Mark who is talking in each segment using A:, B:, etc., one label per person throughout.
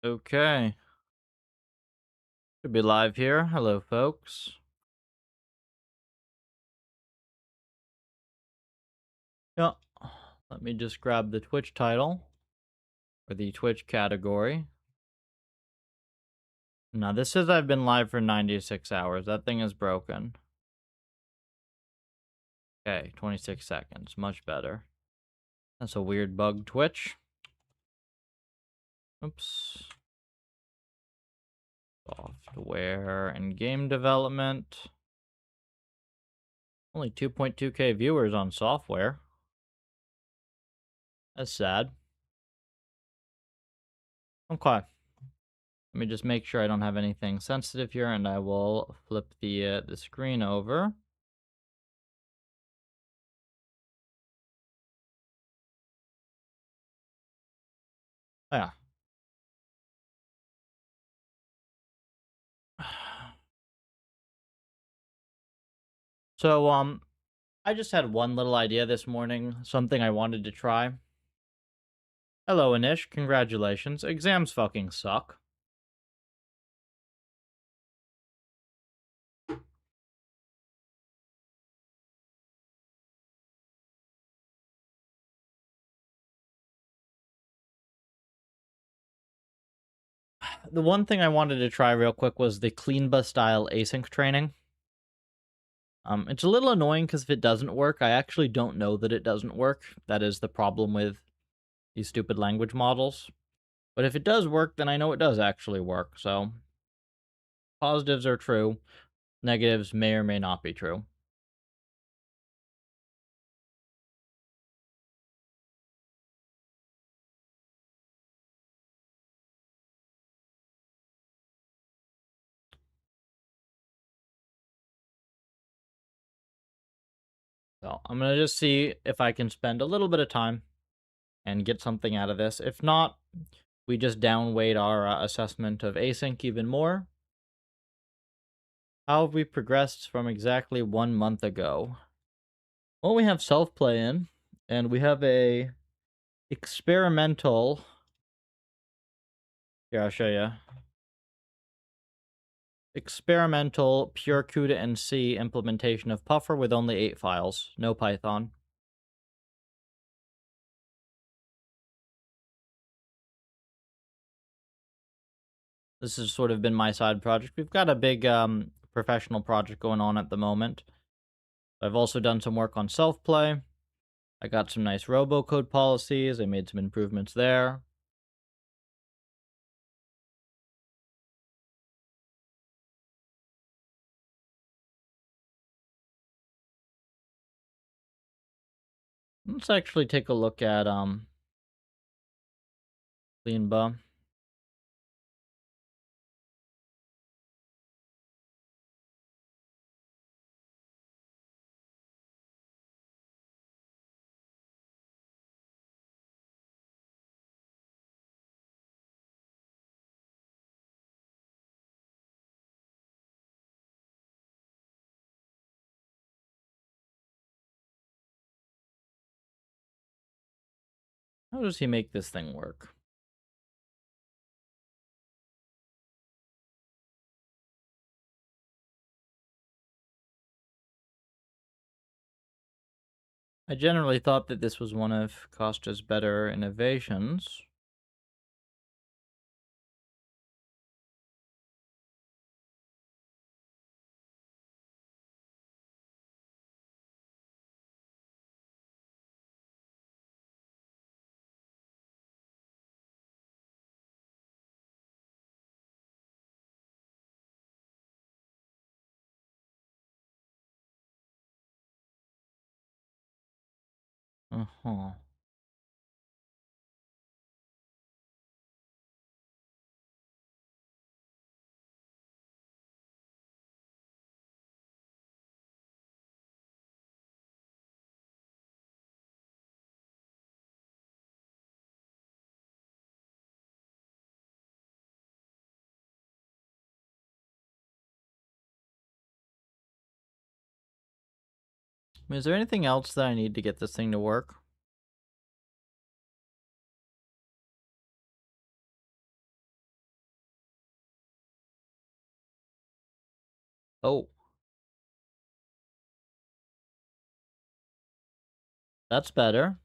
A: Okay. Should be live here. Hello, folks. Yeah. Let me just grab the Twitch title or the Twitch category. Now, this says I've been live for 96 hours. That thing is broken. Okay, 26 seconds. Much better. That's a weird bug, Twitch. Oops. Software and game development. Only 2.2k viewers on software. That's sad. Okay. Let me just make sure I don't have anything sensitive here, and I will flip the screen over. Oh, yeah. So, I just had one little idea this morning, something I wanted to try. Hello, Anish. Congratulations. Exams fucking suck. The one thing I wanted to try real quick was the Cleanba style async training. It's a little annoying because if it doesn't work, I actually don't know that it doesn't work. That is the problem with these stupid language models. But if it does work, then I know it does actually work. So positives are true. Negatives may or may not be true. So I'm going to just see if I can spend a little bit of time and get something out of this. If not, we just downweight our assessment of async even more. How have we progressed from exactly 1 month ago? Well, we have self-play in, and we have a experimental... Here, I'll show you. Experimental pure CUDA and C implementation of Puffer with only 8 files, no Python. This has sort of been my side project. We've got a big professional project going on at the moment. I've also done some work on self-play. I got some nice robocode policies. I made some improvements there. Let's actually take a look at Cleanba. How does he make this thing work? I generally thought that this was one of Costa's better innovations. Uh-huh. Is there anything else that I need to get this thing to work? Oh, that's better.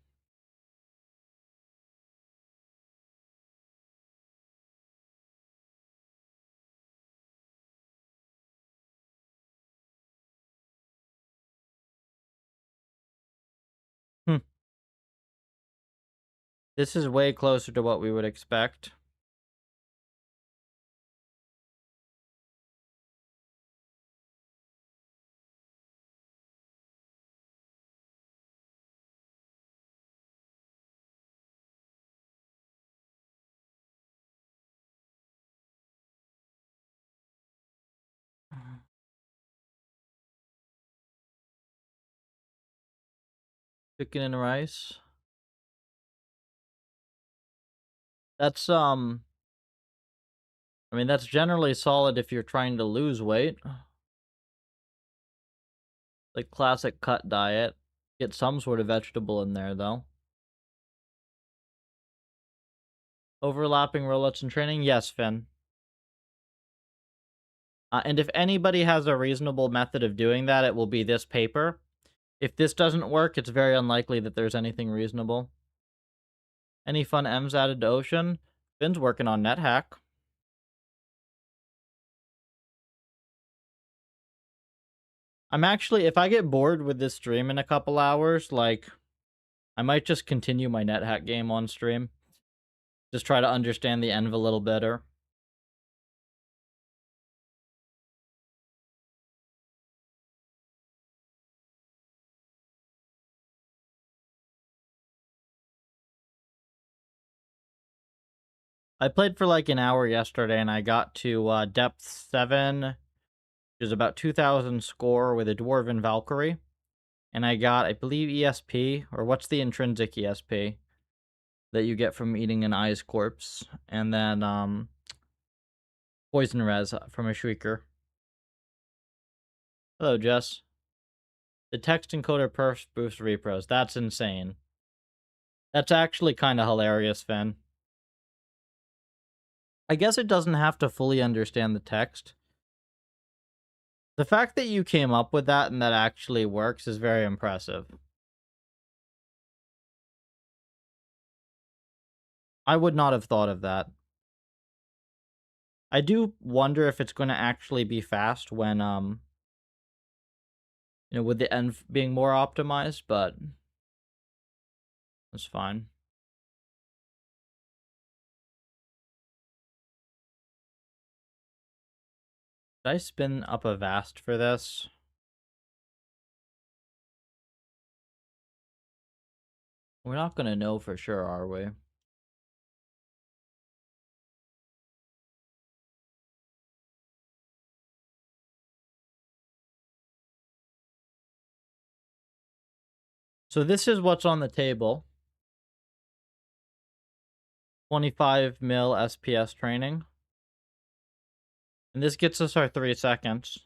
A: Hmm. This is way closer to what we would expect. Chicken and rice. That's I mean that's generally solid if you're trying to lose weight. Like classic cut diet. Get some sort of vegetable in there though. Overlapping roll-ups and training? Yes, Finn. And if anybody has a reasonable method of doing that, it will be this paper. If this doesn't work, it's very unlikely that there's anything reasonable. Any fun M's added to Ocean? Finn's working on NetHack. I'm actually, if I get bored with this stream in a couple hours, like, I might just continue my NetHack game on stream. Just try to understand the Env a little better. I played for like an hour yesterday and I got to depth 7, which is about 2,000 score with a Dwarven Valkyrie. And I got, I believe, ESP, or what's the intrinsic ESP that you get from eating an Eyes corpse? And then Poison Res from a Shrieker. Hello, Jess. The text encoder perf boost repros. That's insane. That's actually kind of hilarious, Finn. I guess it doesn't have to fully understand the text. The fact that you came up with that and that actually works is very impressive. I would not have thought of that. I do wonder if it's going to actually be fast when, with the env being more optimized, but that's fine. Did I spin up a vast for this? We're not going to know for sure, are we? So this is what's on the table. 25 mil SPS training. And this gets us our 3 seconds.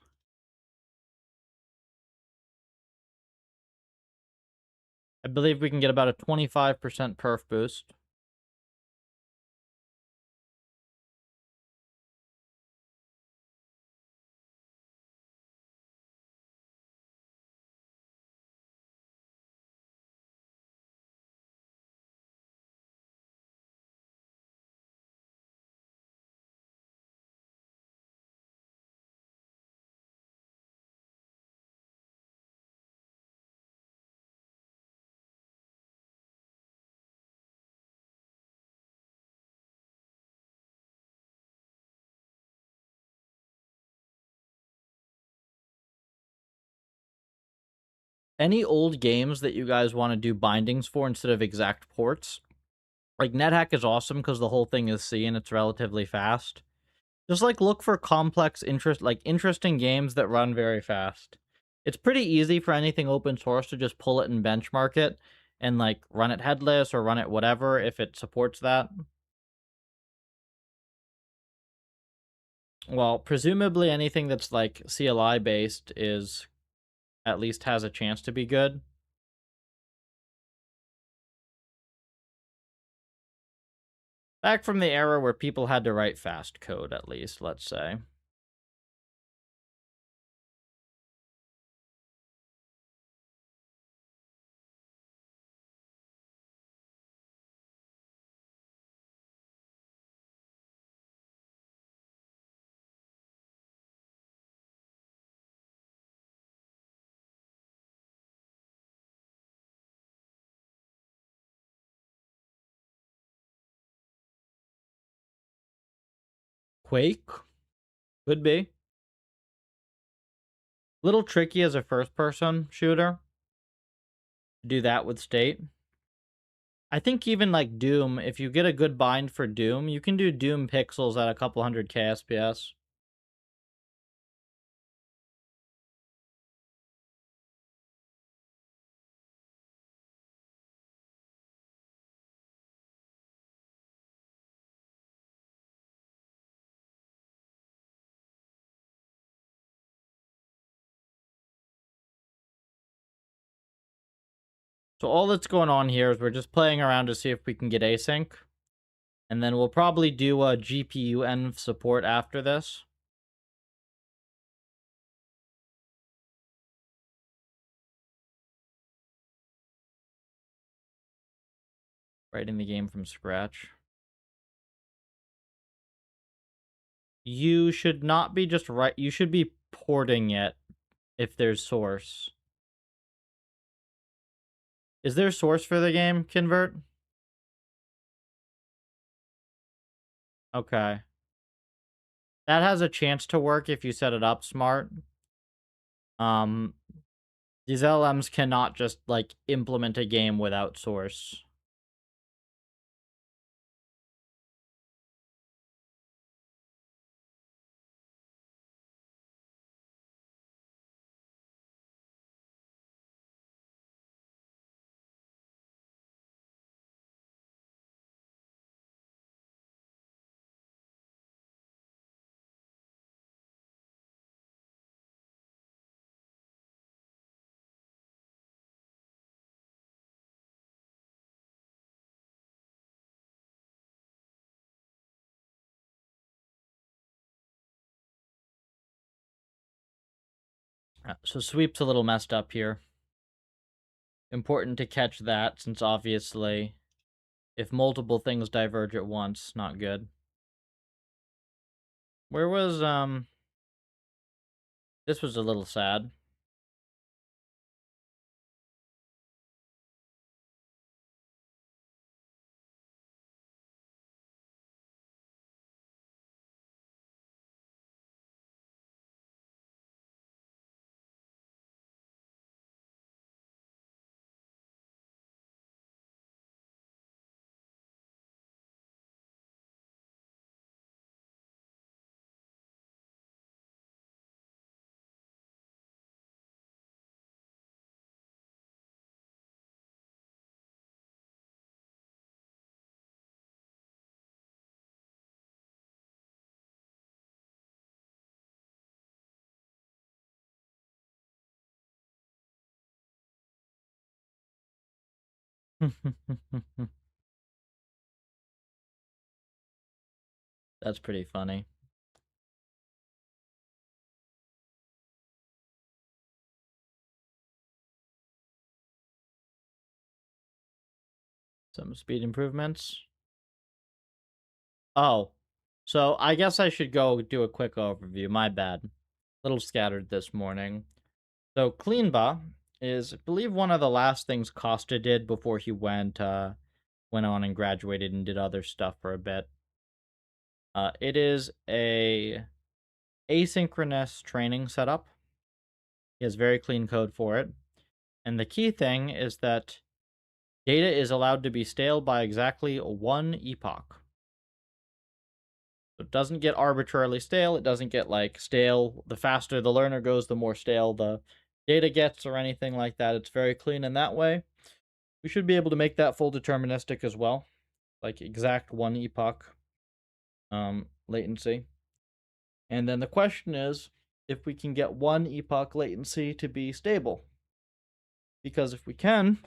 A: I believe we can get about a 25% perf boost. Any old games that you guys want to do bindings for instead of exact ports? Like, NetHack is awesome because the whole thing is C and it's relatively fast. Just, like, look for complex, interesting games that run very fast. It's pretty easy for anything open source to just pull it and benchmark it and, like, run it headless or run it whatever if it supports that. Well, presumably anything that's, like, CLI-based is at least has a chance to be good. Back from the era where people had to write fast code, at least, let's say. Quake? Could be. Little tricky as a first-person shooter. Do that with state. I think even like Doom, if you get a good bind for Doom, you can do Doom pixels at a couple hundred KSPS. So all that's going on here is we're just playing around to see if we can get async. And then we'll probably do a GPU env support after this. Writing the game from scratch. You should not be just you should be porting it if there's source. Is there source for the game, Convert? Okay. That has a chance to work if you set it up smart. Um, these LMs cannot just, like, implement a game without source. So sweep's a little messed up here. Important to catch that, since obviously, if multiple things diverge at once, not good. Where was, this was a little sad. That's pretty funny. Some speed improvements. Oh, so I guess I should go do a quick overview. My bad. A little scattered this morning. So Cleanba is, I believe, one of the last things Costa did before he went on and graduated and did other stuff for a bit. It is a asynchronous training setup. He has very clean code for it. And the key thing is that data is allowed to be stale by exactly 1 epoch. It doesn't get arbitrarily stale. It doesn't get, like, stale. The faster the learner goes, the more stale the data gets or anything like that. It's very clean in that way. We should be able to make that full deterministic as well. Like, exact 1 epoch latency. And then the question is if we can get 1 epoch latency to be stable. Because if we can,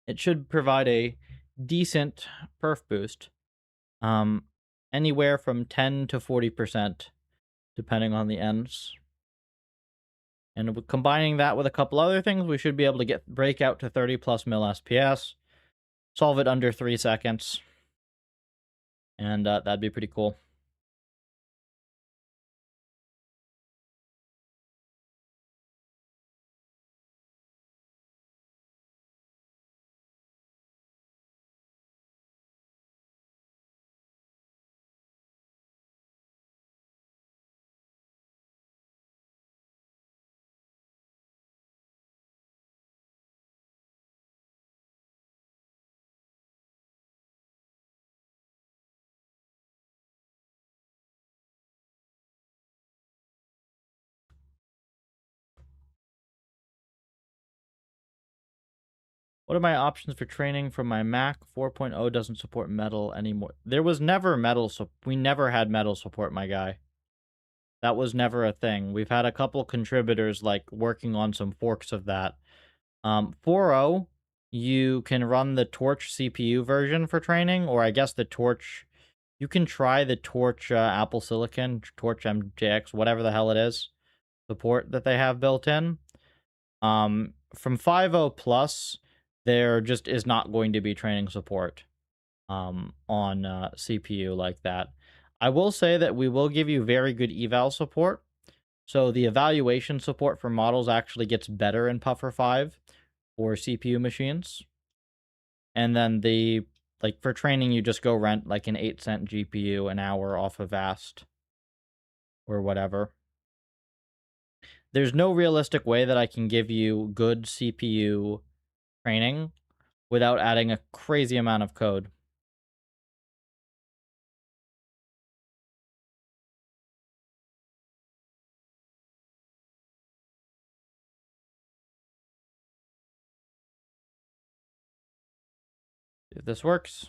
A: it should provide a decent perf boost. Anywhere from 10 to 40%, depending on the ends. And combining that with a couple other things, we should be able to get breakout to 30 plus mil SPS, solve it under 3 seconds, and that'd be pretty cool. What are my options for training from my Mac? 4.0 doesn't support metal anymore. There was never metal, so we never had metal support, my guy. That was never a thing. We've had a couple contributors like working on some forks of that. 4.0, you can run the Torch CPU version for training, or I guess the Torch. You can try the Torch Apple Silicon, Torch MJX, whatever the hell it is, support that they have built in. From 5.0 plus, there just is not going to be training support on CPU like that. I will say that we will give you very good eval support. So the evaluation support for models actually gets better in Puffer 5 for CPU machines. And then for training, you just go rent like an 8-cent GPU an hour off of Vast or whatever. There's no realistic way that I can give you good CPU training without adding a crazy amount of code. If this works.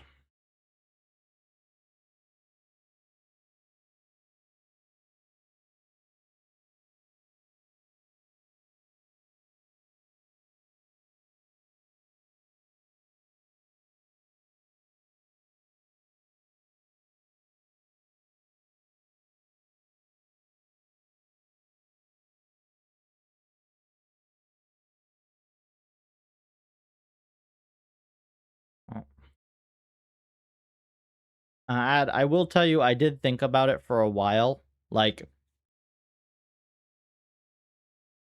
A: I will tell you, I did think about it for a while. Like,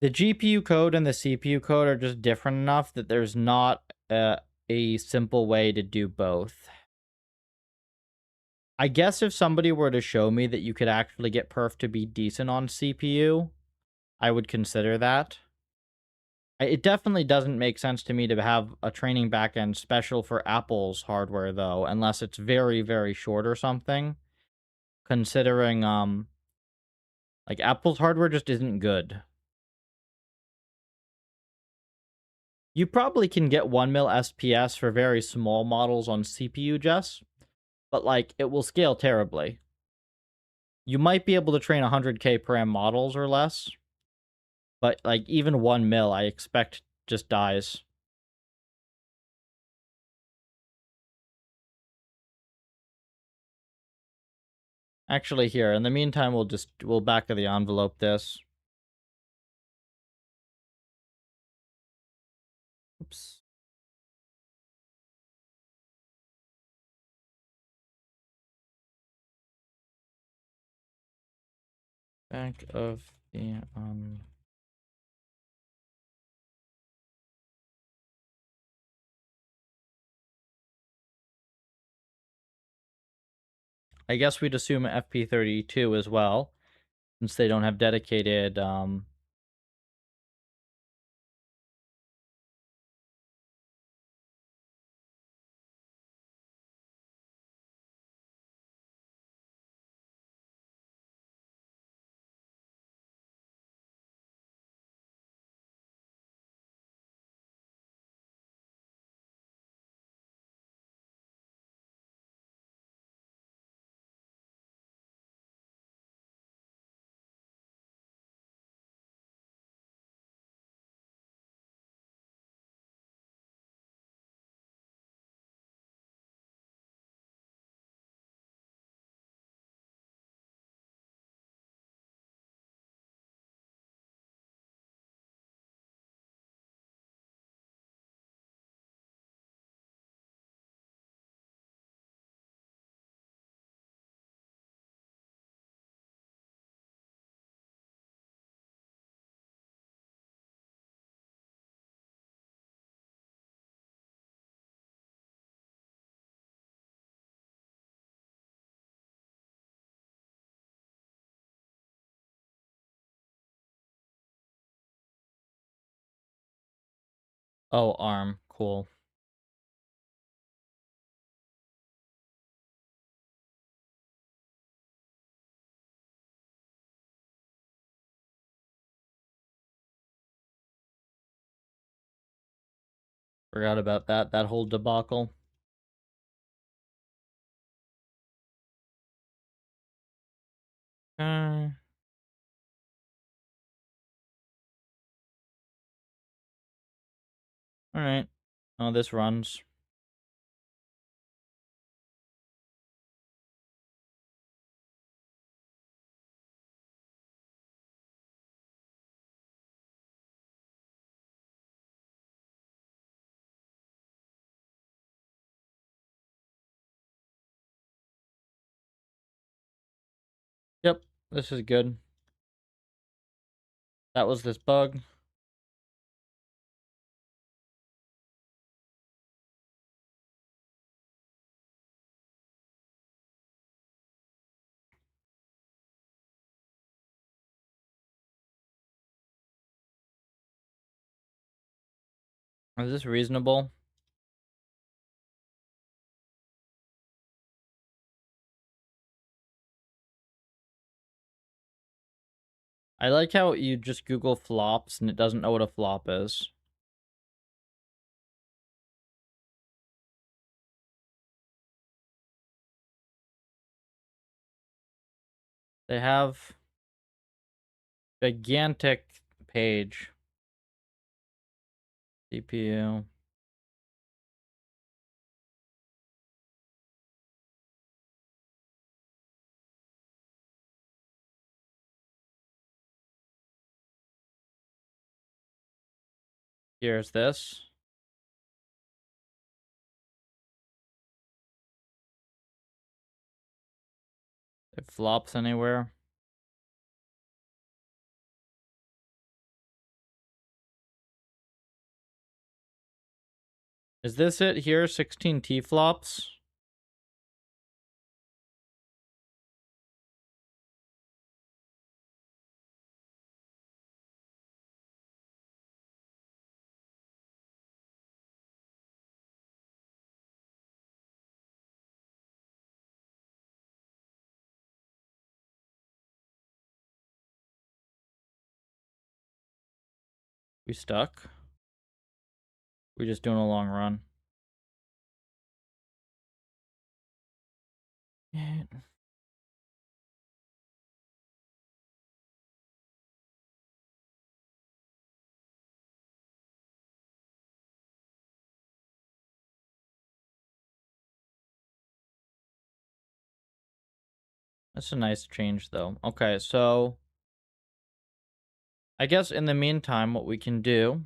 A: the GPU code and the CPU code are just different enough that there's not a simple way to do both. I guess if somebody were to show me that you could actually get perf to be decent on CPU, I would consider that. It definitely doesn't make sense to me to have a training backend special for Apple's hardware, though, unless it's very, very short or something. Considering, like, Apple's hardware just isn't good. You probably can get 1 mil SPS for very small models on CPU, Jess, but, like, it will scale terribly. You might be able to train 100K param models or less, but, like, even 1 mil, I expect, just dies. Actually, here, in the meantime, we'll back of the envelope this. Oops. Back of the, I guess we'd assume FP32 as well, since they don't have dedicated, oh, ARM. Cool. Forgot about that whole debacle. All right. Oh, this runs. Yep, this is good. That was this bug. Is this reasonable? I like how you just Google flops and it doesn't know what a flop is. They have gigantic page. CPU. Here's this. It flops anywhere. Is this it here? 16 T flops? We stuck? We just doing a long run. That's a nice change, though. Okay, so I guess in the meantime, what we can do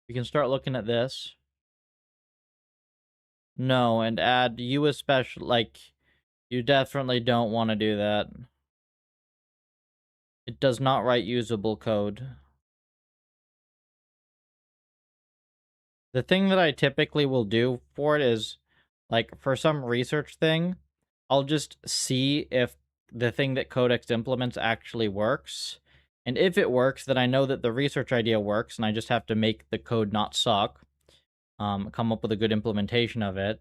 A: we can start looking at this. No, and add you especially, like, you definitely don't want to do that. It does not write usable code. The thing that I typically will do for it is, like, for some research thing, I'll just see if the thing that Codex implements actually works. And if it works, then I know that the research idea works, and I just have to make the code not suck, come up with a good implementation of it.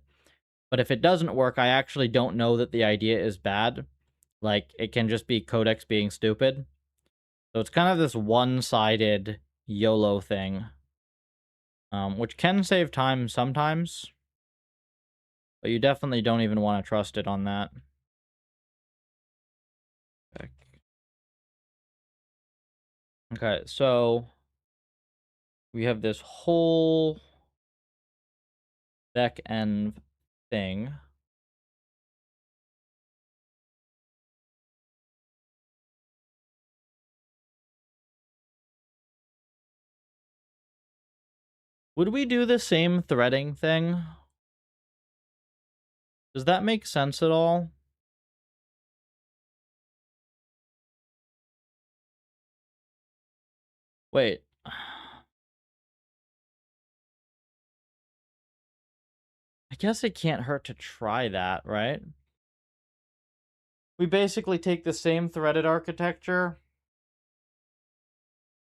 A: But if it doesn't work, I actually don't know that the idea is bad. Like, it can just be Codex being stupid. So it's kind of this one-sided YOLO thing, which can save time sometimes, but you definitely don't even want to trust it on that. Okay, so we have this whole back end thing. Would we do the same threading thing? Does that make sense at all? Wait. I guess it can't hurt to try that, right? We basically take the same threaded architecture,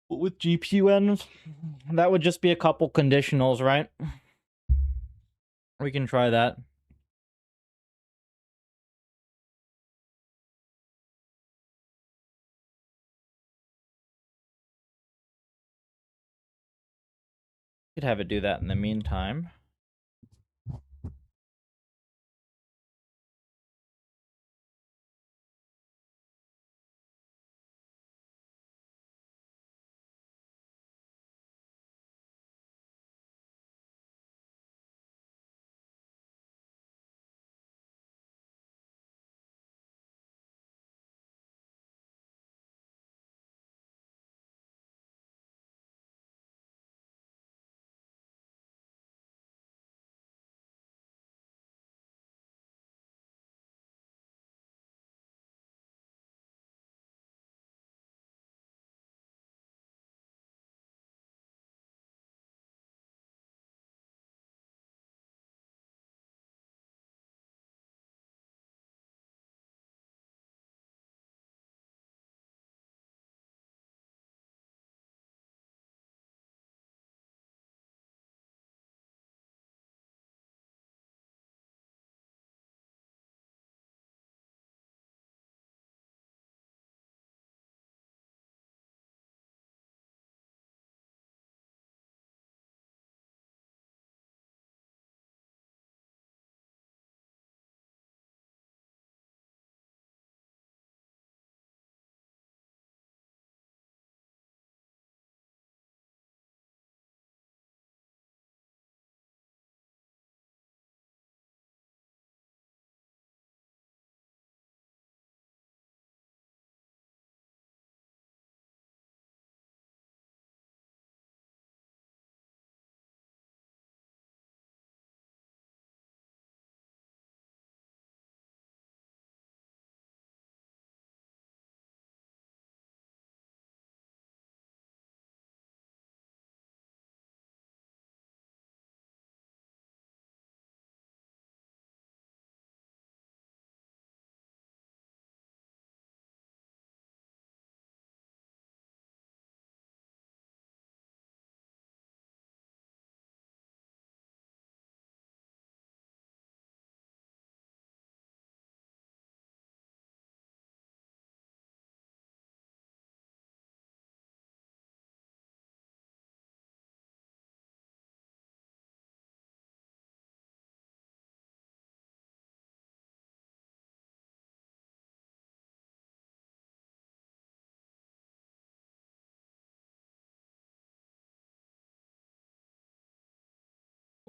A: but with GPU ends. That would just be a couple conditionals, right? We can try that. could have it do that in the meantime.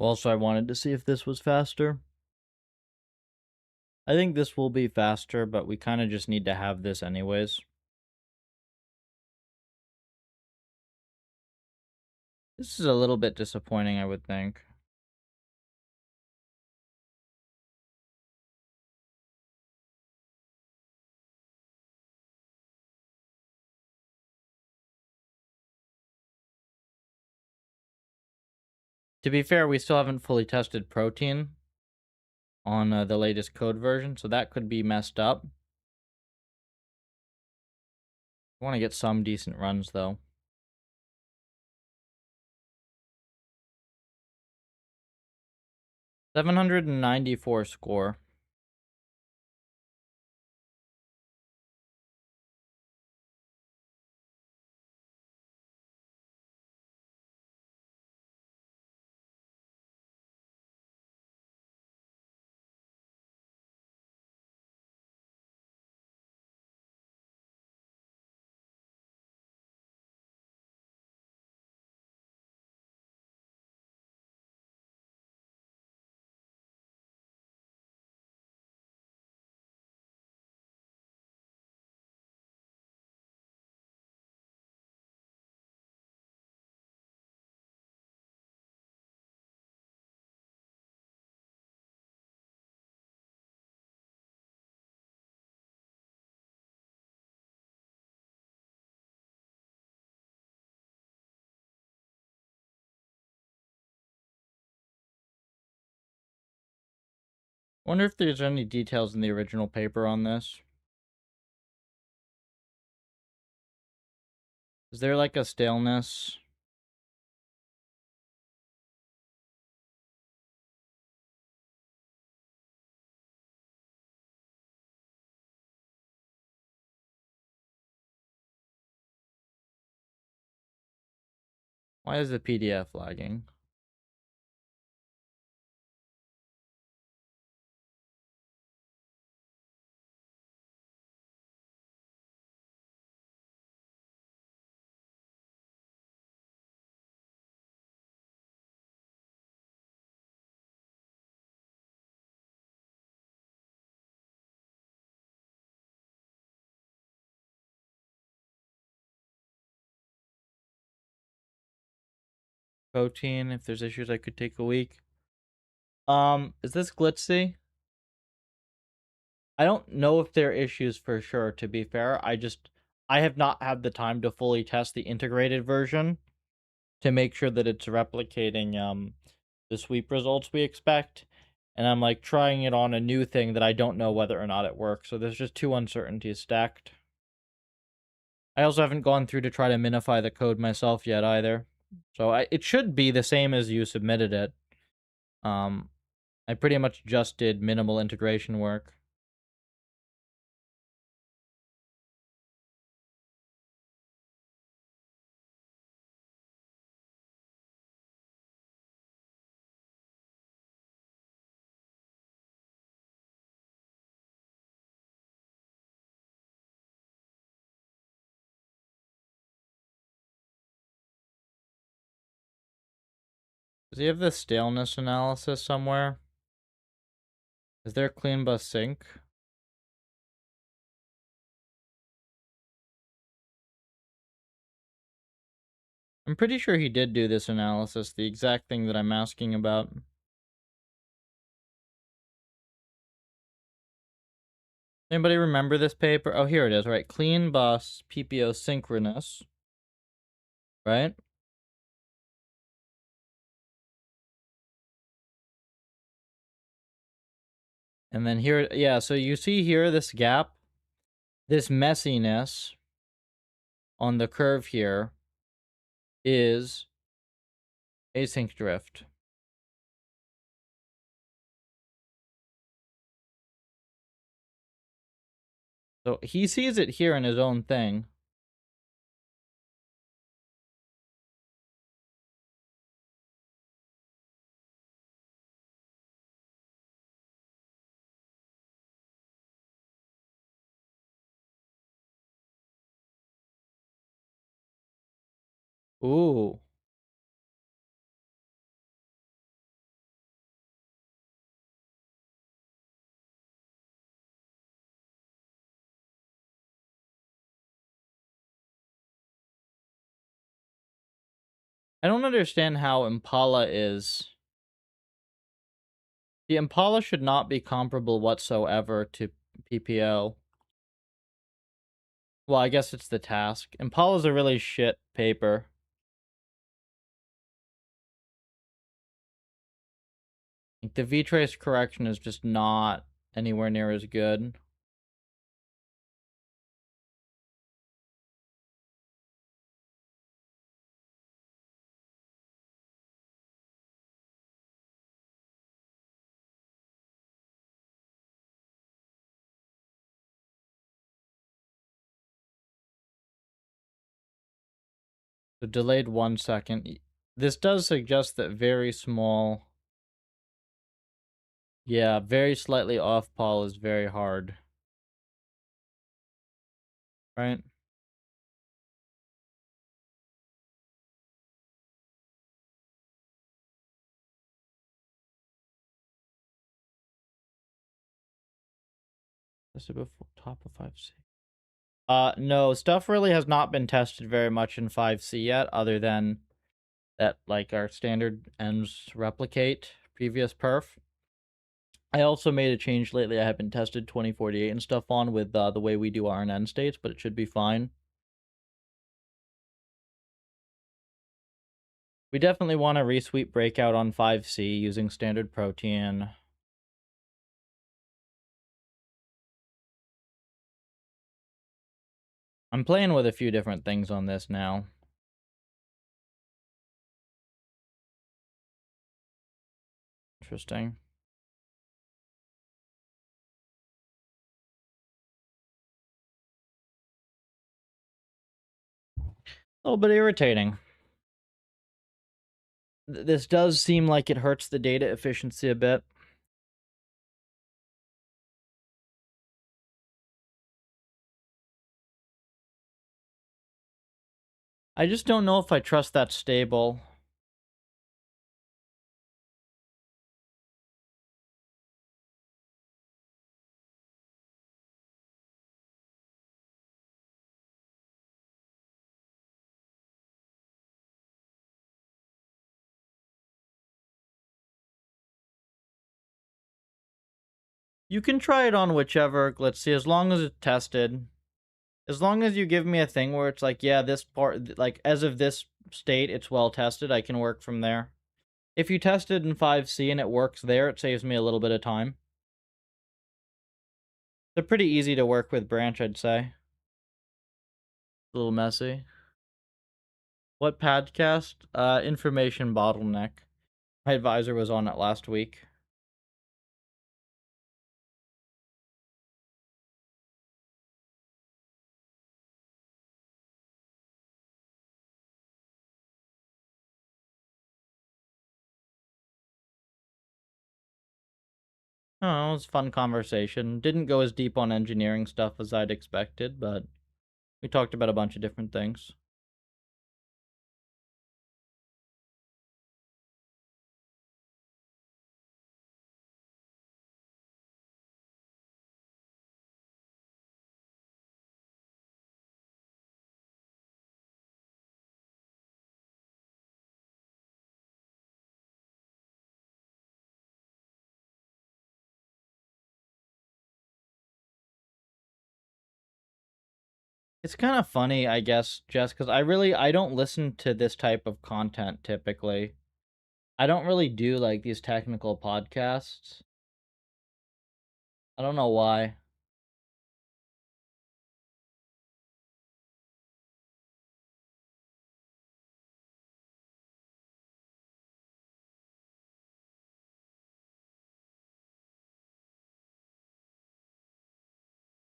A: Also, I wanted to see if this was faster. I think this will be faster, but we kind of just need to have this anyways. This is a little bit disappointing, I would think. To be fair, we still haven't fully tested protein on the latest code version, so that could be messed up. I want to get some decent runs, though. 794 score. Wonder if there's any details in the original paper on this. Is there like a staleness? Why is the PDF lagging? protein. If there's issues, I could take a week. Is this glitzy? I don't know if there are issues for sure, to be fair. I have not had the time to fully test the integrated version to make sure that it's replicating the sweep results we expect. And I'm like trying it on a new thing that I don't know whether or not it works. So there's just two uncertainties stacked. I also haven't gone through to try to minify the code myself yet either. So it should be the same as you submitted it. I pretty much just did minimal integration work. Does he have the staleness analysis somewhere? Is there a clean bus sync? I'm pretty sure he did do this analysis, the exact thing that I'm asking about. Anybody remember this paper? Oh, here it is, right? Clean bus PPO synchronous, right? And then here, yeah, so you see here this gap, this messiness on the curve here is async drift. So he sees it here in his own thing. Ooh. I don't understand how Impala is. The Impala should not be comparable whatsoever to PPO. Well, I guess it's the task. Impala's a really shit paper. The V-trace correction is just not anywhere near as good. So delayed 1 second. This does suggest that very small... Yeah, very slightly off Paul is very hard. Right? This is before top of 5C. No, stuff really has not been tested very much in 5C yet, other than that, like, our standard ends replicate previous perf. I also made a change lately. I haven't tested 2048 and stuff on with the way we do RNN states, but it should be fine. We definitely want to resweep breakout on 5C using standard protein. I'm playing with a few different things on this now. Interesting. A little bit irritating. This does seem like it hurts the data efficiency a bit. I just don't know if I trust that stable. You can try it on whichever. Let's see, as long as it's tested. As long as you give me a thing where it's like, yeah, this part, like, as of this state, it's well tested, I can work from there. If you test it in 5C and it works there, it saves me a little bit of time. They're pretty easy to work with branch, I'd say. A little messy. What podcast? Information bottleneck. My advisor was on it last week. Oh, it was a fun conversation. Didn't go as deep on engineering stuff as I'd expected, but we talked about a bunch of different things. It's kind of funny, I guess, Jess, because I don't listen to this type of content typically. I don't really do like these technical podcasts. I don't know why.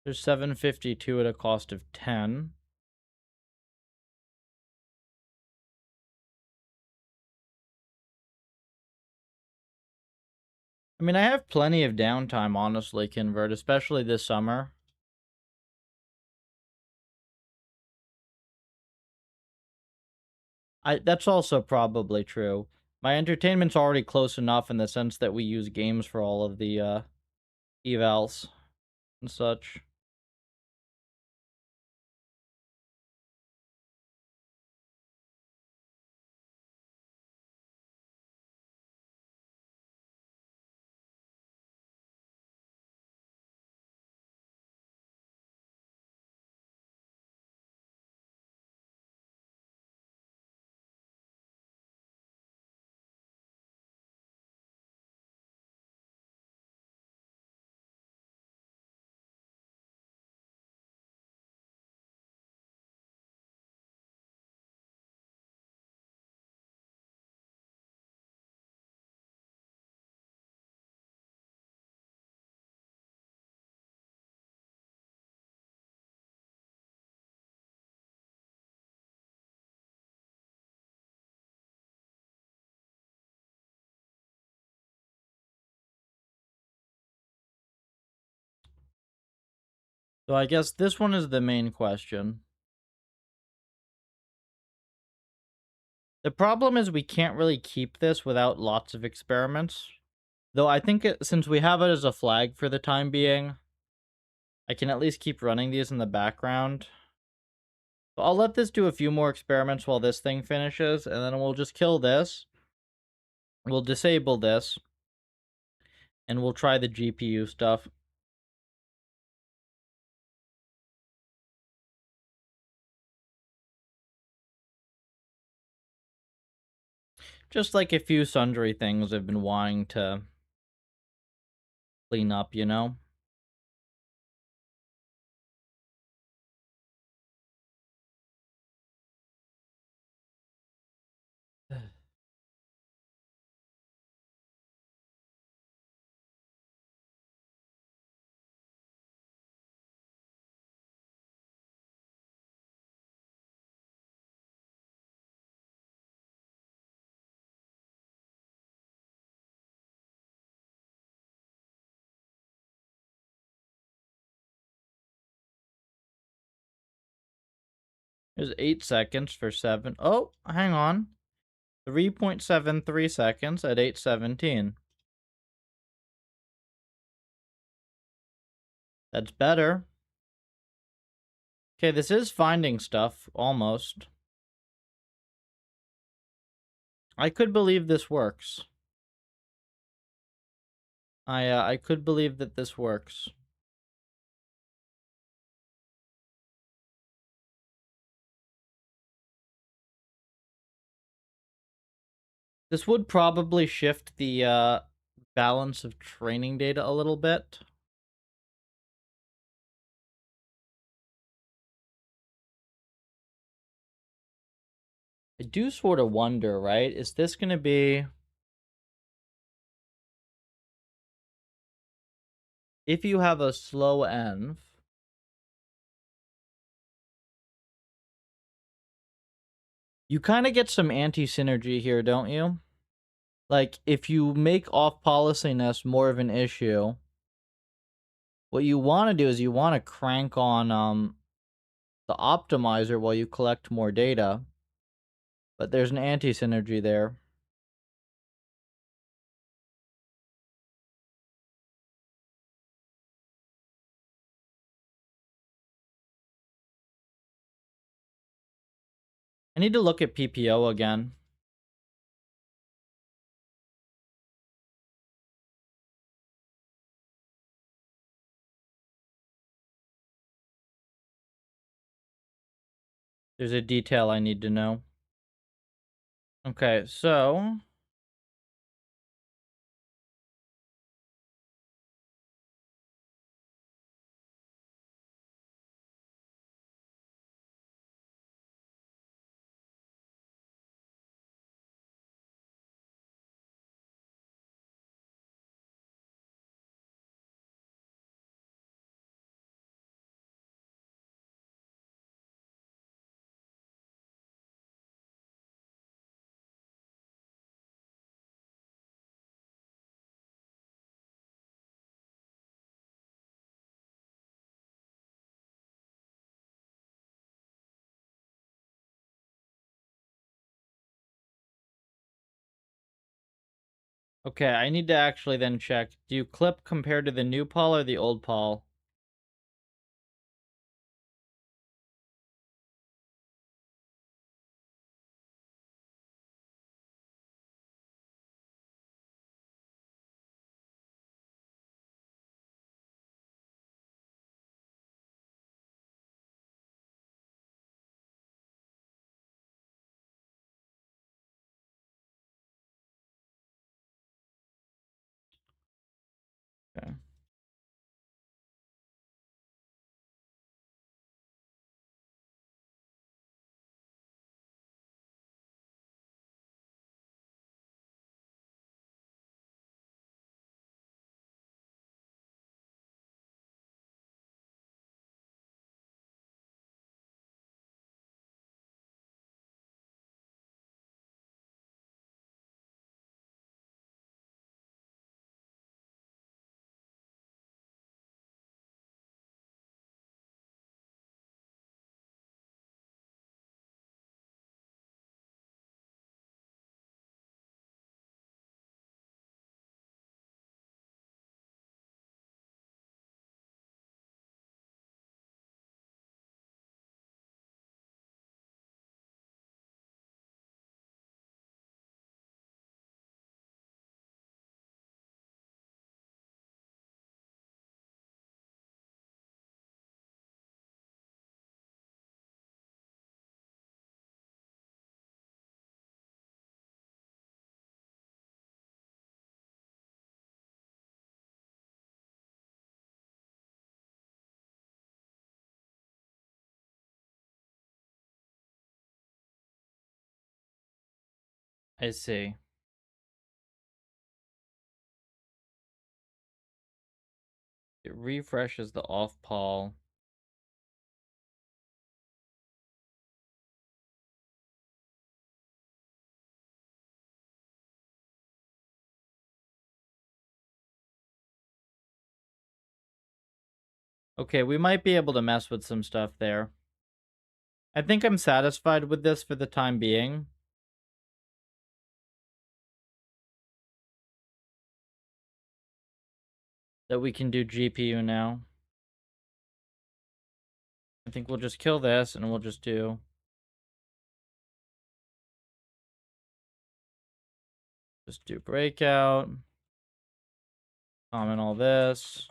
A: There's 752 at a cost of 10. I mean, I have plenty of downtime, honestly, Convert, especially this summer. That's also probably true. My entertainment's already close enough in the sense that we use games for all of the evals and such. So I guess this one is the main question. The problem is we can't really keep this without lots of experiments. Though I think since we have it as a flag for the time being, I can at least keep running these in the background. So I'll let this do a few more experiments while this thing finishes, and then we'll just kill this. We'll disable this, and we'll try the GPU stuff. Just like a few sundry things I've been wanting to clean up, you know? There's 8 seconds for 7. Oh, hang on. 3.73 seconds at 8:17. That's better. Okay, this is finding stuff, almost. I could believe this works. I could believe that this works. This would probably shift the balance of training data a little bit. I do sort of wonder, right? Is this going to be, if you have a slow env, you kind of get some anti-synergy here, don't you? Like, if you make off-policyness more of an issue, what you want to do is you want to crank on the optimizer while you collect more data, but there's an anti-synergy there. I need to look at PPO again. There's a detail I need to know. Okay, so okay, I need to actually then check. Do you clip compared to the new Paul or the old Paul? Okay. I see. It refreshes the off Paul. Okay, we might be able to mess with some stuff there. I think I'm satisfied with this for the time being. That we can do GPU now. I think we'll just kill this and we'll just do breakout. Comment all this.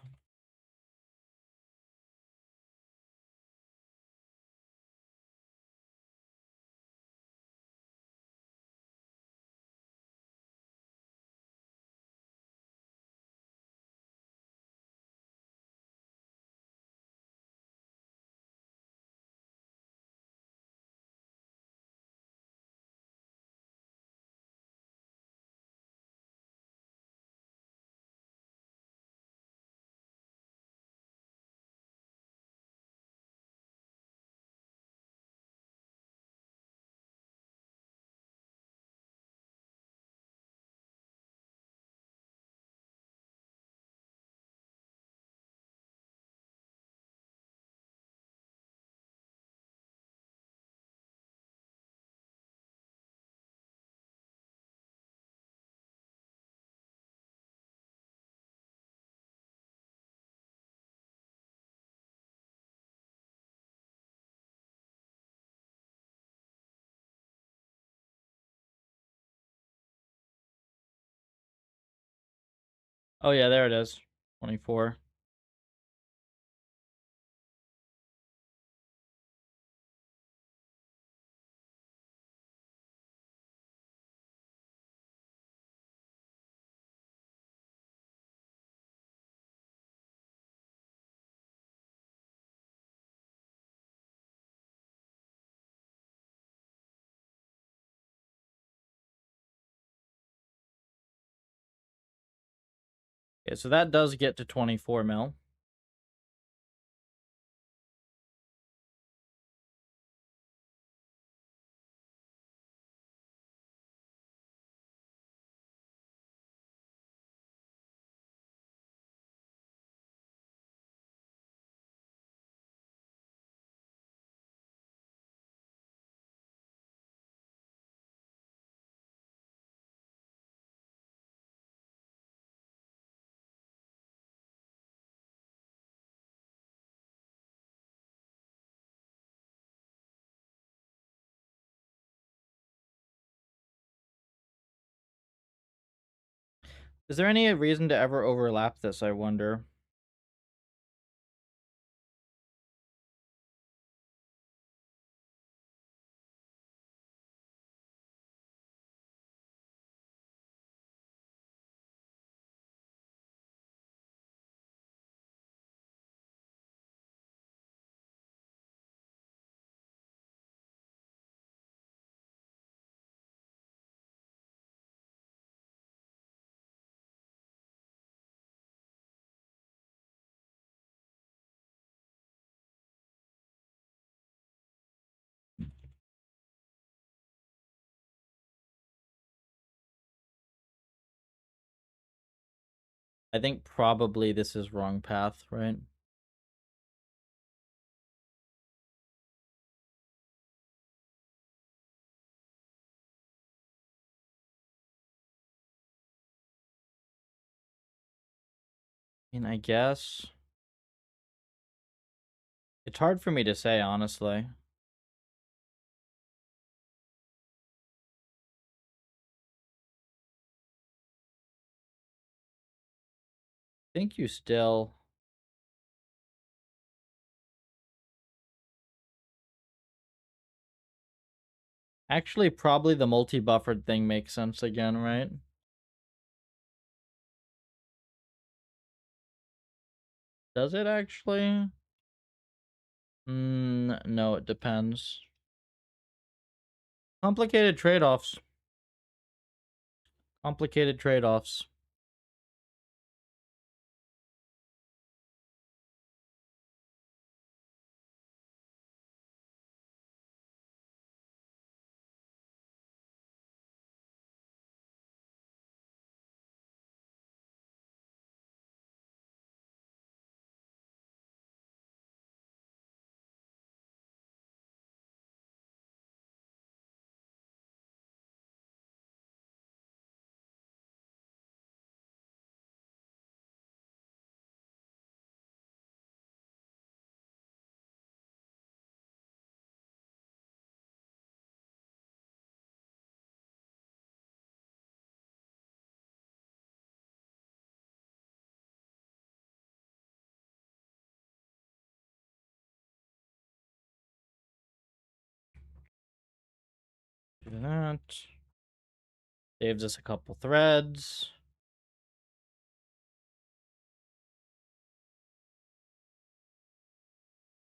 A: Oh yeah, there it is. 24. Okay, so that does get to 24 mil. Is there any reason to ever overlap this, I wonder? I think probably this is wrong path, right? I mean, I guess. It's hard for me to say, honestly. I think you still... Actually, probably the multi-buffered thing makes sense again, right? Does it actually? No, it depends. Complicated trade-offs. Complicated trade-offs. Do that. Saves us a couple threads.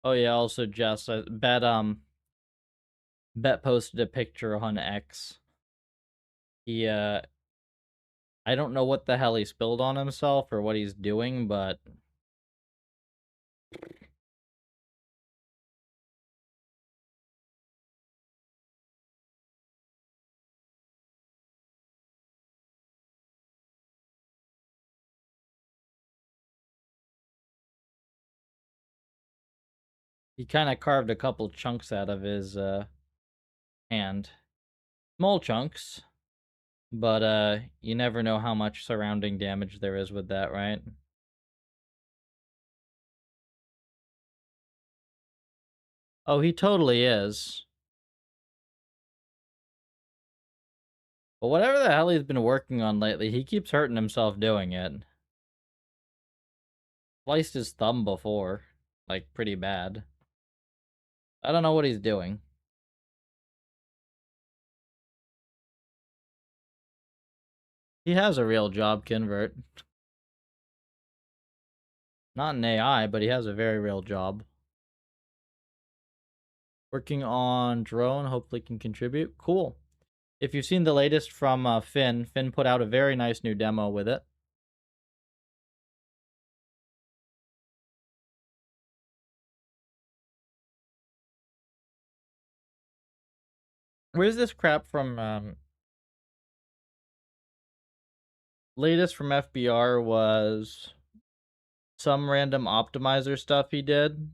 A: Oh yeah, also Jess, Bet posted a picture on X. He I don't know what the hell he spilled on himself or what he's doing, but he kind of carved a couple chunks out of his hand. Small chunks, but you never know how much surrounding damage there is with that, right? Oh, he totally is. But whatever the hell he's been working on lately, he keeps hurting himself doing it. Sliced his thumb before, like pretty bad. I don't know what he's doing. He has a real job, Convert. Not an AI, but he has a very real job. Working on drone, hopefully can contribute. Cool. If you've seen the latest from Finn put out a very nice new demo with it. Where's this crap from? Latest from FBR was some random optimizer stuff he did.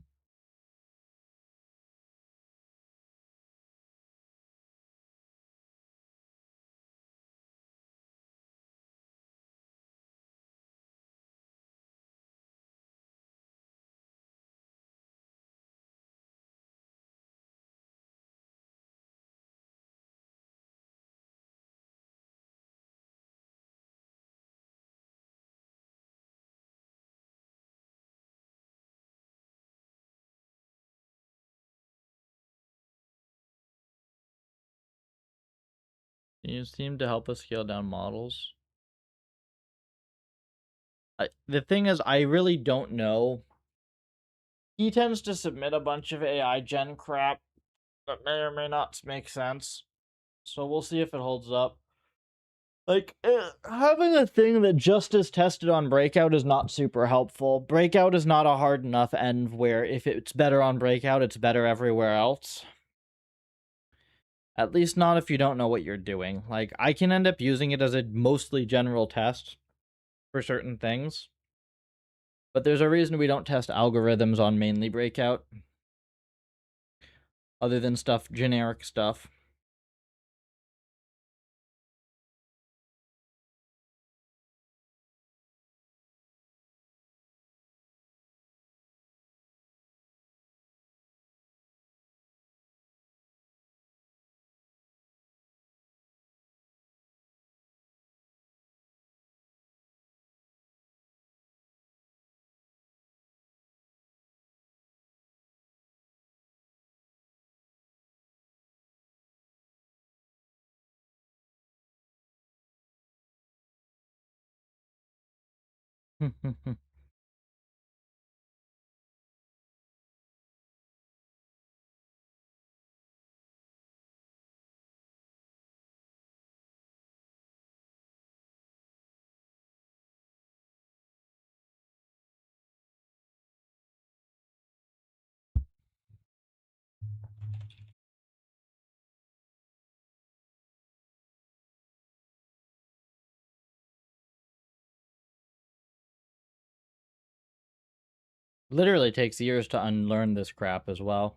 A: You seem to help us scale down models. The thing is, I really don't know. He tends to submit a bunch of AI gen crap that may or may not make sense. So we'll see if it holds up. Like, having a thing that just is tested on Breakout is not super helpful. Breakout is not a hard enough end where if it's better on Breakout, it's better everywhere else. At least not if you don't know what you're doing. Like, I can end up using it as a mostly general test for certain things. But there's a reason we don't test algorithms on mainly Breakout. Other than stuff, generic stuff. Literally takes years to unlearn this crap as well.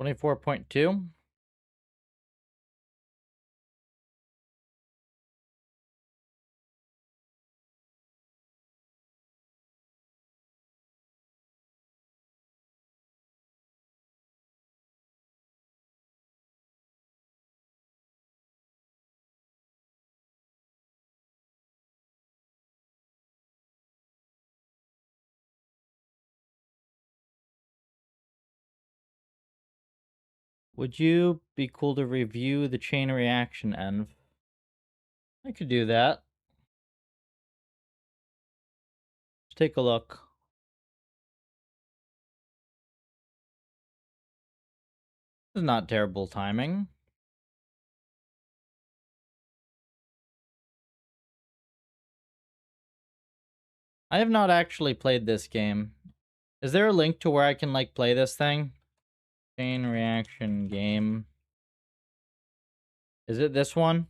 A: .24.2. Would you be cool to review the chain reaction, Env? I could do that. Let's take a look. This is not terrible timing. I have not actually played this game. Is there a link to where I can, like, play this thing? Chain reaction game. Is it this one?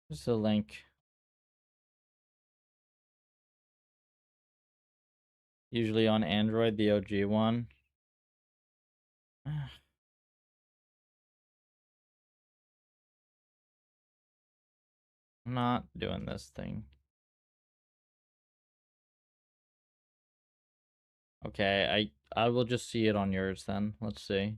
A: Just a link. Usually on Android, the OG one. I'm not doing this thing. Okay, I will just see it on yours then. Let's see.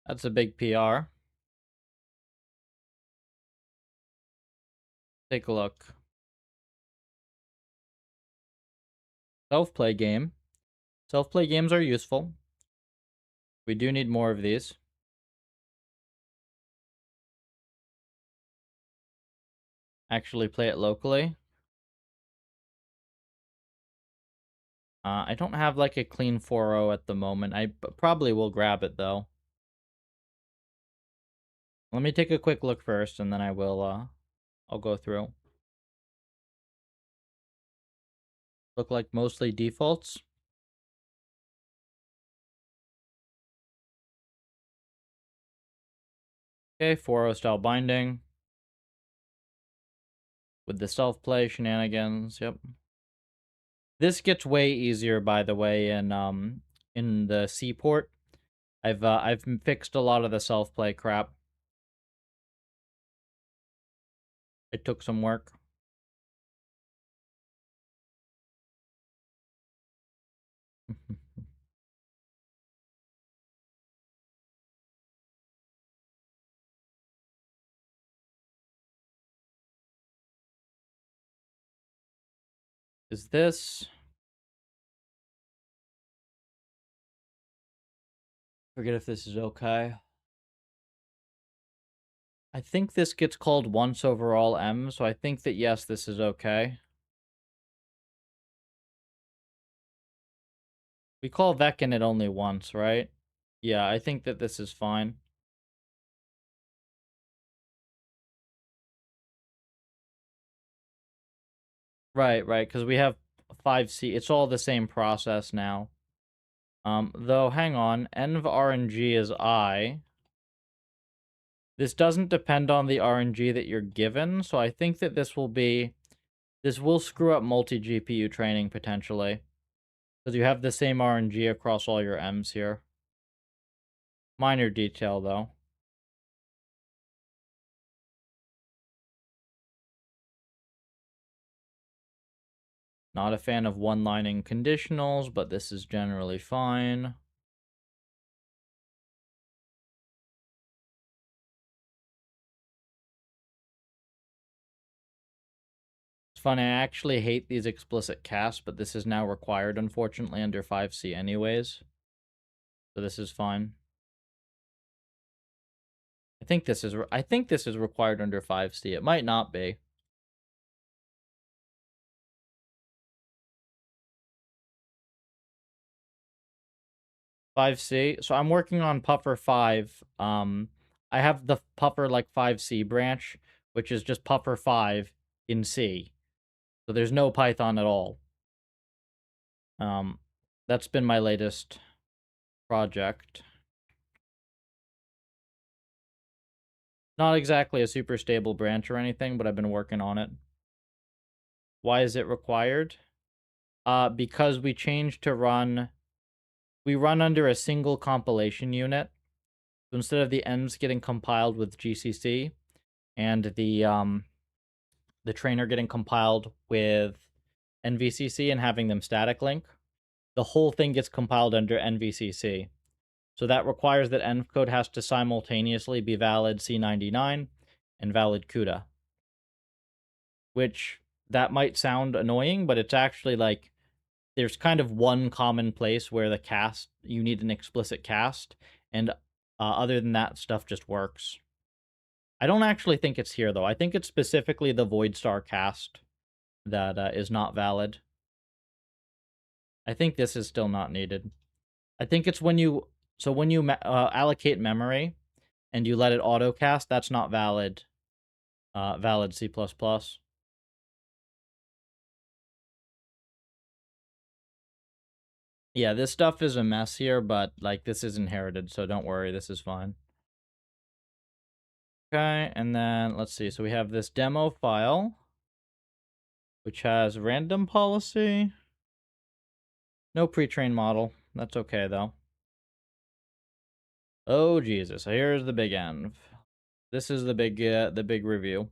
A: That's a big PR. Take a look. Self-play game. Self-play games are useful. We do need more of these. Actually play it locally. I don't have like a clean 4.0 at the moment. I probably will grab it though. Let me take a quick look first and then I'll go through. Look like mostly defaults. Okay, 4.0 style binding. With the self-play shenanigans, yep. This gets way easier, by the way, in the C port. I've fixed a lot of the self-play crap. It took some work. Is this... Forget if this is okay. I think this gets called once over all M, so I think that yes, this is okay. We call Vecin it only once, right? Yeah, I think that this is fine. Right, because we have 5C. It's all the same process now. Though, hang on. Env RNG is I. This doesn't depend on the RNG that you're given, so I think that this will screw up multi-GPU training, potentially. Because you have the same RNG across all your M's here. Minor detail, though. Not a fan of one-lining conditionals, but this is generally fine. It's funny, I actually hate these explicit casts, but this is now required, unfortunately, under 5C anyways. So this is fine. I think this is required under 5C. It might not be. .5C. So I'm working on Puffer 5. I have the Puffer like 5C branch, which is just Puffer 5 in C. So there's no Python at all. That's been my latest project. Not exactly a super stable branch or anything, but I've been working on it. Why is it required? Because we run under a single compilation unit. So instead of the envs getting compiled with GCC and the trainer getting compiled with NVCC and having them static link, the whole thing gets compiled under NVCC. So that requires that env code has to simultaneously be valid C99 and valid CUDA. Which that might sound annoying, but it's actually like there's kind of one common place where the cast, you need an explicit cast, and other than that, stuff just works. I don't actually think it's here, though. I think it's specifically the Void Star cast that is not valid. I think this is still not needed. I think it's when you allocate memory and you let it autocast, that's not valid. Valid C++. Yeah, this stuff is a mess here, but like this is inherited, so don't worry, this is fine. Okay, and then let's see. So we have this demo file, which has random policy. No pre-trained model. That's okay though. Oh Jesus! Here's the big env. This is the big review.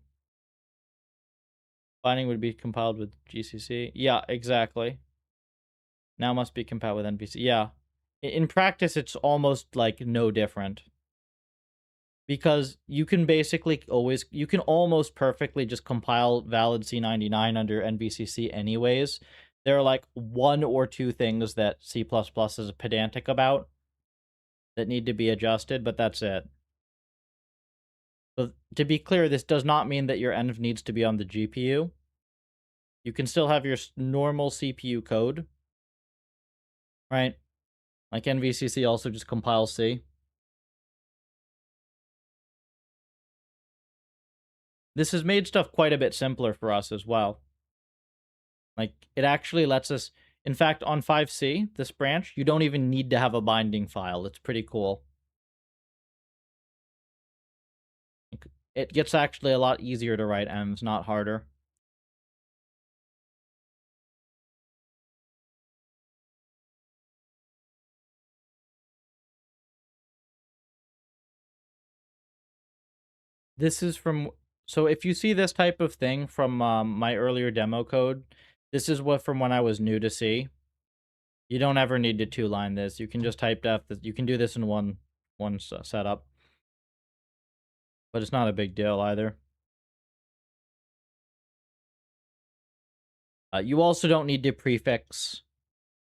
A: Binding would be compiled with GCC. Yeah, exactly. Now must be compiled with NPC. Yeah. In practice, it's almost like no different. Because you can basically you can almost perfectly just compile valid C99 under NVCC anyways. There are like one or two things that C++ is pedantic about that need to be adjusted, but that's it. So to be clear, this does not mean that your env needs to be on the GPU. You can still have your normal CPU code, right? Like NVCC also just compiles C. This has made stuff quite a bit simpler for us as well. Like, it actually lets us... In fact, on 5C, this branch, you don't even need to have a binding file. It's pretty cool. It gets actually a lot easier to write envs, not harder. This is from... So if you see this type of thing from my earlier demo code, this is what from when I was new to C. You don't ever need to two-line this. You can just type def. You can do this in one setup. But it's not a big deal either. You also don't need to prefix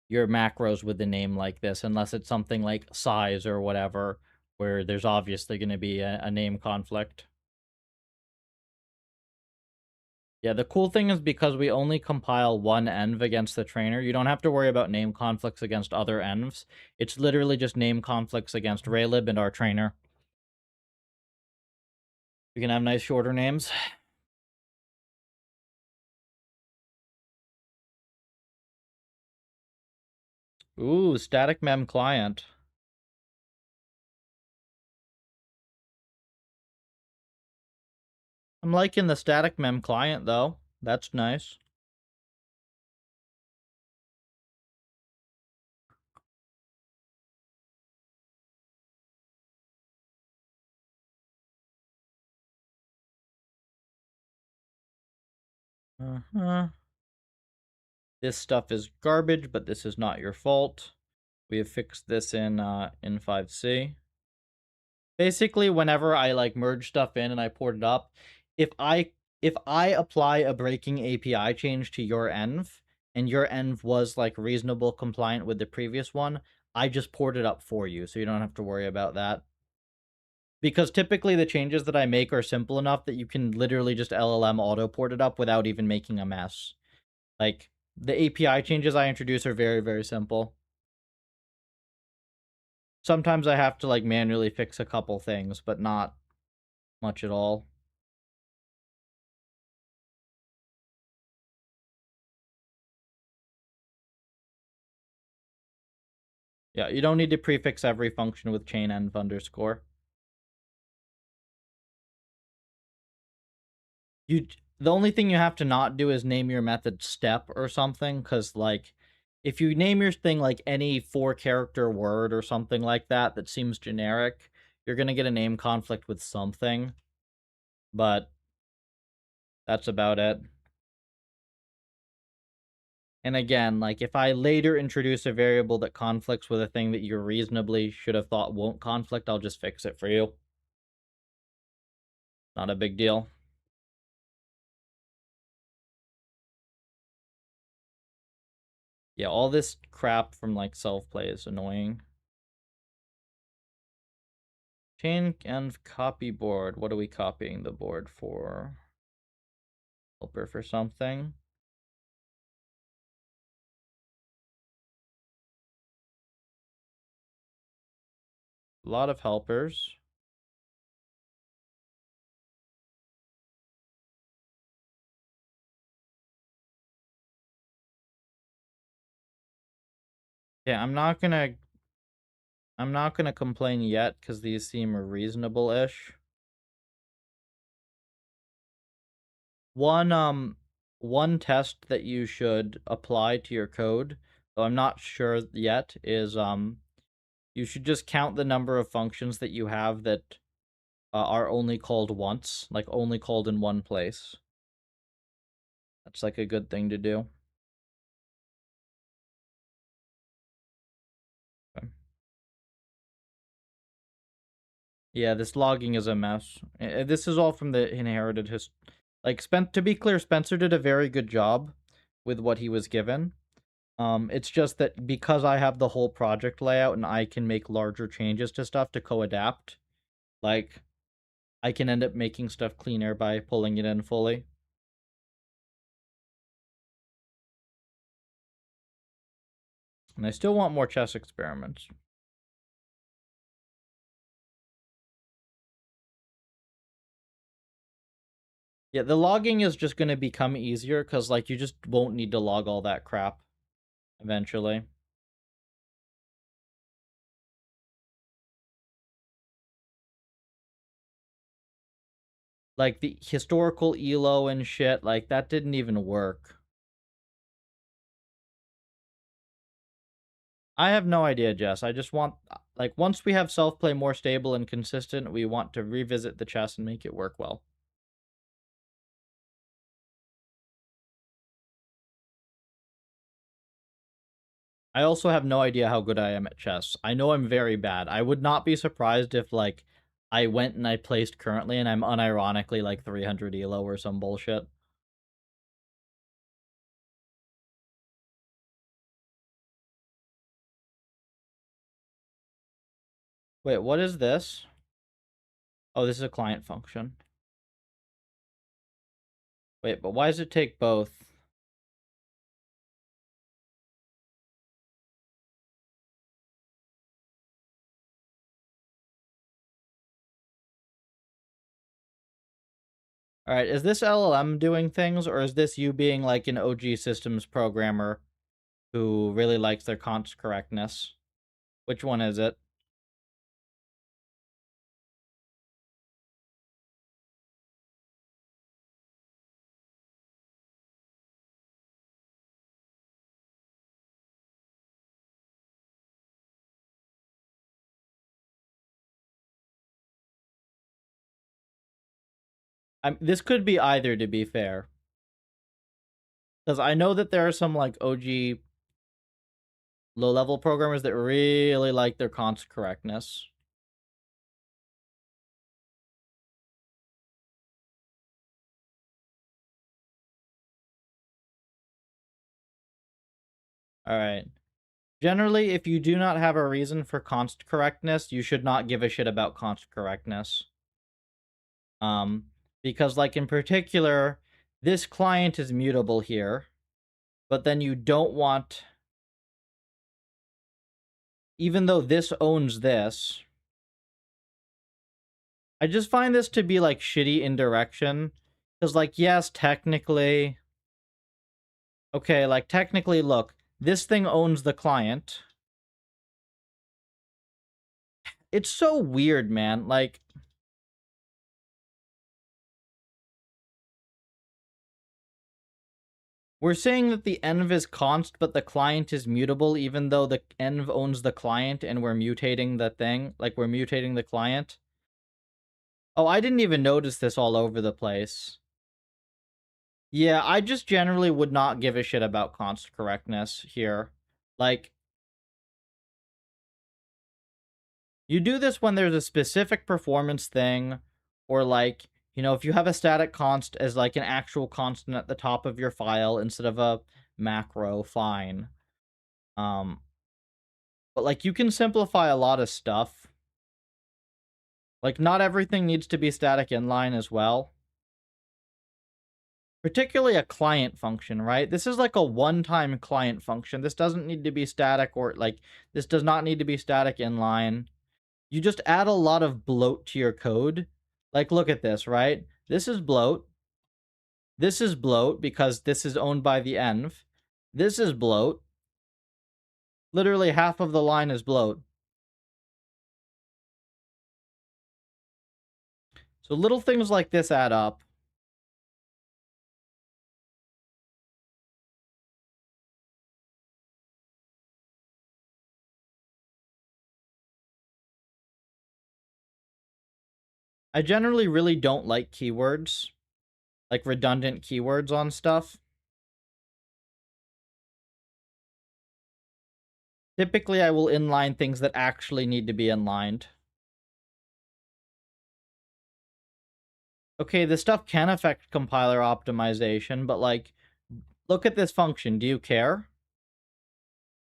A: your macros with a name like this unless it's something like size or whatever, where there's obviously going to be a name conflict. Yeah, the cool thing is because we only compile one env against the trainer, you don't have to worry about name conflicts against other envs. It's literally just name conflicts against Raylib and our trainer. We can have nice shorter names. Ooh, static mem client. I'm liking the static mem client, though. That's nice. Uh-huh. This stuff is garbage, but this is not your fault. We have fixed this in 5C. Basically, whenever I like merge stuff in and I port it up, if I apply a breaking API change to your env and your env was like reasonable compliant with the previous one, I just port it up for you, so you don't have to worry about that. Because typically the changes that I make are simple enough that you can literally just LLM auto port it up without even making a mess. Like, the API changes I introduce are very, very simple. Sometimes I have to like manually fix a couple things, but not much at all. Yeah, you don't need to prefix every function with chain env underscore. The only thing you have to not do is name your method step or something, because like if you name your thing like any 4-character word or something like that that seems generic, you're gonna get a name conflict with something. But that's about it. And again, like if I later introduce a variable that conflicts with a thing that you reasonably should have thought won't conflict, I'll just fix it for you. Not a big deal. Yeah, all this crap from like self-play is annoying. Chain and copy board. What are we copying the board for? Helper for something. A lot of helpers. Yeah, I'm not gonna complain yet because these seem reasonable-ish. One test that you should apply to your code, though I'm not sure yet, is you should just count the number of functions that you have that are only called once, like only called in one place. That's like a good thing to do. Okay. Yeah, this logging is a mess. This is all from the inherited like to be clear, Spencer did a very good job with what he was given. It's just that because I have the whole project layout and I can make larger changes to stuff to co-adapt, like I can end up making stuff cleaner by pulling it in fully. And I still want more chess experiments. Yeah, the logging is just going to become easier because, like, you just won't need to log all that crap eventually. Like, the historical ELO and shit, like, that didn't even work. I have no idea, Jess. I just want, like, once we have self-play more stable and consistent, we want to revisit the chess and make it work well. I also have no idea how good I am at chess. I know I'm very bad. I would not be surprised if, like, I went and I placed currently and I'm unironically, like, 300 ELO or some bullshit. Wait, what is this? Oh, this is a client function. Wait, but why does it take both? Alright, is this LLM doing things, or is this you being like an OG systems programmer who really likes their const correctness? Which one is it? This could be either, to be fair. Because I know that there are some, like, OG low-level programmers that really like their const correctness. Alright. Generally, if you do not have a reason for const correctness, you should not give a shit about const correctness. Because, like, in particular, this client is mutable here, but then you don't want, even though this owns this, I just find this to be, like, shitty indirection. Because, like, yes, technically, okay, like, technically, look, this thing owns the client. It's so weird, man. Like, We're saying that the env is const, but the client is mutable, even though the env owns the client and we're mutating the thing. Like, we're mutating the client. Oh, I didn't even notice this all over the place. Yeah, I just generally would not give a shit about const correctness here. Like, you do this when there's a specific performance thing, or like, you know, if you have a static const as like an actual constant at the top of your file instead of a macro, fine. But like, you can simplify a lot of stuff. Like, not everything needs to be static inline as well. Particularly a client function, right? This is like a one-time client function. This doesn't need to be static, or like, this does not need to be static inline. You just add a lot of bloat to your code. Like, look at this, right? This is bloat. This is bloat because this is owned by the env. This is bloat. Literally half of the line is bloat. So little things like this add up. I generally really don't like keywords, like redundant keywords on stuff. Typically, I will inline things that actually need to be inlined. Okay, this stuff can affect compiler optimization, but like, look at this function. Do you care?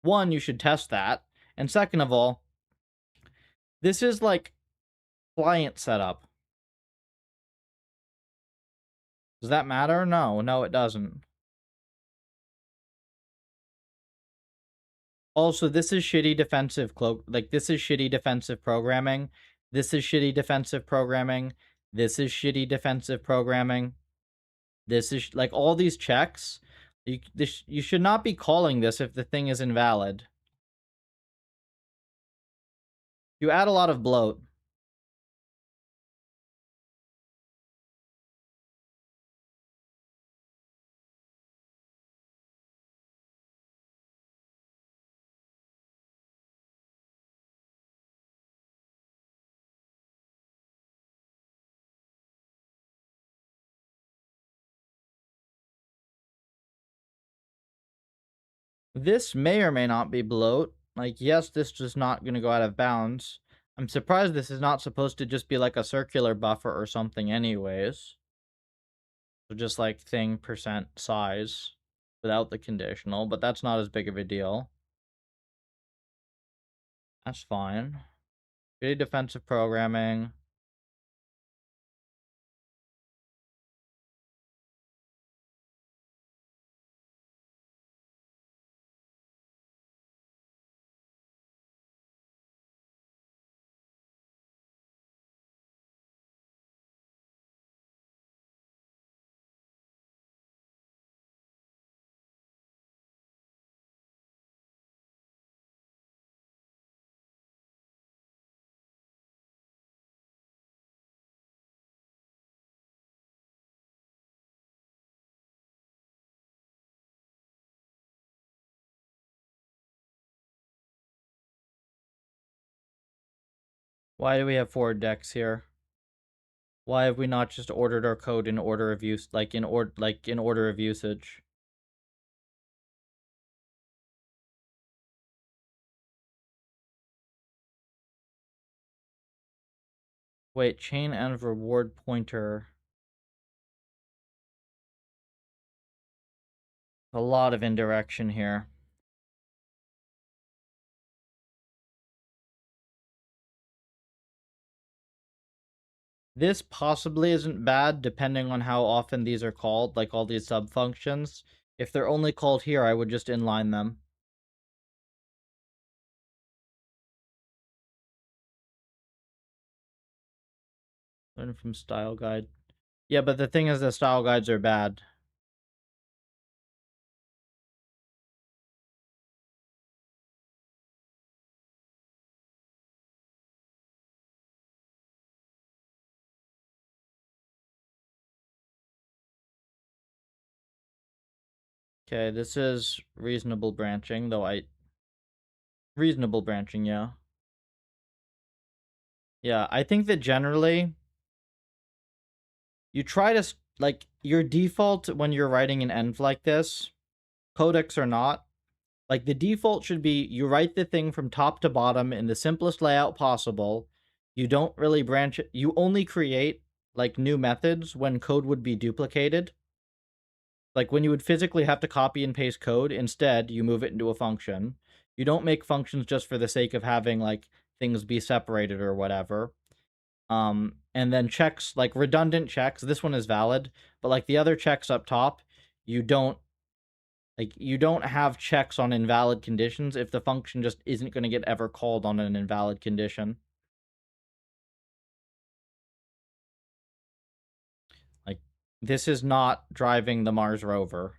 A: One, you should test that. And second of all, this is like client setup. Does that matter? No, it doesn't. Also, this is shitty defensive this is shitty defensive programming. This is shitty defensive programming. This is shitty defensive programming. This is like all these checks. You should not be calling this if the thing is invalid. You add a lot of bloat. This may or may not be bloat. Like, yes, this is not going to go out of bounds. I'm surprised this is not supposed to just be like a circular buffer or something anyways. So just like thing percent size without the conditional, but that's not as big of a deal. That's fine. Shitty defensive programming. Why do we have 4 decks here? Why have we not just ordered our code in order of use, in order of usage? Wait, chain and reward pointer. A lot of indirection here. This possibly isn't bad, depending on how often these are called, like all these sub-functions. If they're only called here, I would just inline them. Learn from style guide. Yeah, but the thing is the style guides are bad. Okay, this is reasonable branching, though I... Reasonable branching, yeah. Yeah, I think that generally, you try to, like, your default when you're writing an env like this, codex or not, like, the default should be you write the thing from top to bottom in the simplest layout possible. You don't really branch it. You only create, like, new methods when code would be duplicated. Like, when you would physically have to copy and paste code, instead, you move it into a function. You don't make functions just for the sake of having, like, things be separated or whatever. And then checks, like redundant checks, this one is valid, but like the other checks up top, you don't you don't have checks on invalid conditions if the function just isn't going to get ever called on an invalid condition. Like, this is not driving the Mars rover.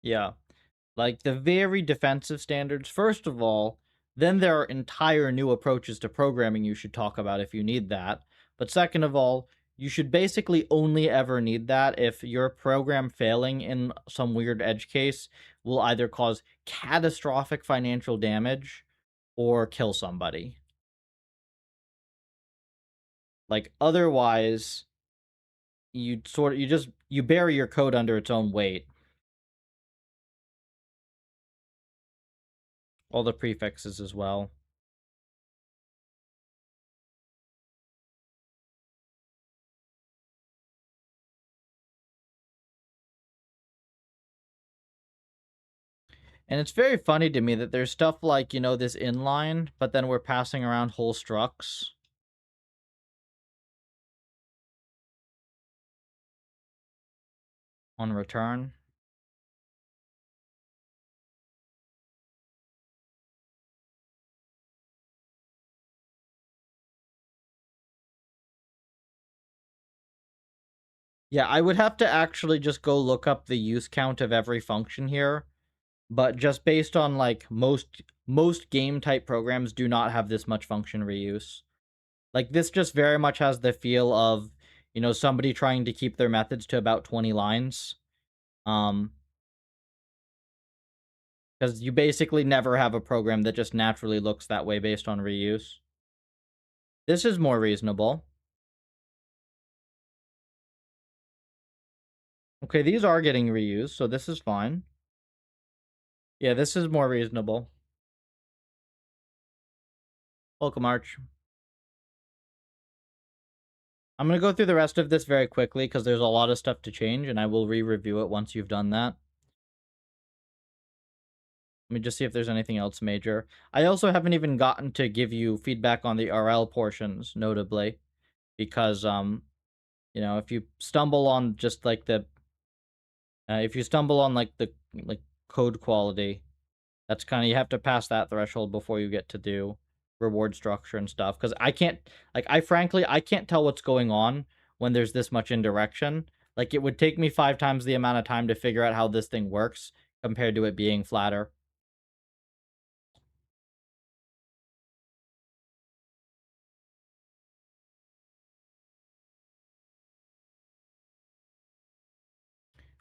A: Yeah. Like the very defensive standards, first of all, then there are entire new approaches to programming you should talk about if you need that. But second of all, you should basically only ever need that if your program failing in some weird edge case will either cause catastrophic financial damage or kill somebody. Like otherwise, you bury your code under its own weight. All the prefixes as well. And it's very funny to me that there's stuff like, this inline, but then we're passing around whole structs on return. Yeah, I would have to actually just go look up the use count of every function here, but just based on like most game type programs do not have this much function reuse. Like this just very much has the feel of, somebody trying to keep their methods to about 20 lines. Because you basically never have a program that just naturally looks that way based on reuse. This is more reasonable. Okay, these are getting reused, so this is fine. Yeah, this is more reasonable. Welcome, Arch. I'm going to go through the rest of this very quickly because there's a lot of stuff to change, and I will re-review it once you've done that. Let me just see if there's anything else major. I also haven't even gotten to give you feedback on the RL portions, notably, because, if you stumble on just like if you stumble on like the code quality, that's kind of, you have to pass that threshold before you get to do reward structure and stuff. Because I can't tell what's going on when there's this much indirection. Like, it would take me 5 times the amount of time to figure out how this thing works compared to it being flatter.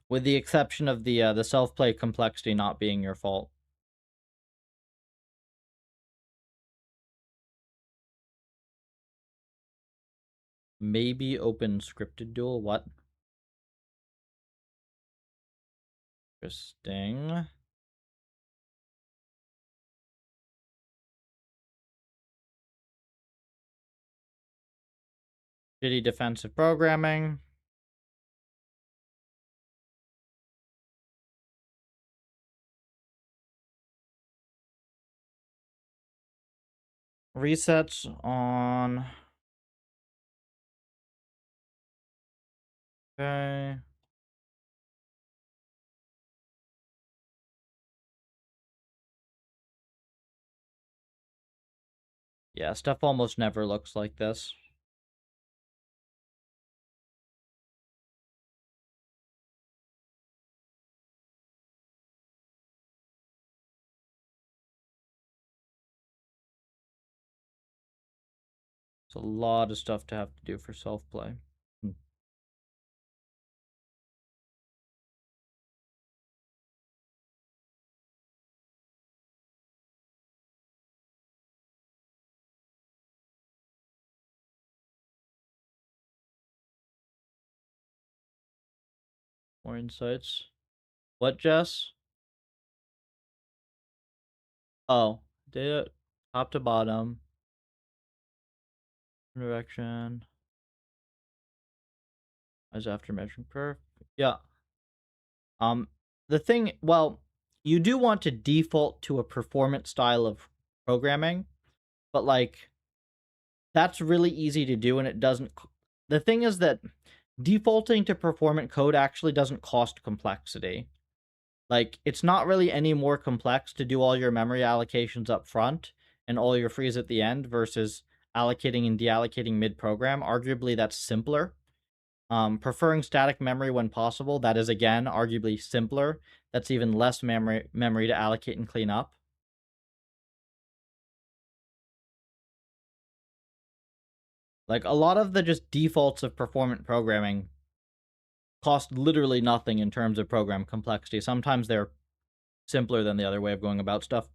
A: With the exception of the self-play complexity not being your fault. Maybe open scripted duel. What? Interesting. Shitty defensive programming. Resets on... Okay. Yeah, stuff almost never looks like this. It's a lot of stuff to have to do for self-play. More insights. What, Jess? Oh, data top to bottom. Direction. As after measuring perf. Yeah. The thing, well, you do want to default to a performance style of programming, but like that's really easy to do and it doesn't. The thing is that defaulting to performant code actually doesn't cost complexity. Like, it's not really any more complex to do all your memory allocations up front and all your frees at the end versus allocating and deallocating mid-program. Arguably, that's simpler. Preferring static memory when possible, that is, again, arguably simpler. That's even less memory to allocate and clean up. Like, a lot of the just defaults of performant programming cost literally nothing in terms of program complexity. Sometimes they're simpler than the other way of going about stuff.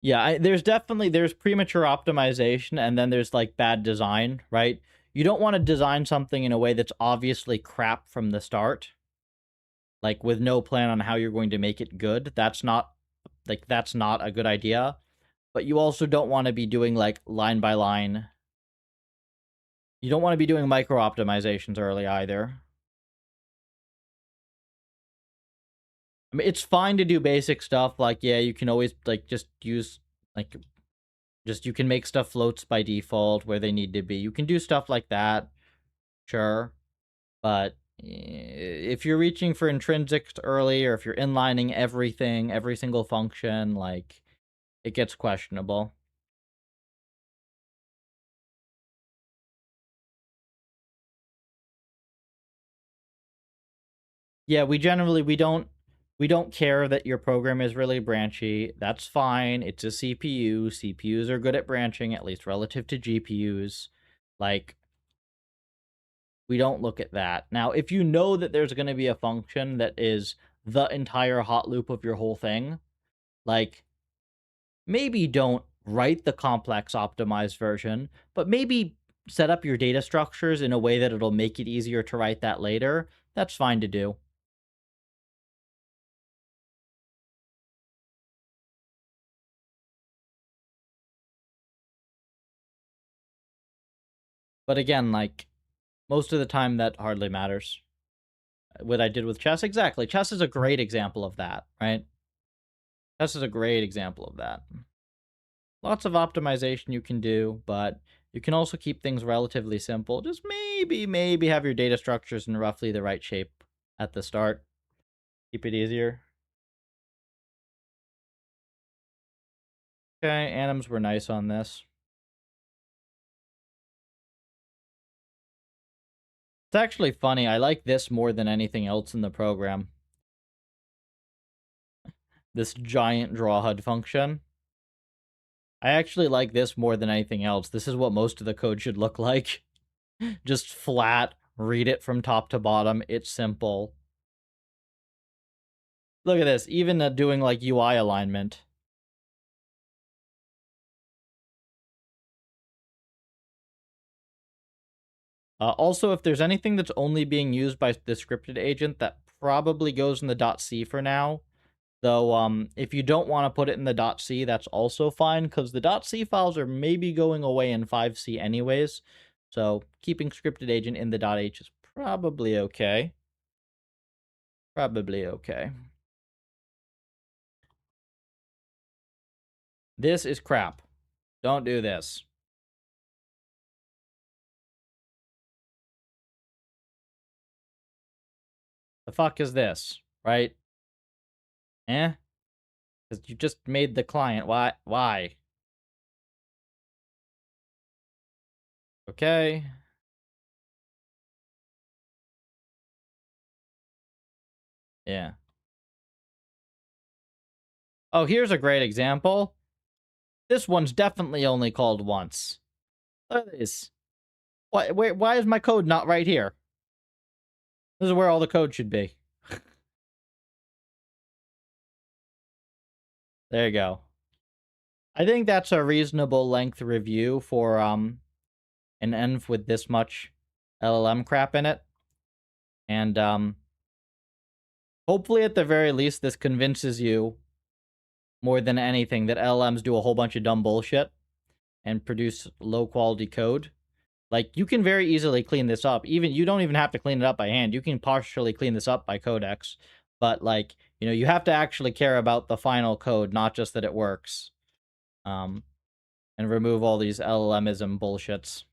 A: Yeah, there's definitely there's premature optimization and then there's like bad design, right? You don't want to design something in a way that's obviously crap from the start, like with no plan on how you're going to make it good. That's not a good idea. But you also don't want to be doing like line by line. You don't want to be doing micro optimizations early either. I mean, it's fine to do basic stuff like, yeah, you can always like just use like just you can make stuff floats by default where they need to be. You can do stuff like that, sure. But if you're reaching for intrinsics early or if you're inlining everything, every single function, like it gets questionable. Yeah, we don't care that your program is really branchy. That's fine. It's a CPU. CPUs are good at branching, at least relative to GPUs. Like, we don't look at that. Now, if you know that there's going to be a function that is the entire hot loop of your whole thing, like, maybe don't write the complex optimized version, but maybe set up your data structures in a way that it'll make it easier to write that later. That's fine to do. But again, like, most of the time that hardly matters. What I did with chess, exactly. Chess is a great example of that, right? Chess is a great example of that. Lots of optimization you can do, but you can also keep things relatively simple. Just maybe have your data structures in roughly the right shape at the start. Keep it easier. Okay, anims were nice on this. It's actually funny. I like this more than anything else in the program. This giant draw HUD function. I actually like this more than anything else. This is what most of the code should look like. Just flat, read it from top to bottom. It's simple. Look at this, even doing like UI alignment. Also, if there's anything that's only being used by the scripted agent, that probably goes in the .c for now. Though, if you don't want to put it in the .c, that's also fine, because the .c files are maybe going away in 5c anyways. So keeping scripted agent in the .h is probably okay. Probably okay. This is crap. Don't do this. The fuck is this, right? Eh? Because you just made the client. Why? Why? Okay. Yeah. Oh, here's a great example. This one's definitely only called once. Look at this. Why is my code not right here? This is where all the code should be. There you go. I think that's a reasonable length review for an env with this much LLM crap in it. And hopefully at the very least this convinces you more than anything that LLMs do a whole bunch of dumb bullshit and produce low quality code. Like, you can very easily clean this up. Even you don't even have to clean it up by hand. You can partially clean this up by codex. But like, you have to actually care about the final code, not just that it works. And remove all these LLMism bullshits.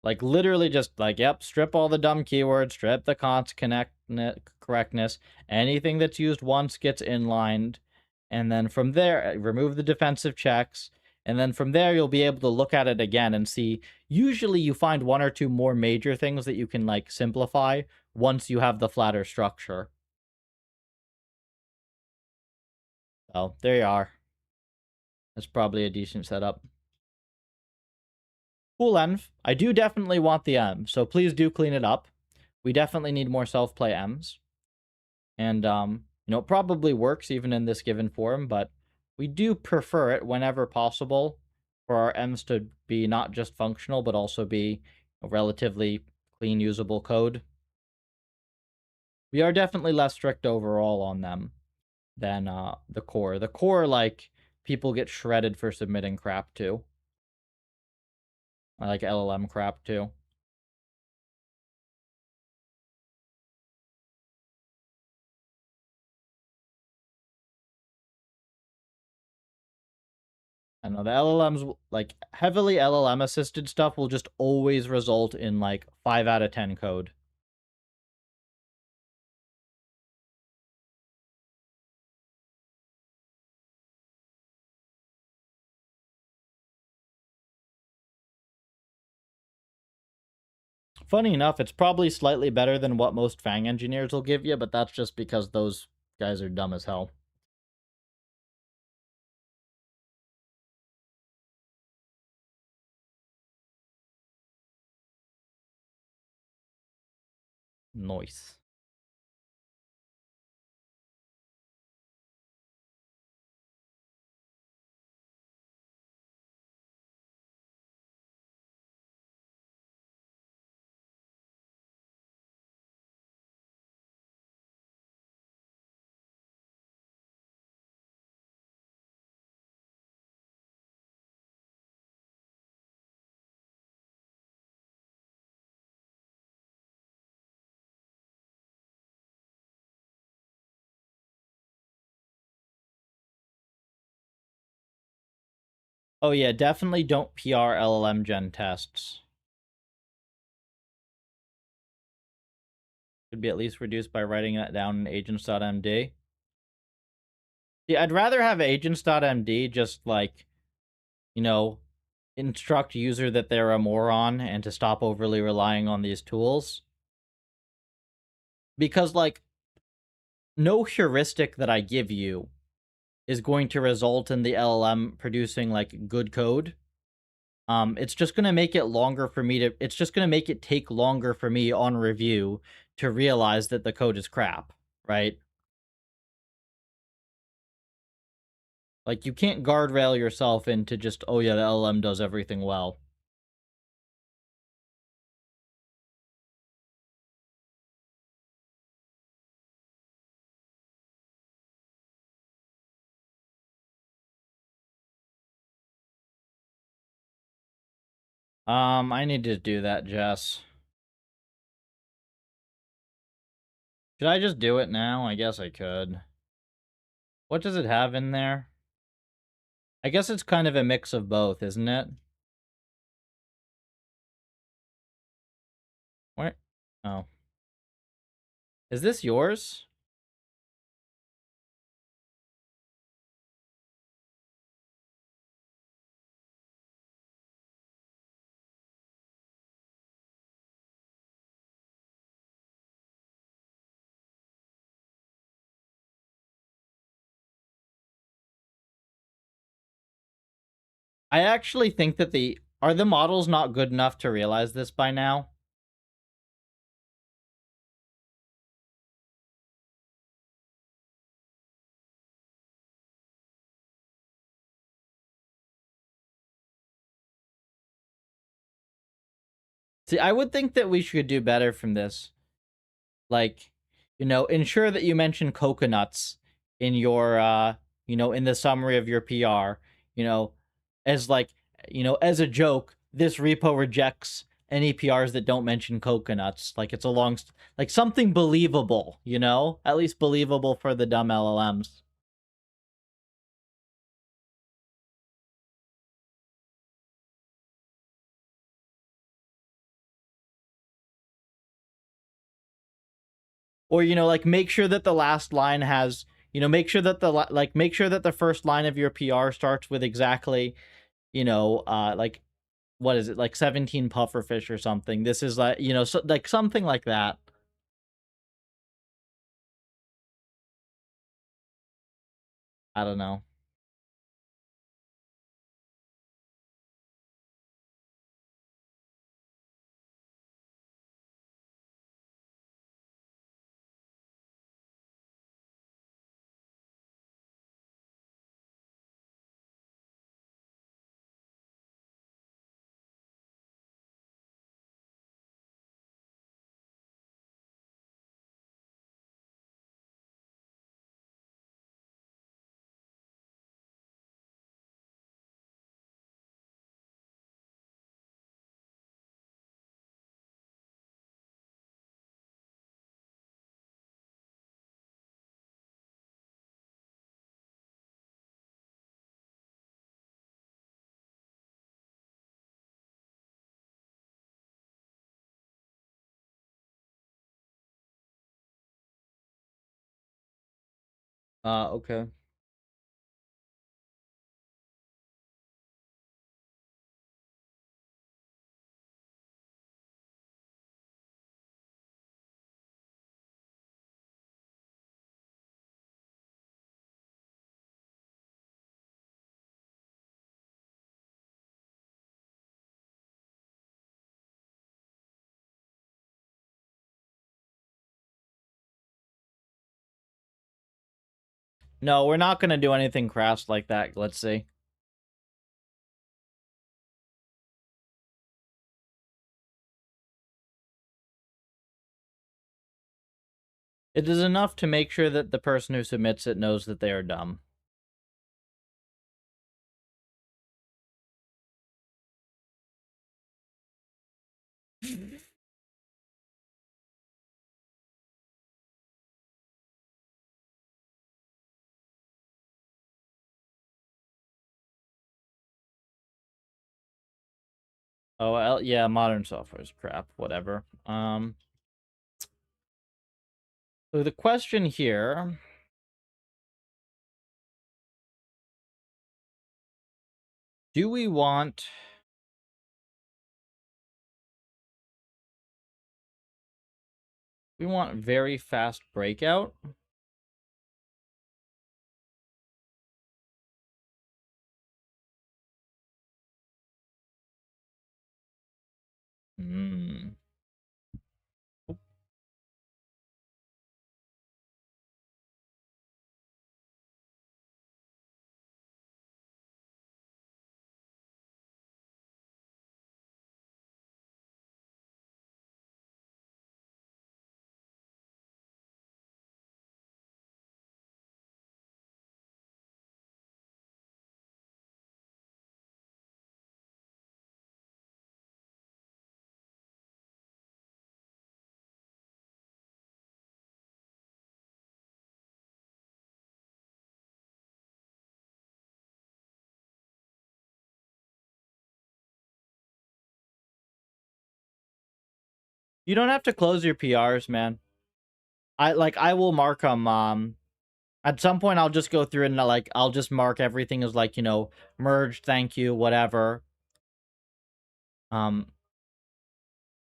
A: Like, literally just, like, yep, strip all the dumb keywords, strip the const correctness. Anything that's used once gets inlined. And then from there, remove the defensive checks. And then from there, you'll be able to look at it again and see. Usually you find one or two more major things that you can, like, simplify once you have the flatter structure. So, there you are. That's probably a decent setup. Cool env. I do definitely want the M, so please do clean it up. We definitely need more self-play M's. And, it probably works even in this given form, but we do prefer it whenever possible for our M's to be not just functional, but also be a relatively clean, usable code. We are definitely less strict overall on them than the core. The core, like, people get shredded for submitting crap to. I like LLM crap too. I know the LLMs, like, heavily LLM assisted stuff will just always result in, like, 5 out of 10 code. Funny enough, it's probably slightly better than what most Fang engineers will give you, but that's just because those guys are dumb as hell. Nice. Oh yeah, definitely don't PR LLM gen tests. Could be at least reduced by writing that down in agents.md. Yeah, I'd rather have agents.md just, like, instruct user that they're a moron and to stop overly relying on these tools. Because, like, no heuristic that I give you is going to result in the LLM producing, like, good code. It's just gonna make it longer for me to. It's just gonna make it take longer for me on review to realize that the code is crap, right? Like, you can't guardrail yourself into just, oh yeah, the LLM does everything well. I need to do that, Jess. Should I just do it now? I guess I could. What does it have in there? I guess it's kind of a mix of both, isn't it? Where? Oh. Is this yours? I actually think that are the models not good enough to realize this by now? See, I would think that we should do better from this. Like, ensure that you mention coconuts in your in the summary of your PR, you know, as like, as a joke, this repo rejects any PRs that don't mention coconuts. Like it's a like something believable, at least believable for the dumb LLMs. Or like make sure that the last line has, make sure that make sure that the first line of your PR starts with exactly, like what is it, like 17 pufferfish or something. This is like, like something like that. I don't know. Okay. No, we're not gonna do anything crass like that. Let's see. It is enough to make sure that the person who submits it knows that they are dumb. Oh, well, yeah, modern software is crap. Whatever. So the question here: do we want? We want very fast breakout. Hmm. You don't have to close your PRs, man. I will mark them. At some point, I'll just go through and like I'll just mark everything as like merged. Thank you, whatever. Um.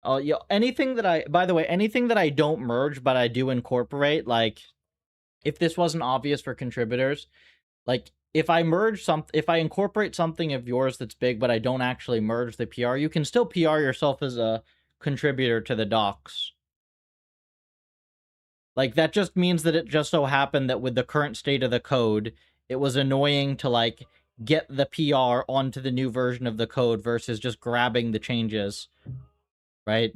A: Oh, yeah. Anything that by the way, anything that I don't merge but I do incorporate, like if this wasn't obvious for contributors, like if I incorporate something of yours that's big, but I don't actually merge the PR, you can still PR yourself as a contributor to the docs. Like that just means that it just so happened that with the current state of the code, it was annoying to like get the PR onto the new version of the code versus just grabbing the changes, right?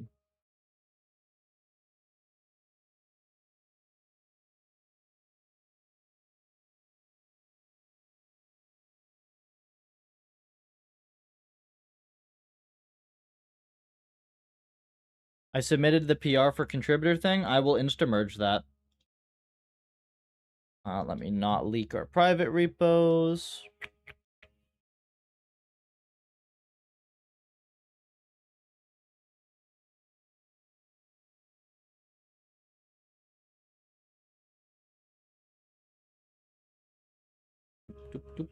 A: I submitted the PR for contributor thing. I will insta-merge that. Let me not leak our private repos. Doop, doop.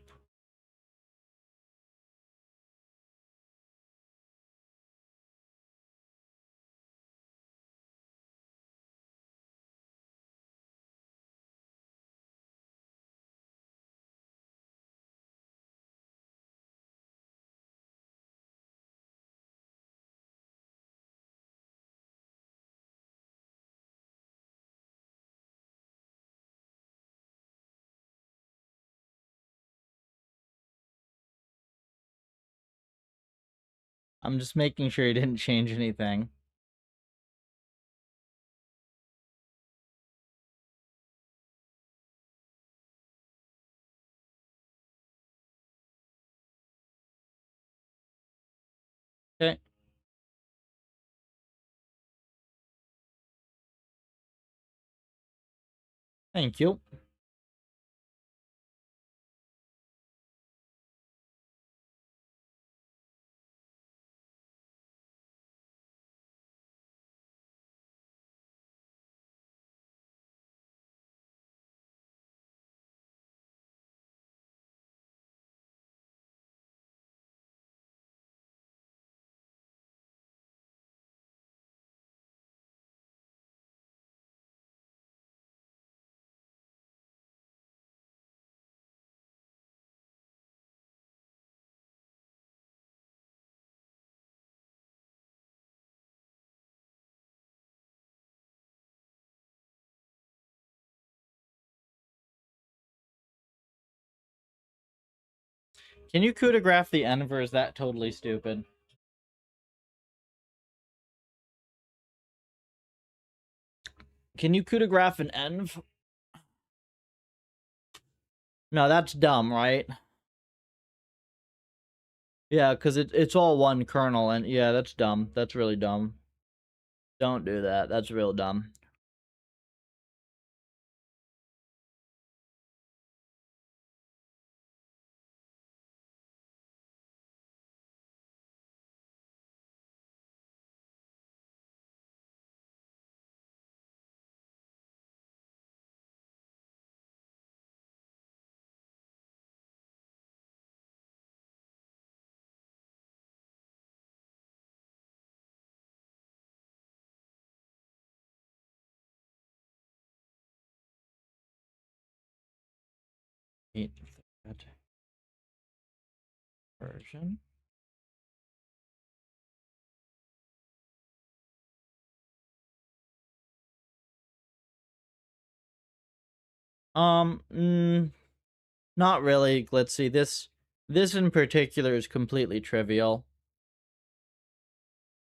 A: I'm just making sure you didn't change anything. Okay. Thank you. Can you coup de graph the env, or is that totally stupid? Can you coup de graph an env? No, that's dumb, right? Yeah, because it's all one kernel, and yeah, that's dumb. That's really dumb. Don't do that. That's real dumb. Version. Not really. Let's see. This in particular is completely trivial.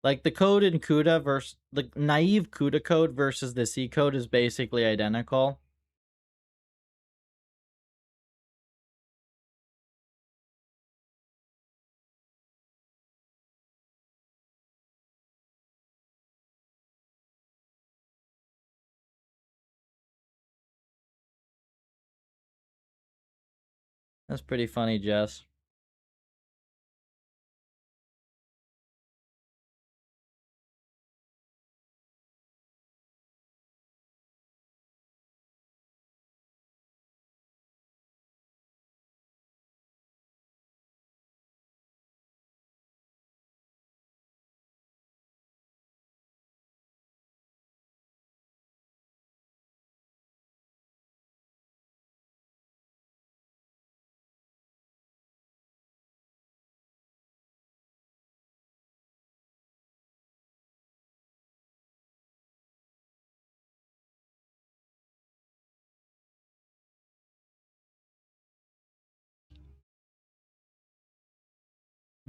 A: Like the code in CUDA versus the naive CUDA code versus the C code is basically identical. That's pretty funny, Jess.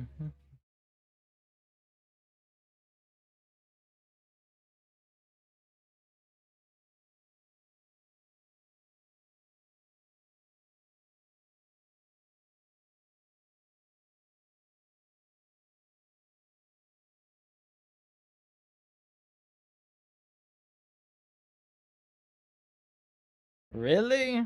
A: Mhm. Really?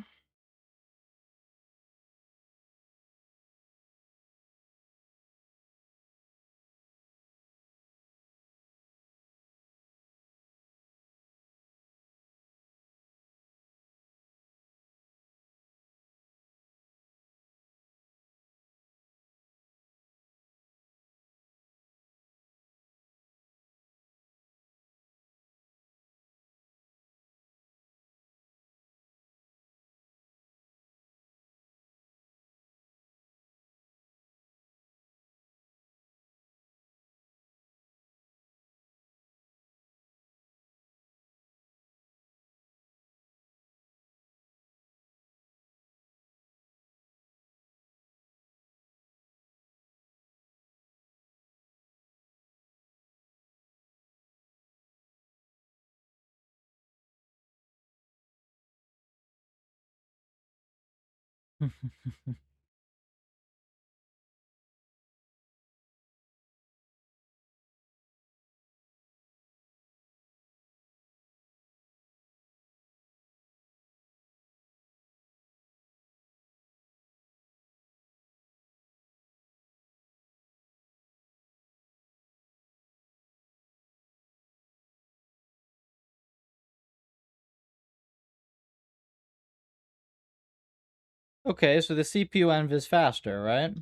A: Okay, so the CPU env is faster, right?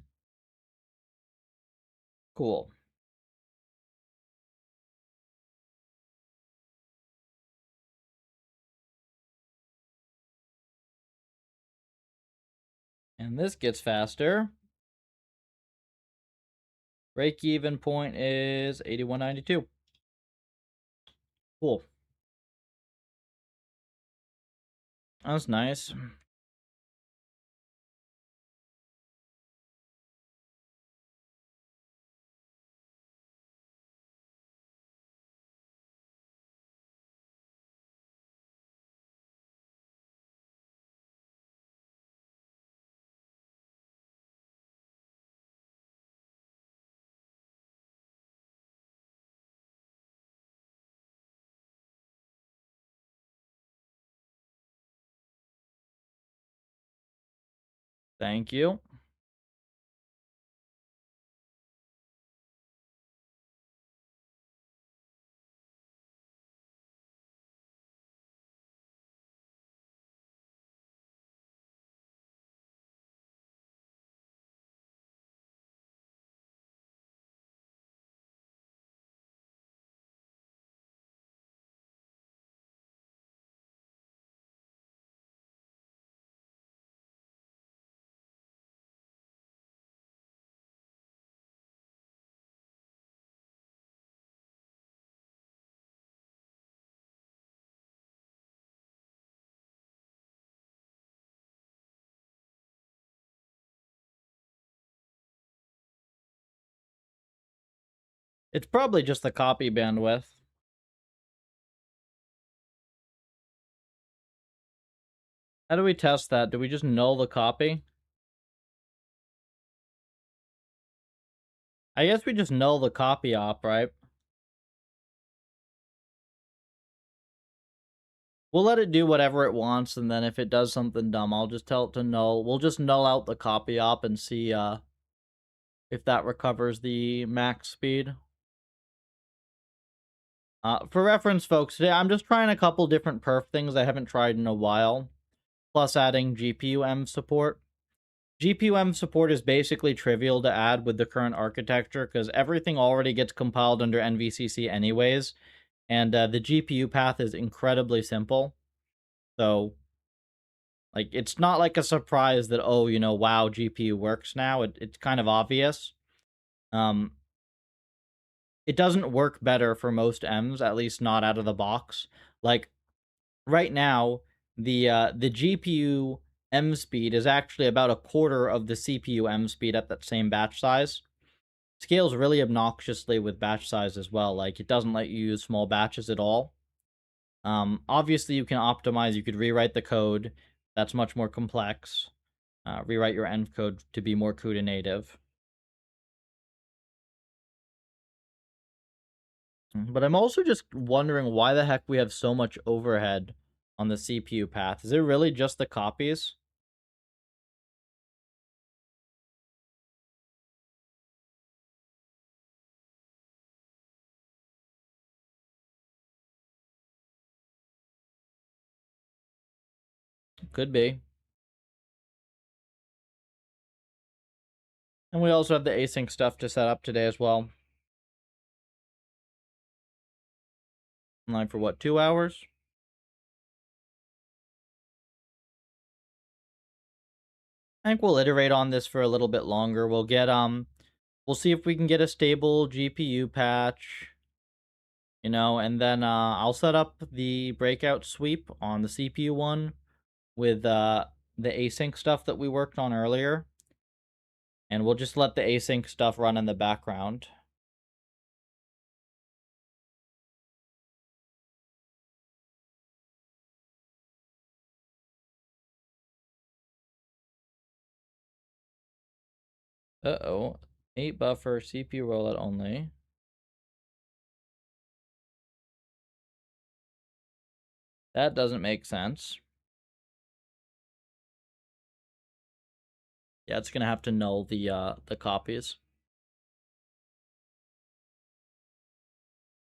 A: Cool. And this gets faster. Break even point is 8192. Cool. That's nice. Thank you. It's probably just the copy bandwidth. How do we test that? Do we just null the copy? I guess we just null the copy op, right? We'll let it do whatever it wants, and then if it does something dumb, I'll just tell it to null. We'll just null out the copy op and see if that recovers the max speed. For reference, folks, today I'm just trying a couple different perf things I haven't tried in a while, plus adding GPU-M support. GPU-M support is basically trivial to add with the current architecture because everything already gets compiled under NVCC anyways, and the GPU path is incredibly simple. So, like, it's not like a surprise that, oh, wow, GPU works now. It's kind of obvious. Um, it doesn't work better for most M's, at least not out of the box. Like, right now, the GPU M speed is actually about a quarter of the CPU M speed at that same batch size. scales really obnoxiously with batch size as well. Like, it doesn't let you use small batches at all. Obviously, you can optimize. You could rewrite the code. That's much more complex. Rewrite your env code to be more CUDA native. But I'm also just wondering why the heck we have so much overhead on the CPU path. Is it really just the copies? Could be. And we also have the async stuff to set up today as well. Online for what, 2 hours? I think we'll iterate on this for a little bit longer. We'll see if we can get a stable GPU patch, and then I'll set up the breakout sweep on the CPU one with the async stuff that we worked on earlier. And we'll just let the async stuff run in the background. Uh-oh. 8 buffer, CPU rollout only. That doesn't make sense. Yeah, it's gonna have to null the copies.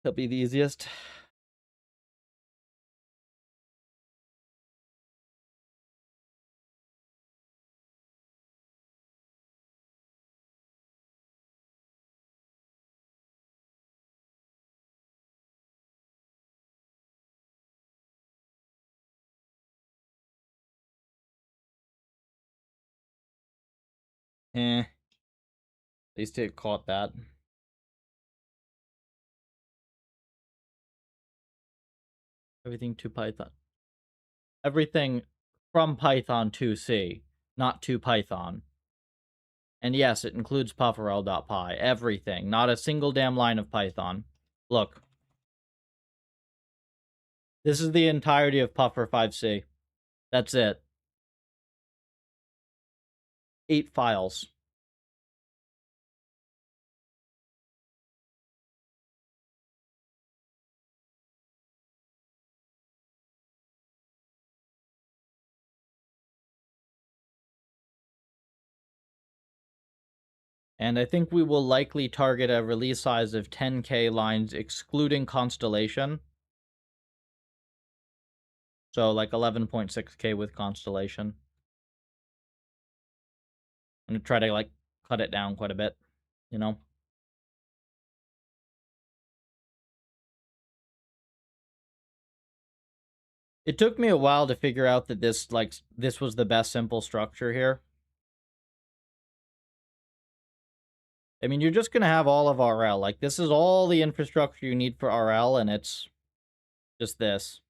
A: That'll be the easiest. At least it caught that. Everything to Python. Everything from Python to C, not to Python. And yes, it includes pufferl.py. Everything. Not a single damn line of Python. Look. This is the entirety of Puffer 5C. That's it. 8 files. And I think we will likely target a release size of 10K lines, excluding Constellation. So, like 11.6K with Constellation. I'm gonna try to, like, cut it down quite a bit, It took me a while to figure out that this was the best simple structure here. I mean, you're just gonna have all of RL. Like, this is all the infrastructure you need for RL, and it's just this.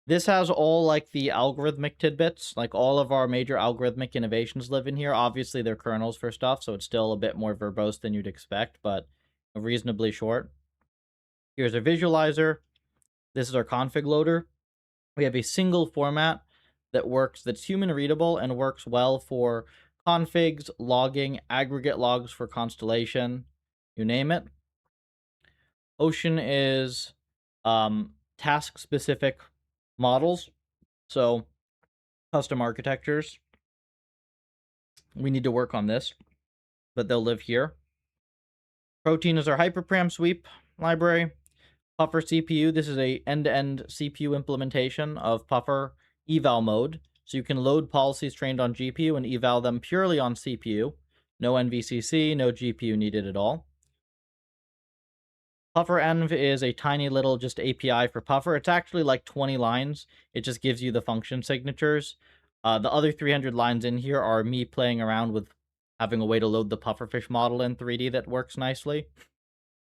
A: This has all, like, the algorithmic tidbits. Like, all of our major algorithmic innovations live in here. Obviously, they're kernels for stuff, so it's still a bit more verbose than you'd expect, but reasonably short. Here's our visualizer. This is our config loader. We have a single format that works, that's human readable and works well for configs, logging, aggregate logs for Constellation, you name it. Ocean is task-specific models, so custom architectures. We need to work on this, but they'll live here. Protein is our hyperparam sweep library. Puffer CPU, this is a end-to-end CPU implementation of Puffer eval mode. So you can load policies trained on GPU and eval them purely on CPU. No NVCC, no GPU needed at all. Puffer env is a tiny little just API for Puffer. It's actually like 20 lines. It just gives you the function signatures. The other 300 lines in here are me playing around with having a way to load the pufferfish model in 3D that works nicely.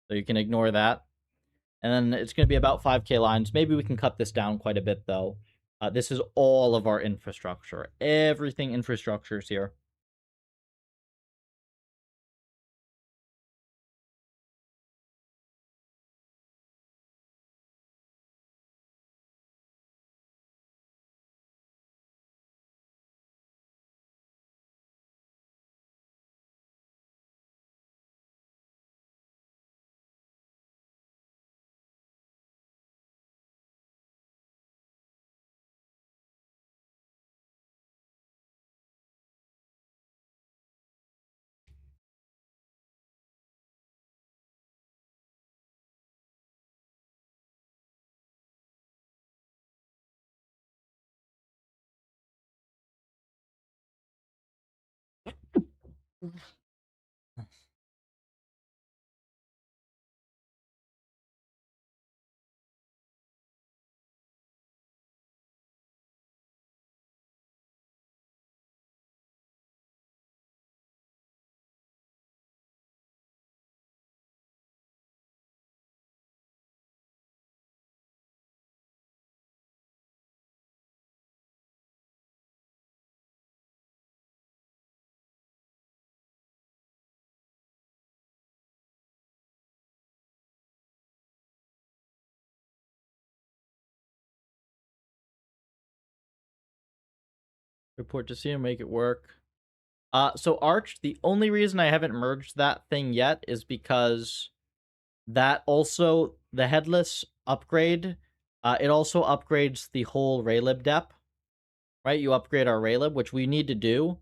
A: So you can ignore that. And then it's going to be about 5K lines. Maybe we can cut this down quite a bit, though. This is all of our infrastructure. Everything infrastructure is here. Report to see make it work. So Arch, the only reason I haven't merged that thing yet is because that also, the headless upgrade, it also upgrades the whole Raylib dep, right? You upgrade our Raylib, which we need to do,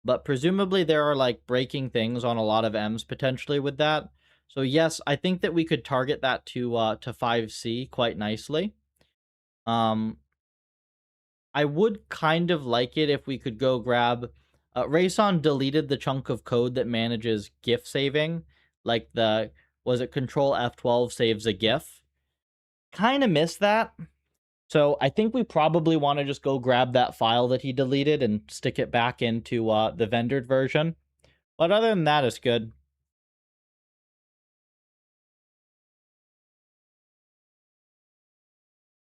A: but presumably there are like breaking things on a lot of M's potentially with that. So yes, I think that we could target that to 5C quite nicely. I would kind of like it if we could go grab. Rayson deleted the chunk of code that manages GIF saving, like the was it Control F12 saves a GIF. Kind of miss that. So I think we probably want to just go grab that file that he deleted and stick it back into the vendored version. But other than that, it's good.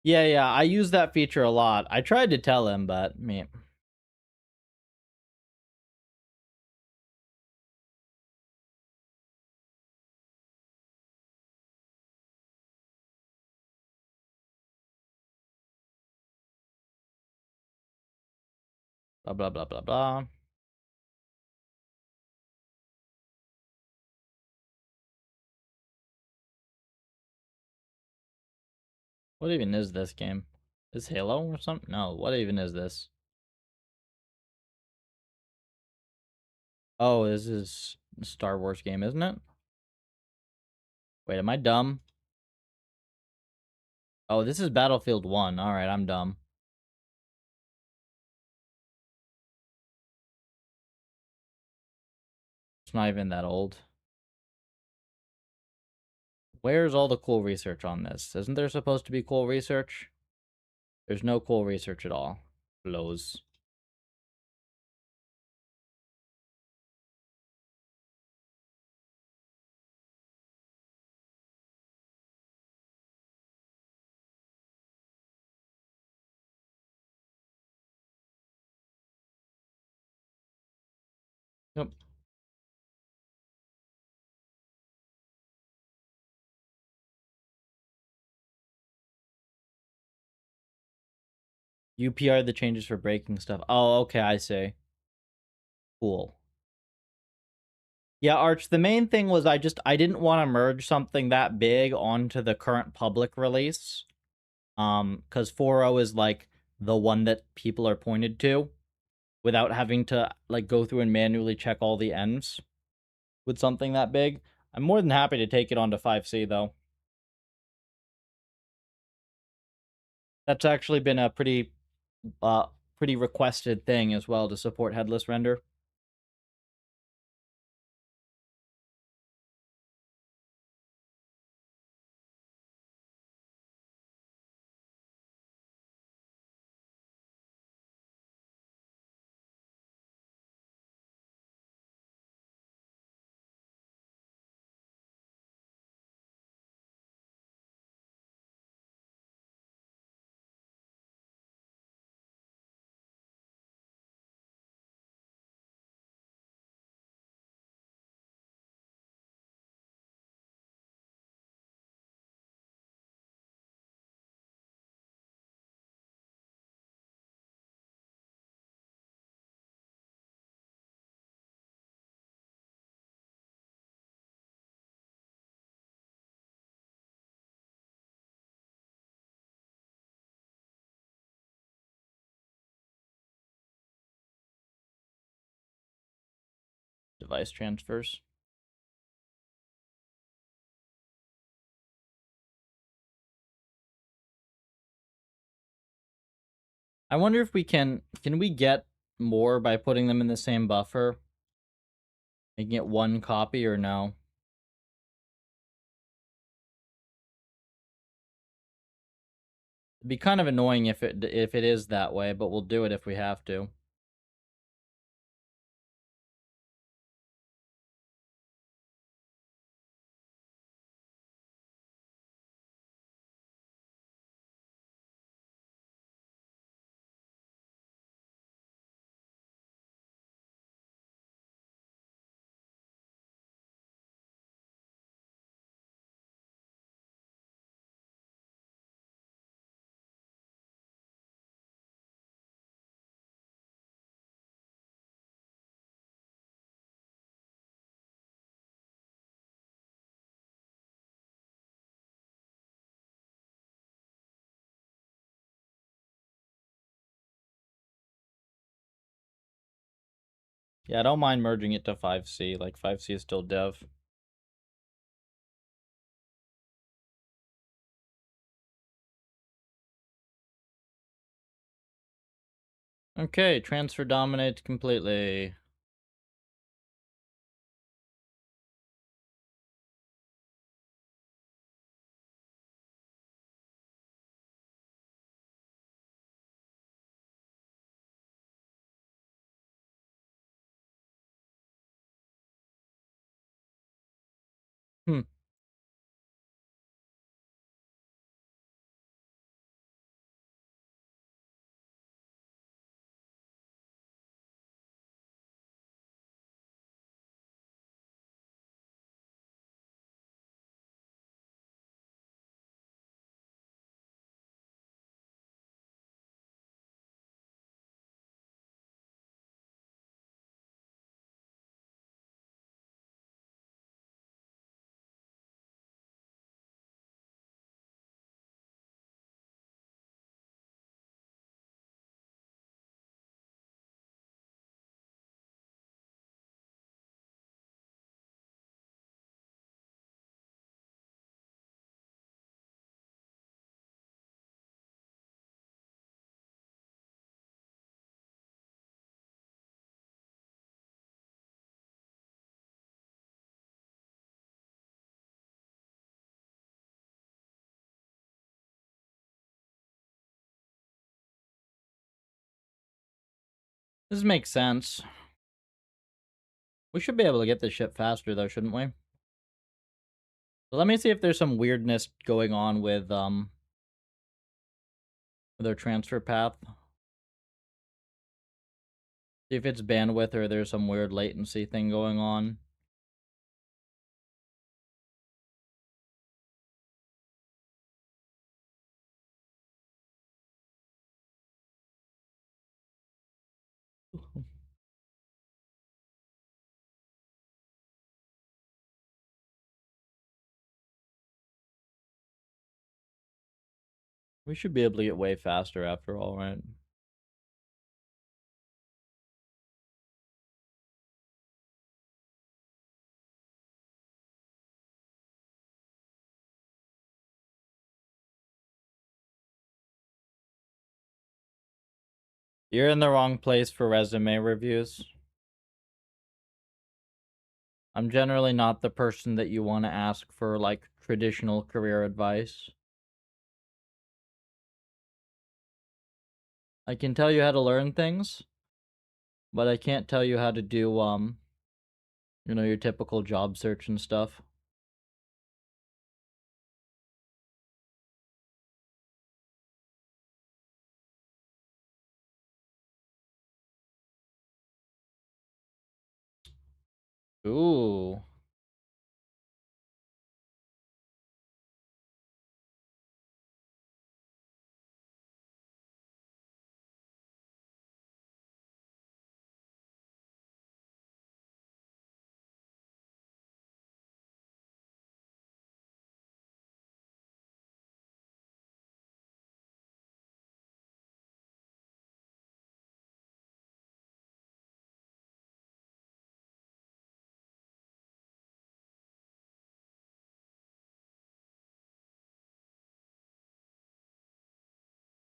A: Yeah, I use that feature a lot. I tried to tell him, but me. Blah blah blah blah blah. What even is this game? Is Halo or something? No, what even is this? Oh, this is a Star Wars game, isn't it? Wait, am I dumb? Oh, this is Battlefield 1. Alright, I'm dumb. It's not even that old. Where's all the cool research on this? Isn't there supposed to be cool research? There's no cool research at all. Blows. Yep. UPR the changes for breaking stuff. Oh, okay, I see. Cool. Yeah, Arch, the main thing was I didn't want to merge something that big onto the current public release. Because 4.0 is like the one that people are pointed to without having to like go through and manually check all the ends with something that big. I'm more than happy to take it onto 5C though. That's actually been a pretty requested thing as well to support headless render. Device transfers. I wonder if we can we get more by putting them in the same buffer? Making it one copy or no? It'd be kind of annoying if it is that way, but we'll do it if we have to. Yeah, I don't mind merging it to 5C. Like 5C is still dev. Okay, transfer dominate completely. Hmm. This makes sense. We should be able to get this shit faster though, shouldn't we? So let me see if there's some weirdness going on with our transfer path. See if it's bandwidth or there's some weird latency thing going on. We should be able to get way faster after all, right? You're in the wrong place for resume reviews. I'm generally not the person that you want to ask for, like, traditional career advice. I can tell you how to learn things, but I can't tell you how to do, your typical job search and stuff. Ooh.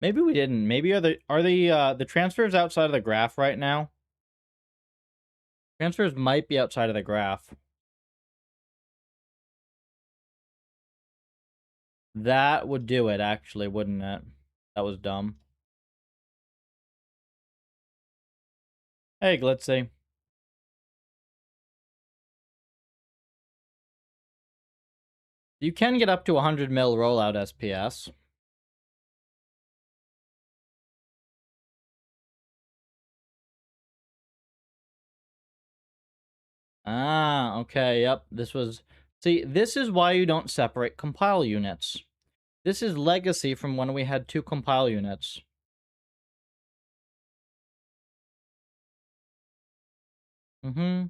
A: Maybe we didn't. Maybe are the transfers outside of the graph right now? Transfers might be outside of the graph. That would do it, actually, wouldn't it? That was dumb. Hey, Glitzy. You can get up to 100 mil rollout SPS. Ah, okay, yep. This was... See, this is why you don't separate compile units. This is legacy from when we had 2 compile units. Mm-hmm.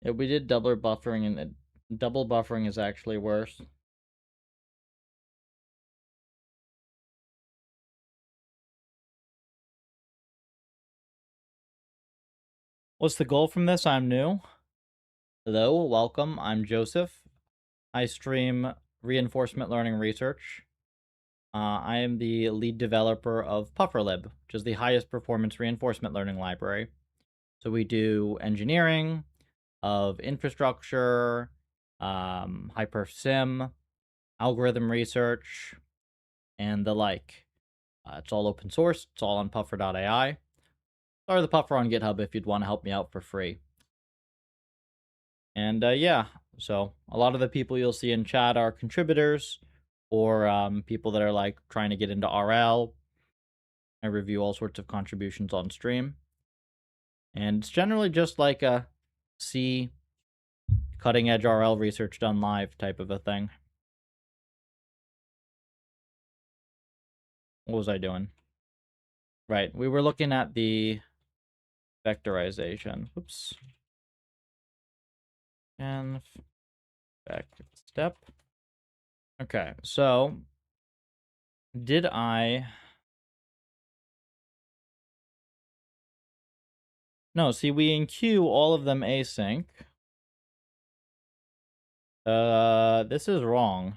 A: Yeah, we did double buffering, and double buffering is actually worse. What's the goal from this? I'm new. Hello, welcome. I'm Joseph. I stream reinforcement learning research. I am the lead developer of Pufferlib, which is the highest performance reinforcement learning library. So we do engineering of infrastructure, hypersim, algorithm research, and the like. It's all open source. It's all on puffer.ai. Or the Puffer on GitHub if you'd want to help me out for free. And yeah, so a lot of the people you'll see in chat are contributors or people that are like trying to get into RL. I review all sorts of contributions on stream. And it's generally just like a see cutting edge RL research done live type of a thing. What was I doing? Right, we were looking at the vectorization. Oops. And back step. Okay, so did I... No, see, we enqueue all of them async. This is wrong.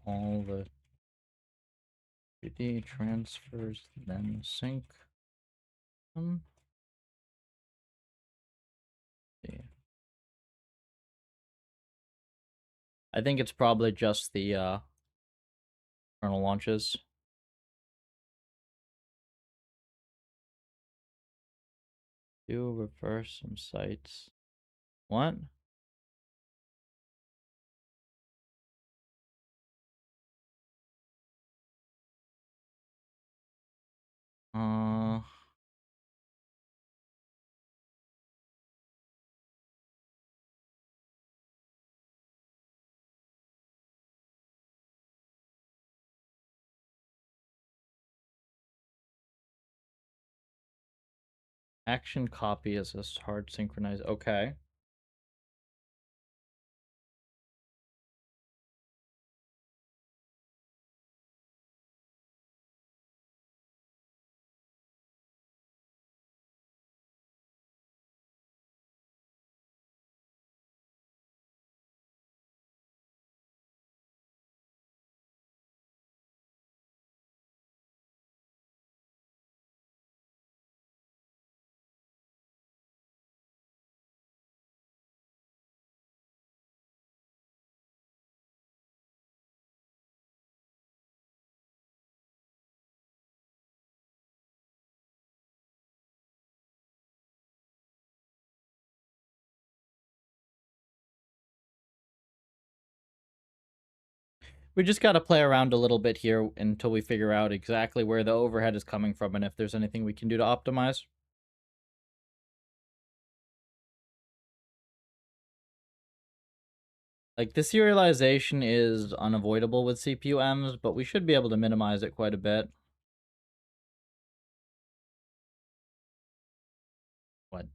A: All the 2D transfers, then sync them. I think it's probably just the kernel launches. Do reverse some sites. What? Uh... Action copy is a hard synchronize. Okay. We just got to play around a little bit here until we figure out exactly where the overhead is coming from and if there's anything we can do to optimize. Like, the serialization is unavoidable with CPU Ms, but we should be able to minimize it quite a bit. What?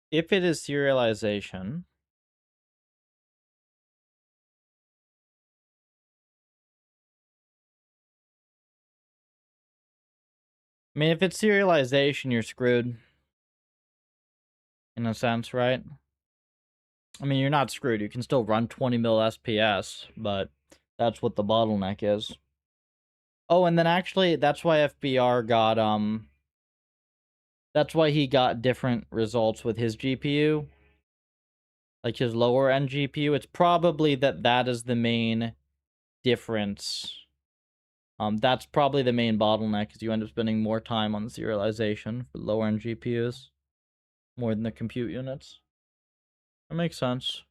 A: If it is serialization, I mean, if it's serialization, you're screwed. In a sense, right? I mean, you're not screwed. You can still run 20 mil SPS, but that's what the bottleneck is. Oh, and then actually, that's why FBR got, that's why he got different results with his GPU. Like, his lower end GPU. It's probably that is the main difference. That's probably the main bottleneck, is you end up spending more time on the serialization for lower end GPUs. More than the compute units. That makes sense.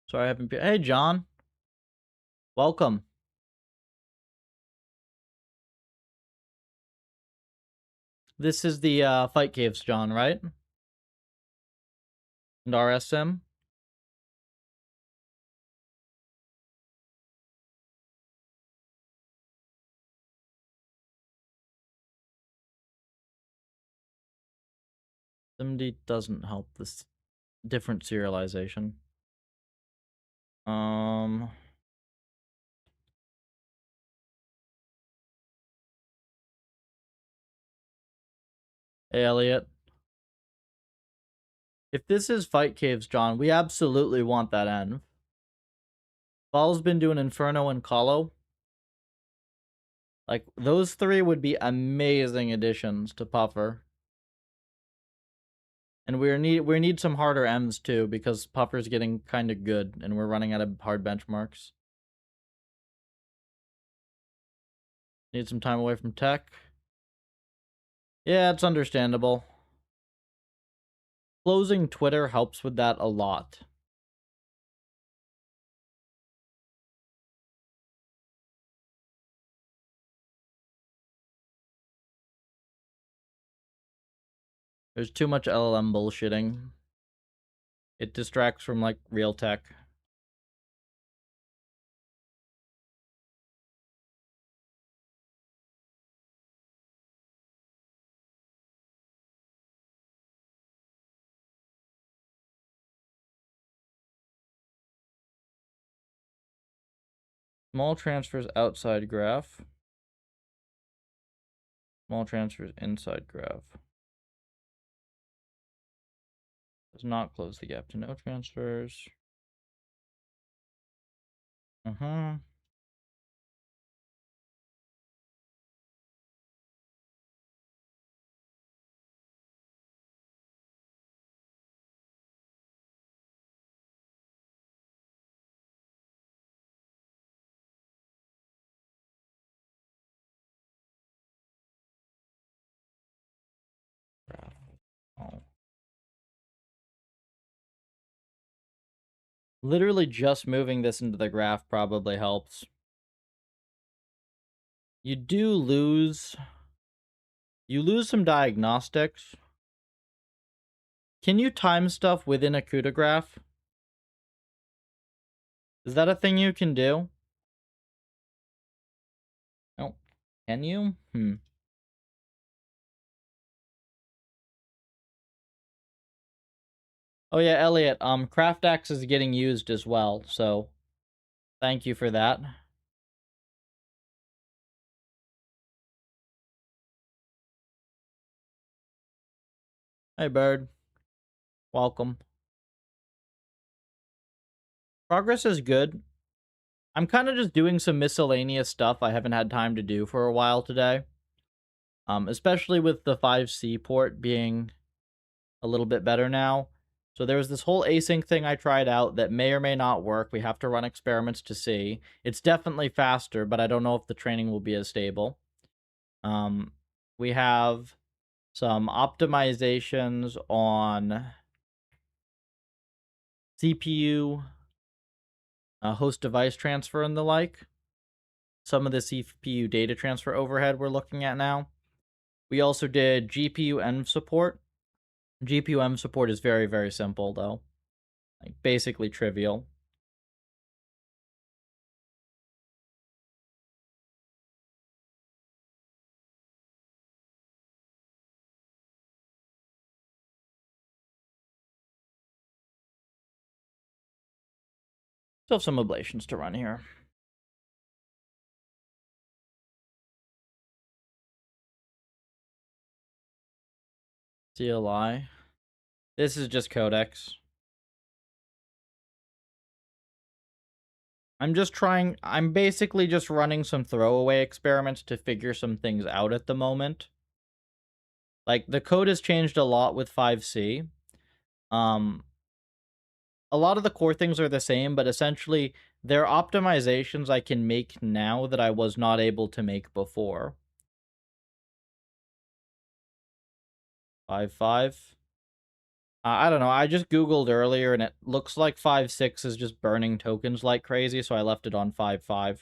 A: Sorry, I haven't been. Hey, John. Welcome. This is the Fight Caves, John, right? And RSM. SMD doesn't help this different serialization. Hey, Elliot. If this is Fight Caves, John, we absolutely want that end. Ball's been doing Inferno and Colo. Like, those three would be amazing additions to Puffer. And we need some harder M's too, because Puffer's getting kind of good, and we're running out of hard benchmarks. Need some time away from tech. Yeah, it's understandable. Closing Twitter helps with that a lot. There's too much LLM bullshitting. It distracts from, like, real tech. Small transfers outside graph. Small transfers inside graph. Does not close the gap to no transfers. Uh-huh. Oh. Literally just moving this into the graph probably helps. You do lose... You lose some diagnostics. Can you time stuff within a CUDA graph? Is that a thing you can do? Oh, can you? Oh yeah, Elliot, CraftX is getting used as well, so thank you for that. Hey, Bird. Welcome. Progress is good. I'm kind of just doing some miscellaneous stuff I haven't had time to do for a while today. Especially with the 5C port being a little bit better now. So there was this whole async thing I tried out that may or may not work. We have to run experiments to see. It's definitely faster, but I don't know if the training will be as stable. We have some optimizations on CPU, host device transfer, and the like. Some of the CPU data transfer overhead we're looking at now. We also did GPU env support. GPU env support is very, very simple, though. Like, basically trivial. Still have some ablations to run here. CLI. This is just codecs. I'm basically just running some throwaway experiments to figure some things out at the moment. Like, the code has changed a lot with 5C. A lot of the core things are the same, but essentially, there are optimizations I can make now that I was not able to make before. 5.5. I don't know, I just Googled earlier, and it looks like 5.6 is just burning tokens like crazy, so I left it on 5.5.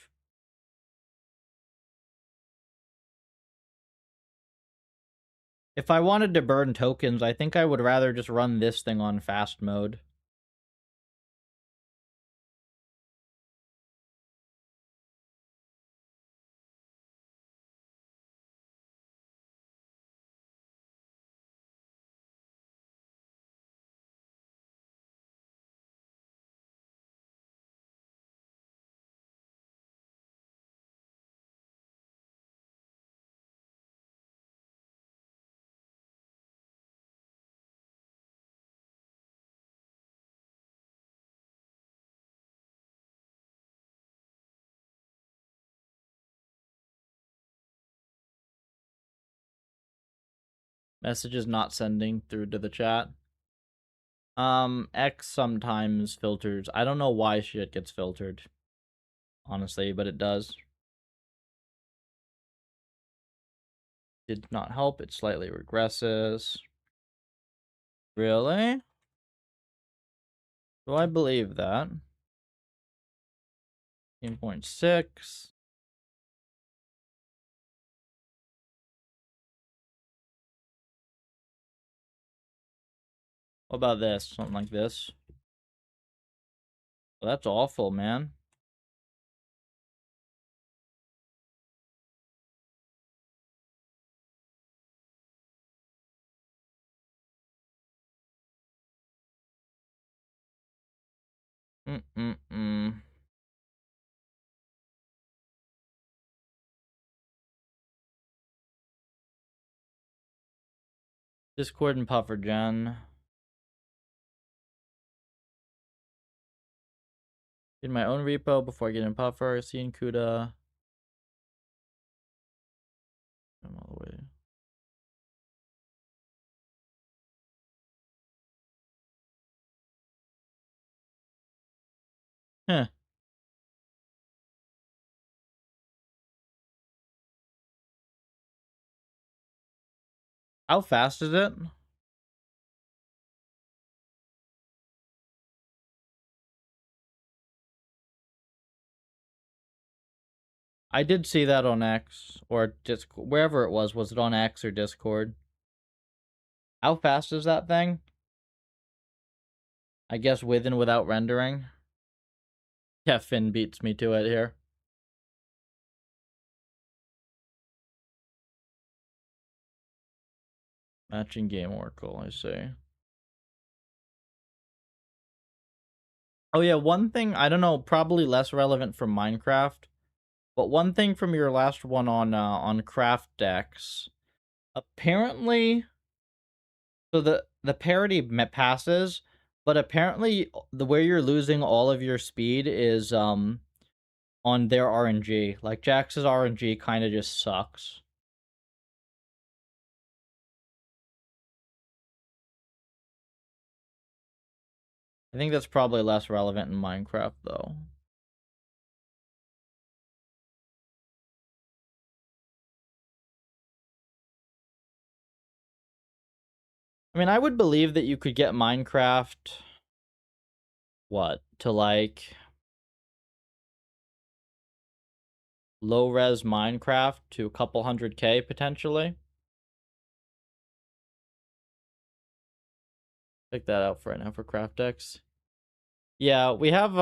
A: If I wanted to burn tokens, I think I would rather just run this thing on fast mode. Messages not sending through to the chat. X sometimes filters. I don't know why shit gets filtered, honestly, but it does. Did not help. It slightly regresses. Really? Do I believe that? 18.6. What about this? Something like this? Well, that's awful, man. Discord and Puffer Gen. In my own repo before I get in Puffer, seeing CUDA. I'm all the way. Huh. How fast is it? I did see that on X or Discord, wherever it was. Was it on X or Discord? How fast is that thing? I guess with and without rendering. Yeah, Finn beats me to it here. Matching game Oracle, I see. Oh yeah, one thing, I don't know, probably less relevant for Minecraft, but one thing from your last one on craft decks, apparently, so the parity passes, but apparently the where you're losing all of your speed is on their RNG. Like Jax's RNG kind of just sucks. I think that's probably less relevant in Minecraft though. I mean, I would believe that you could get Minecraft, what, to like low res Minecraft to a couple 100K potentially. Check that out for right now for craft decks. Yeah, we have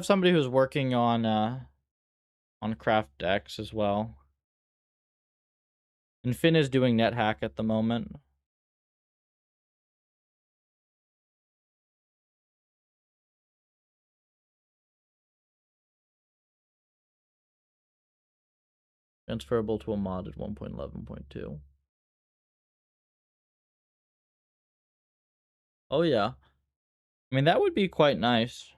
A: somebody who's working on craft decks as well. And Finn is doing NetHack at the moment. Transferable to a mod at 1.11.2. Oh yeah. I mean, that would be quite nice.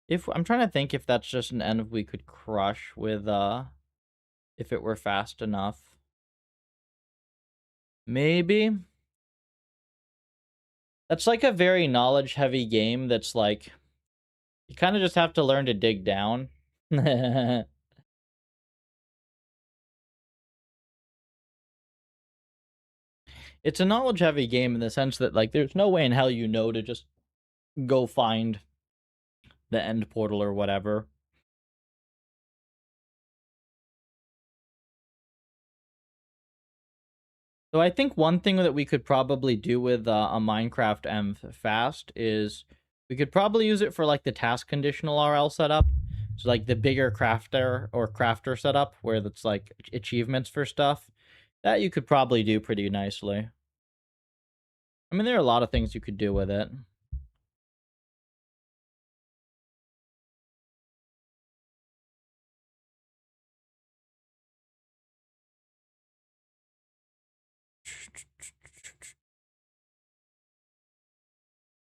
A: If I'm trying to think if that's just an end we could crush with if it were fast enough. Maybe. That's like a very knowledge heavy game that's like you kind of just have to learn to dig down. It's a knowledge heavy game in the sense that like there's no way in hell you know to just go find the end portal or whatever. So I think one thing that we could probably do with a Minecraft M fast is we could probably use it for like the task conditional RL setup. So like the bigger crafter setup where that's like achievements for stuff. That you could probably do pretty nicely. I mean, there are a lot of things you could do with it.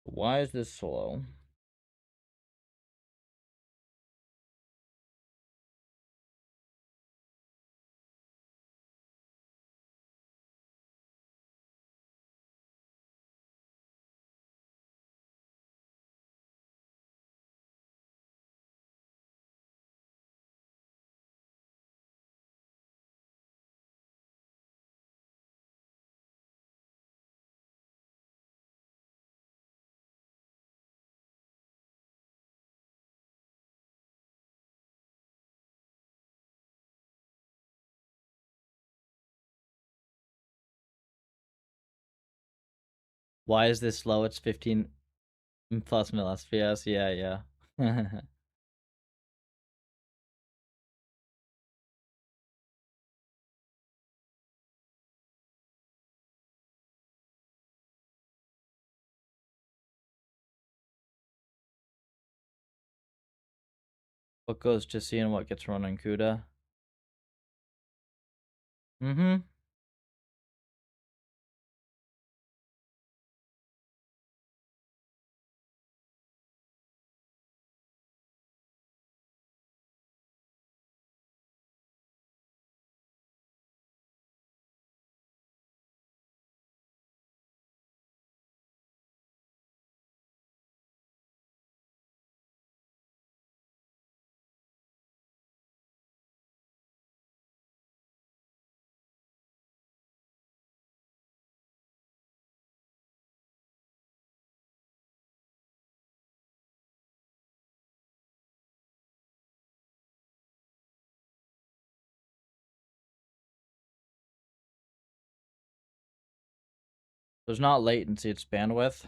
A: Why is this slow? Why is this slow? It's 15 plus mil FPS. Yeah, yeah. What goes to C and what gets run on CUDA? Mm-hmm. There's not latency, it's bandwidth.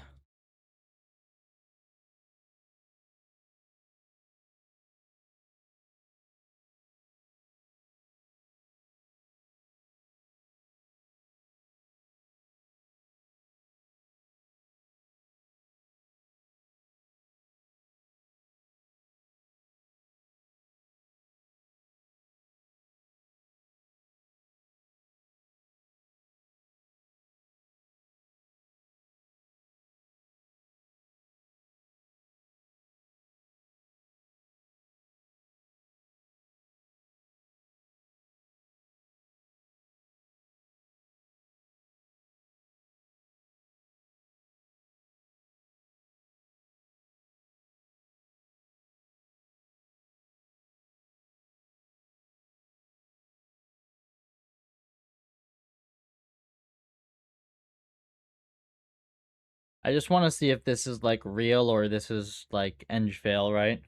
A: I just want to see if this is like real or this is like eng fail, right?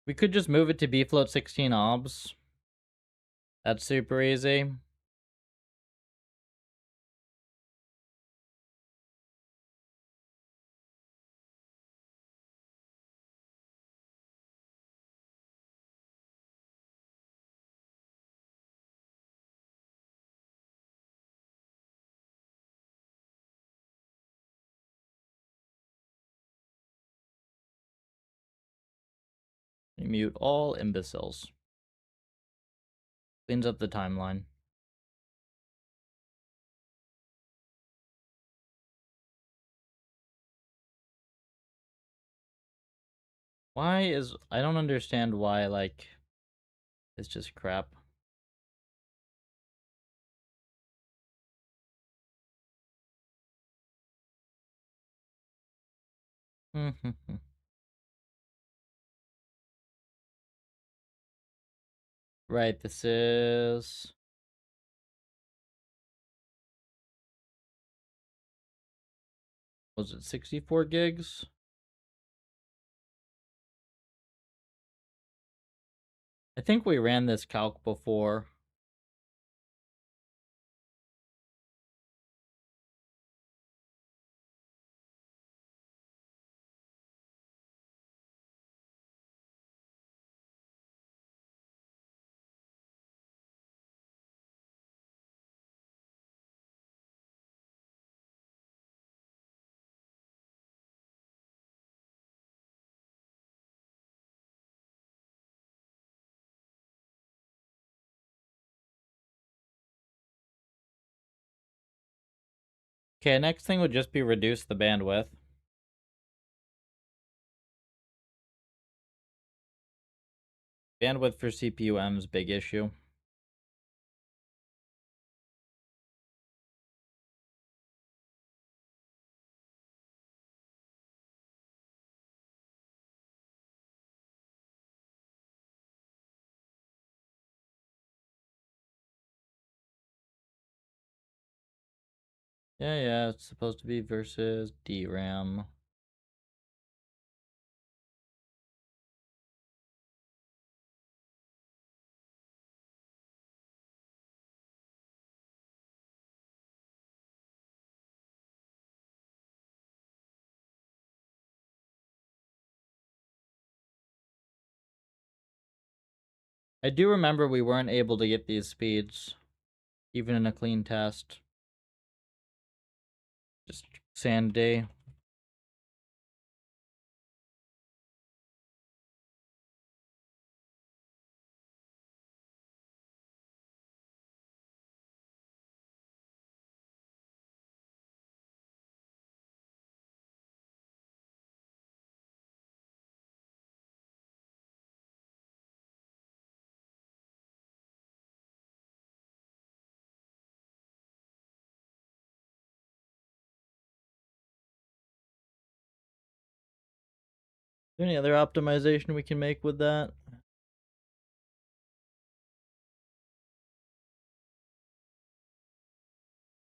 A: We could just move it to bfloat 16 obs. That's super easy. Mute all imbeciles. Cleans up the timeline. I don't understand why, like, it's just crap. Right, this is... Was it 64 gigs? I think we ran this calc before. Okay, next thing would just be reduce the bandwidth. Bandwidth for CPU-M's big issue. Yeah, it's supposed to be versus DRAM. I do remember we weren't able to get these speeds, even in a clean test. Just sanity. Any other optimization we can make with that?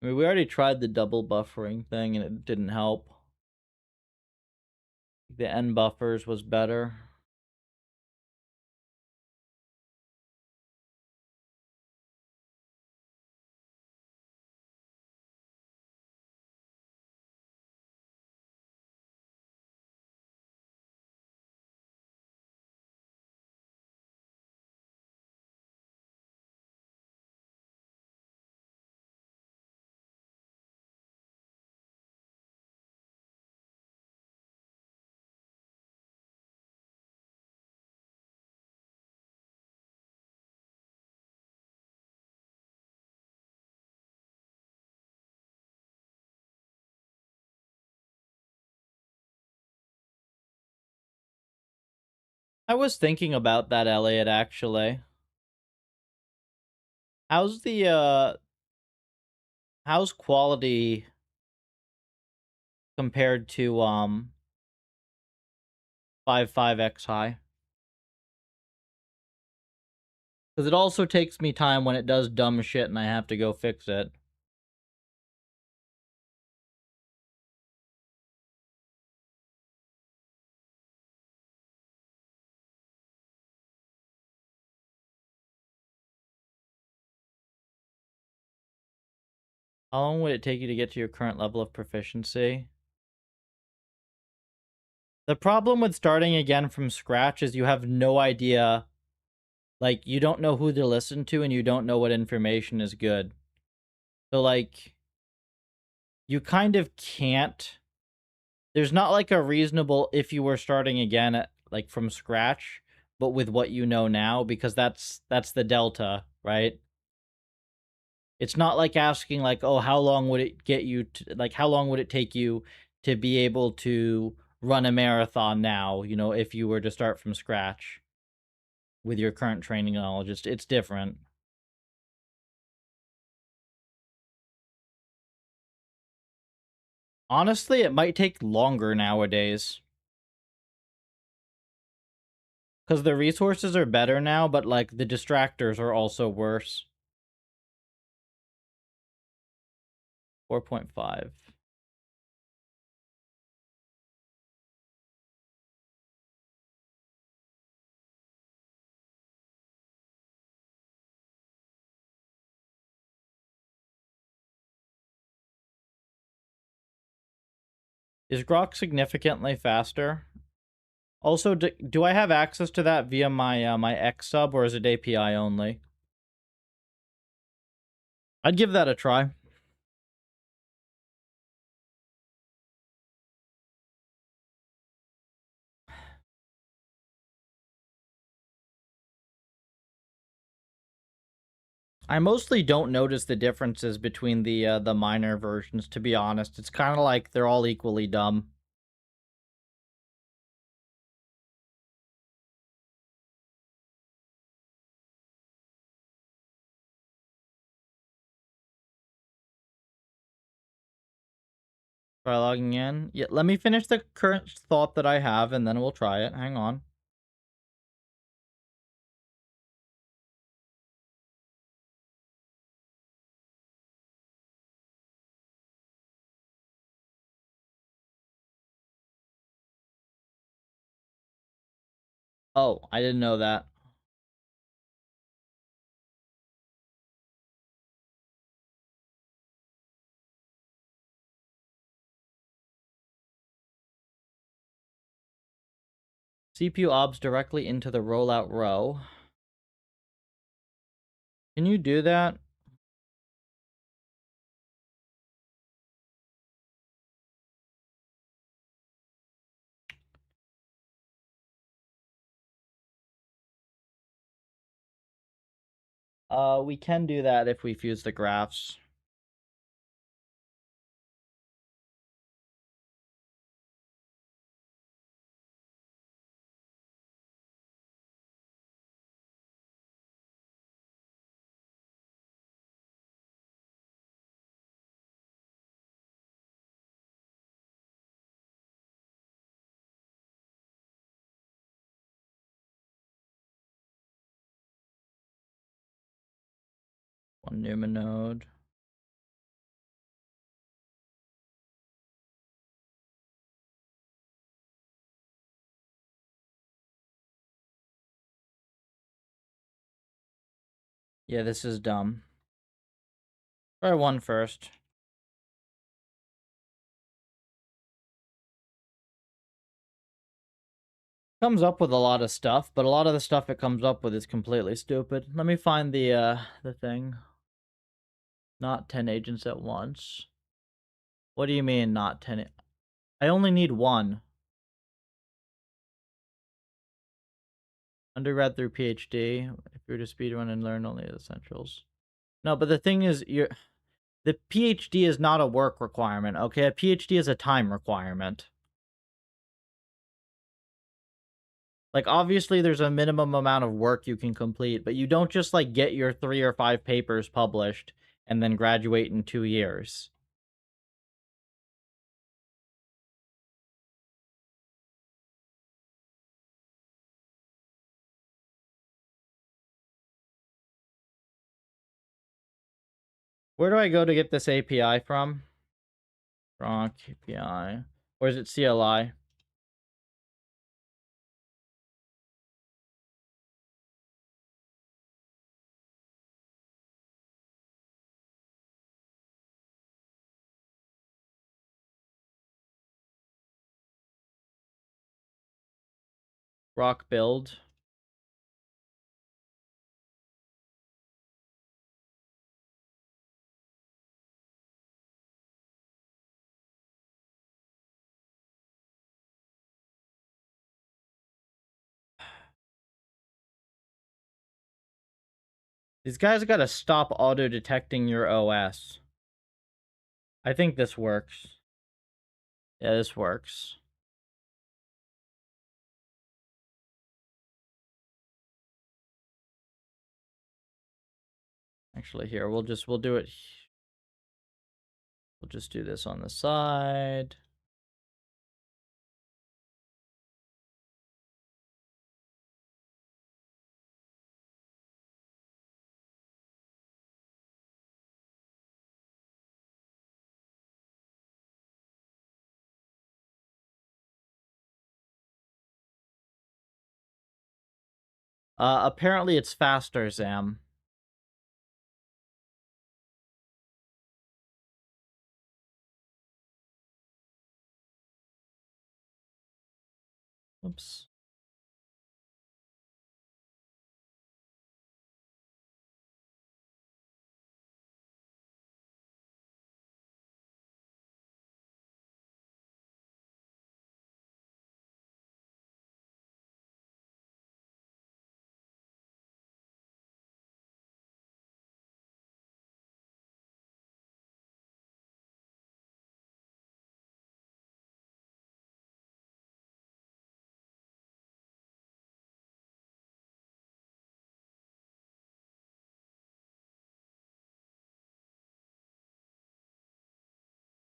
A: I mean, we already tried the double buffering thing and it didn't help. The N buffers was better. I was thinking about that, Elliot, actually. How's the, how's quality compared to, 5.5x high? Because it also takes me time when it does dumb shit and I have to go fix it. How long would it take you to get to your current level of proficiency? The problem with starting again from scratch is you have no idea, like, you don't know who to listen to and you don't know what information is good. So, like, you kind of can't. There's not like a reasonable if you were starting again at, like, from scratch, but with what you know now, because that's the delta, right? It's not like asking, like, oh, how long would it get you to, like, how long would it take you to be able to run a marathon now, if you were to start from scratch with your current training knowledge. It's different. Honestly, it might take longer nowadays because the resources are better now, but like the distractors are also worse. 4.5. Is Grok significantly faster? Also, do I have access to that via my X sub, or is it API only? I'd give that a try. I mostly don't notice the differences between the minor versions, to be honest. It's kind of like they're all equally dumb. Try logging in. Yeah, let me finish the current thought that I have, and then we'll try it. Hang on. Oh, I didn't know that. CPU obs directly into the rollout row. Can you do that? We can do that if we fuse the graphs. One Newman node. Yeah, this is dumb. Try one first. Comes up with a lot of stuff, but a lot of the stuff it comes up with is completely stupid. Let me find the thing. Not 10 agents at once. What do you mean not 10? I only need one. Undergrad through PhD. If you're to speedrun and learn only the essentials. No, but the thing is, the PhD is not a work requirement, okay? A PhD is a time requirement. Like, obviously, there's a minimum amount of work you can complete, but you don't just, like, get your 3 or 5 papers published and then graduate in 2 years. Where do I go to get this API from? Rock API. Or is it CLI? Rock build. These guys gotta stop auto-detecting your OS. I think this works. Yeah, this works. Actually, here, we'll do it. We'll just do this on the side. Apparently it's faster, Zam. Oops.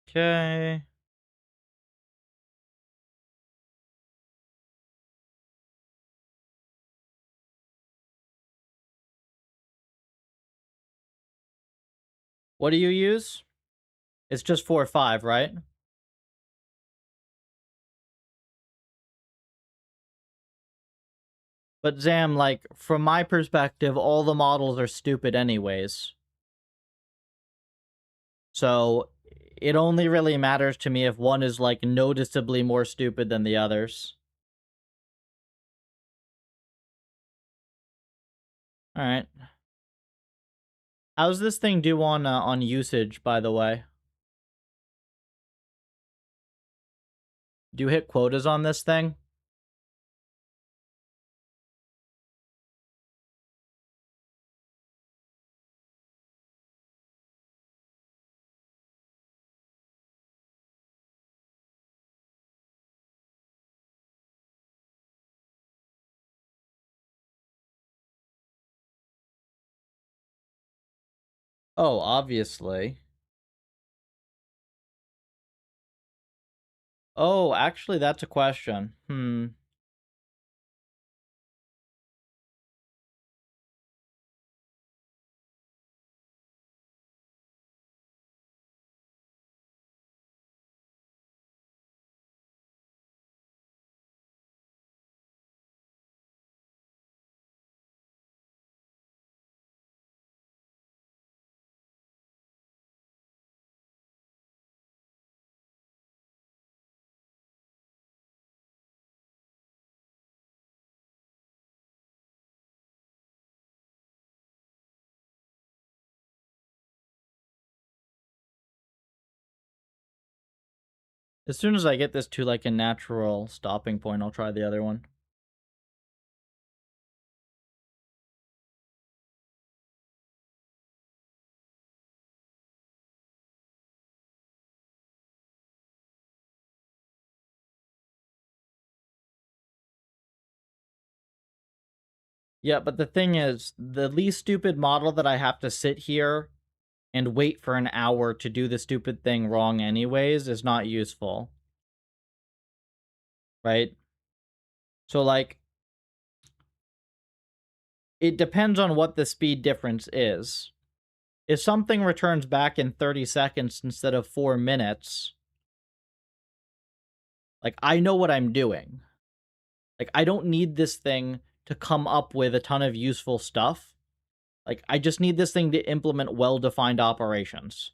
A: Okay. What do you use? It's just 4.5, right? But Zam, like, from my perspective, all the models are stupid anyways. So, it only really matters to me if one is, like, noticeably more stupid than the others. Alright. How's this thing do on usage, by the way? Do you hit quotas on this thing? Oh, obviously. Oh, actually, that's a question. As soon as I get this to, like, a natural stopping point, I'll try the other one. Yeah, but the thing is, the least stupid model that I have to sit here and wait for an hour to do the stupid thing wrong anyways is not useful, right? So, like, it depends on what the speed difference is. If something returns back in 30 seconds instead of 4 minutes, like, I know what I'm doing. Like, I don't need this thing to come up with a ton of useful stuff. Like, I just need this thing to implement well-defined operations.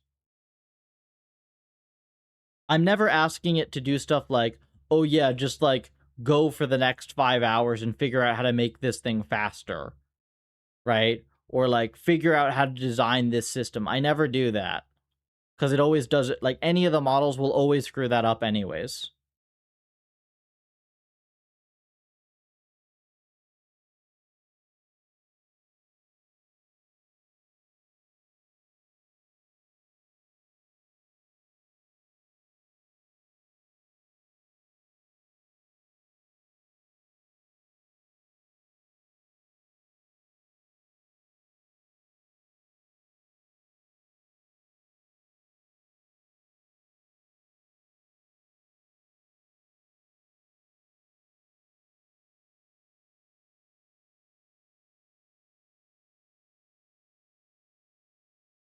A: I'm never asking it to do stuff like, oh yeah, just like go for the next 5 hours and figure out how to make this thing faster, right? Or like figure out how to design this system. I never do that because it always does it. Like any of the models will always screw that up anyways.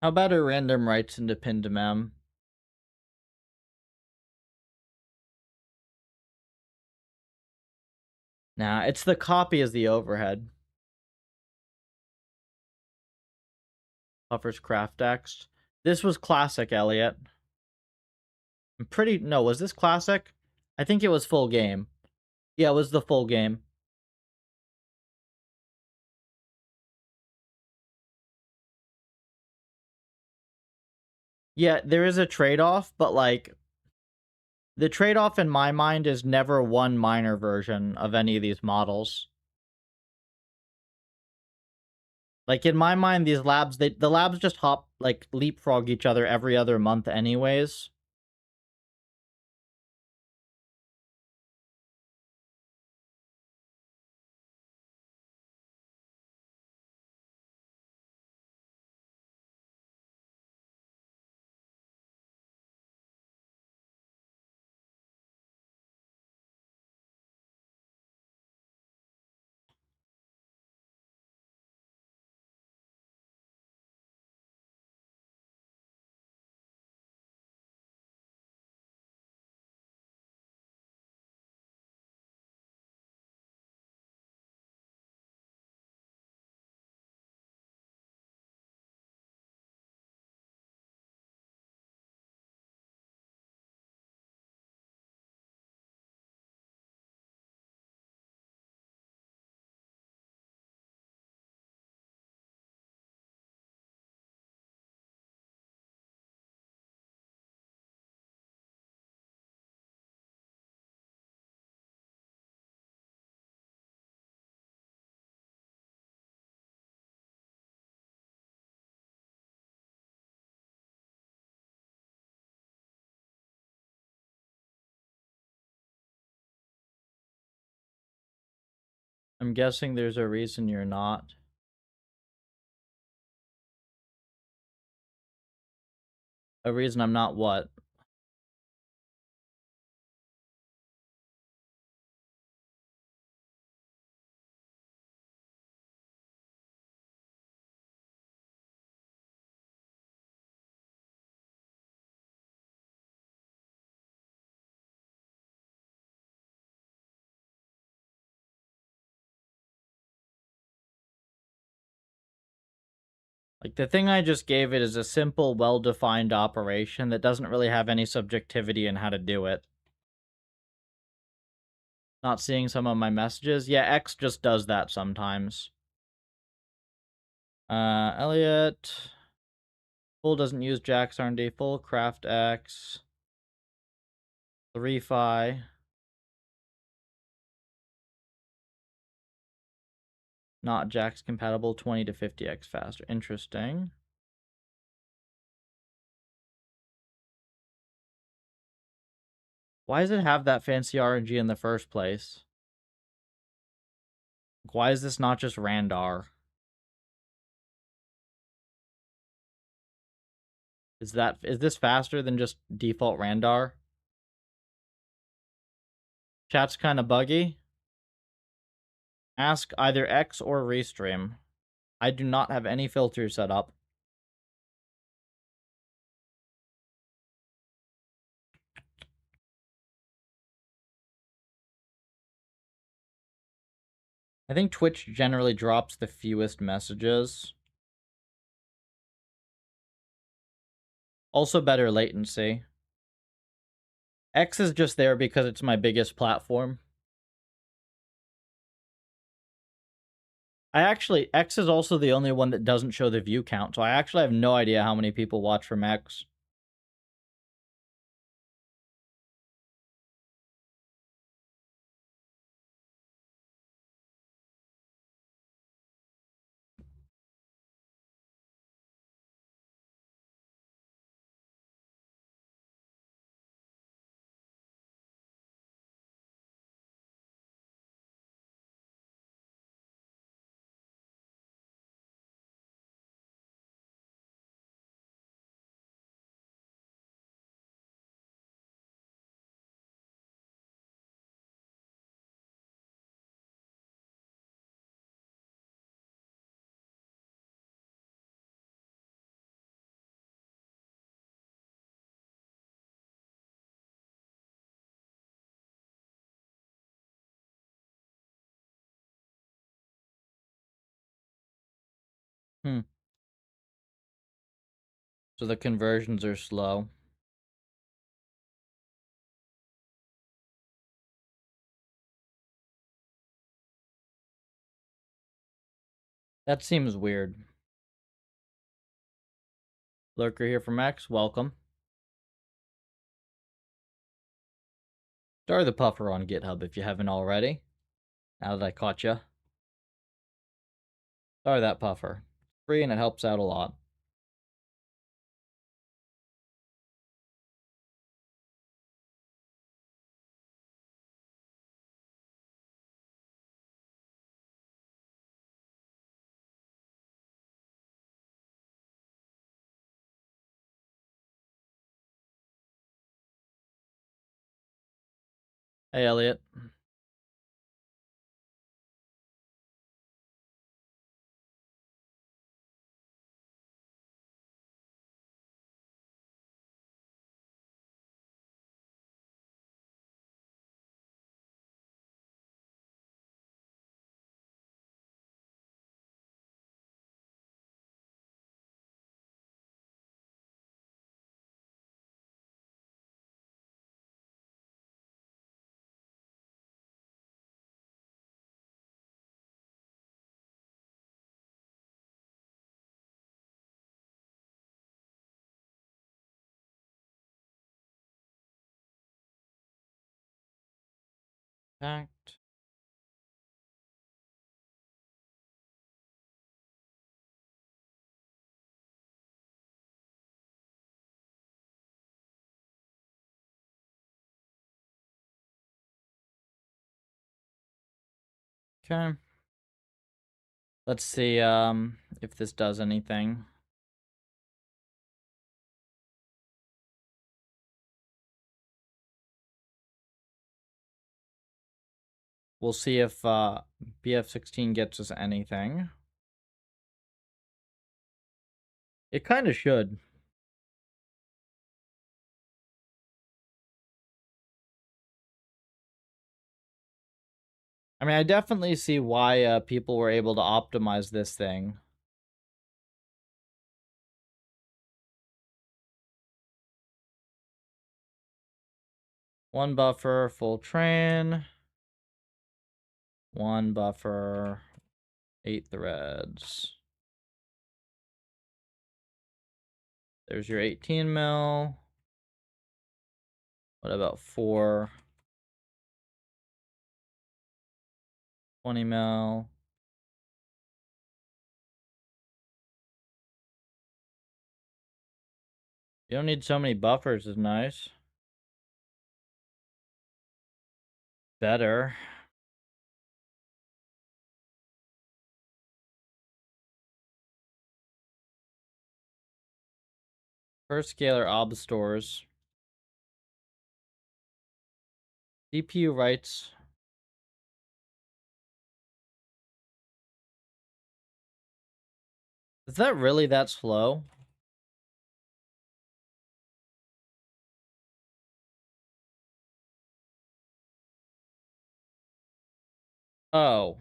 A: How about a random writes into pinned mem? Nah, it's the copy as the overhead. Offers craft text. This was classic, Elliot. I'm pretty no, was this classic? I think it was full game. Yeah, it was the full game. Yeah, there is a trade-off, but like the trade-off in my mind is never one minor version of any of these models. Like in my mind, these labs, the labs just hop like leapfrog each other every other month anyways. I'm guessing there's a reason you're not. A reason I'm not what? Like the thing I just gave it is a simple, well-defined operation that doesn't really have any subjectivity in how to do it. Not seeing some of my messages? Yeah, X just does that sometimes. Elliot. Full doesn't use Jack's R&D. Full craft X. 3-Fi. Not Jack's compatible. 20 to 50x faster. Interesting. Why does it have that fancy RNG in the first place? Why is this not just Randar? Is this faster than just default Randar? Chat's kind of buggy. Ask either X or Restream. I do not have any filters set up. I think Twitch generally drops the fewest messages. Also better latency. X is just there because it's my biggest platform. X is also the only one that doesn't show the view count, so I actually have no idea how many people watch from X. So the conversions are slow. That seems weird. Lurker here from X, welcome. Start the puffer on GitHub if you haven't already. Now that I caught you. Start that puffer. It's free and it helps out a lot. Hey, Elliot. Fact. Okay. Let's see if this does anything. We'll see if BF16 gets us anything. It kind of should. I mean, I definitely see why people were able to optimize this thing. One buffer, full train. One buffer, 8 threads. There's your 18 mil. What about 4? 20 mil. You don't need so many buffers is nice. Better. Per scalar ob stores. CPU writes. Is that really that slow? Oh.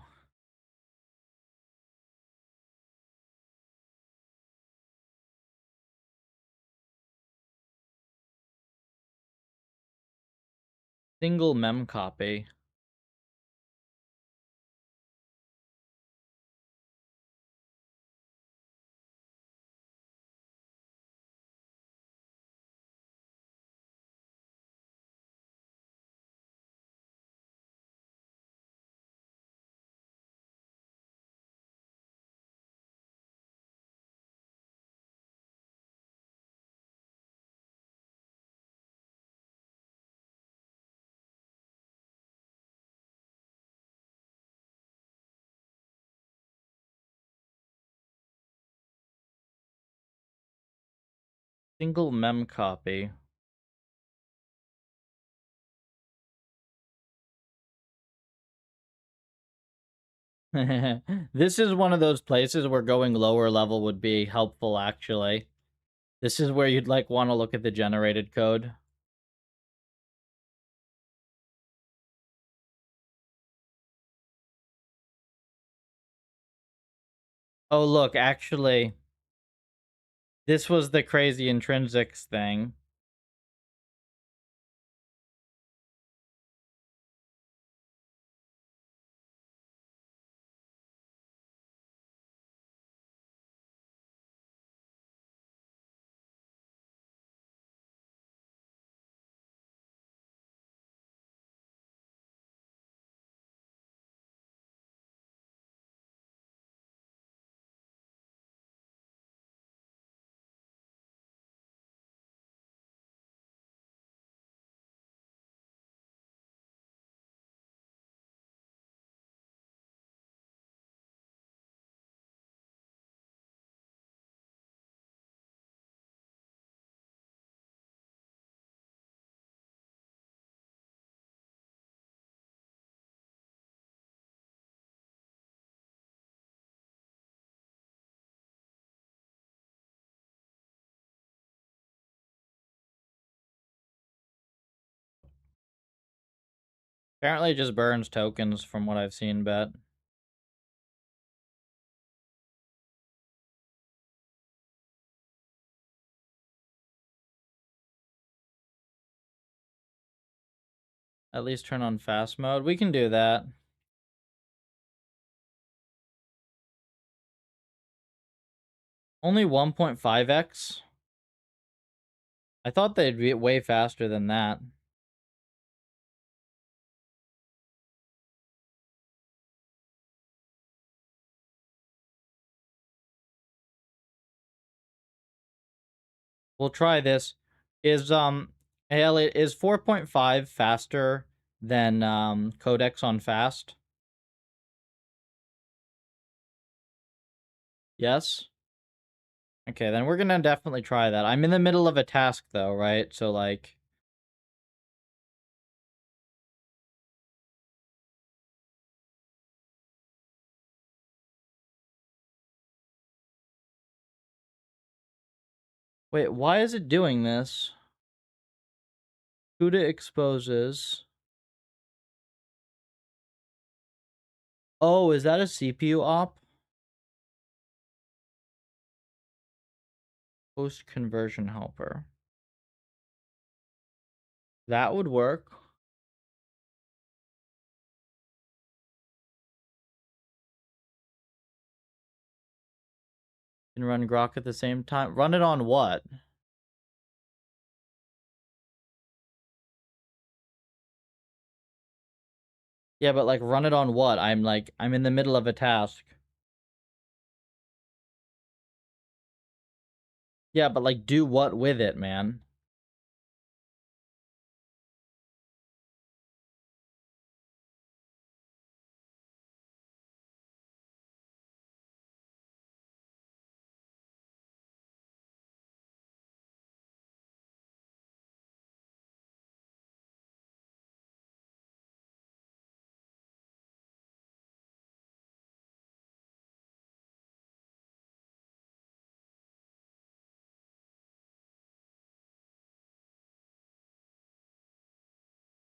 A: Single mem copy. Single mem copy. This is one of those places where going lower level would be helpful, actually. This is where you'd like want to look at the generated code. Oh, look, actually, this was the crazy intrinsics thing. Apparently it just burns tokens from what I've seen, bet. At least turn on fast mode. We can do that. Only 1.5x? I thought they'd be way faster than that. We'll try this. Is Elliot, is 4.5 faster than codex on fast? Yes? Okay, then we're gonna definitely try that. I'm in the middle of a task though, right? So like wait, why is it doing this? CUDA exposes. Oh, is that a CPU op? Post conversion helper. That would work. Can run Grok at the same time. Run it on what? Yeah, but like run it on what? I'm in the middle of a task. Yeah, but like do what with it, man?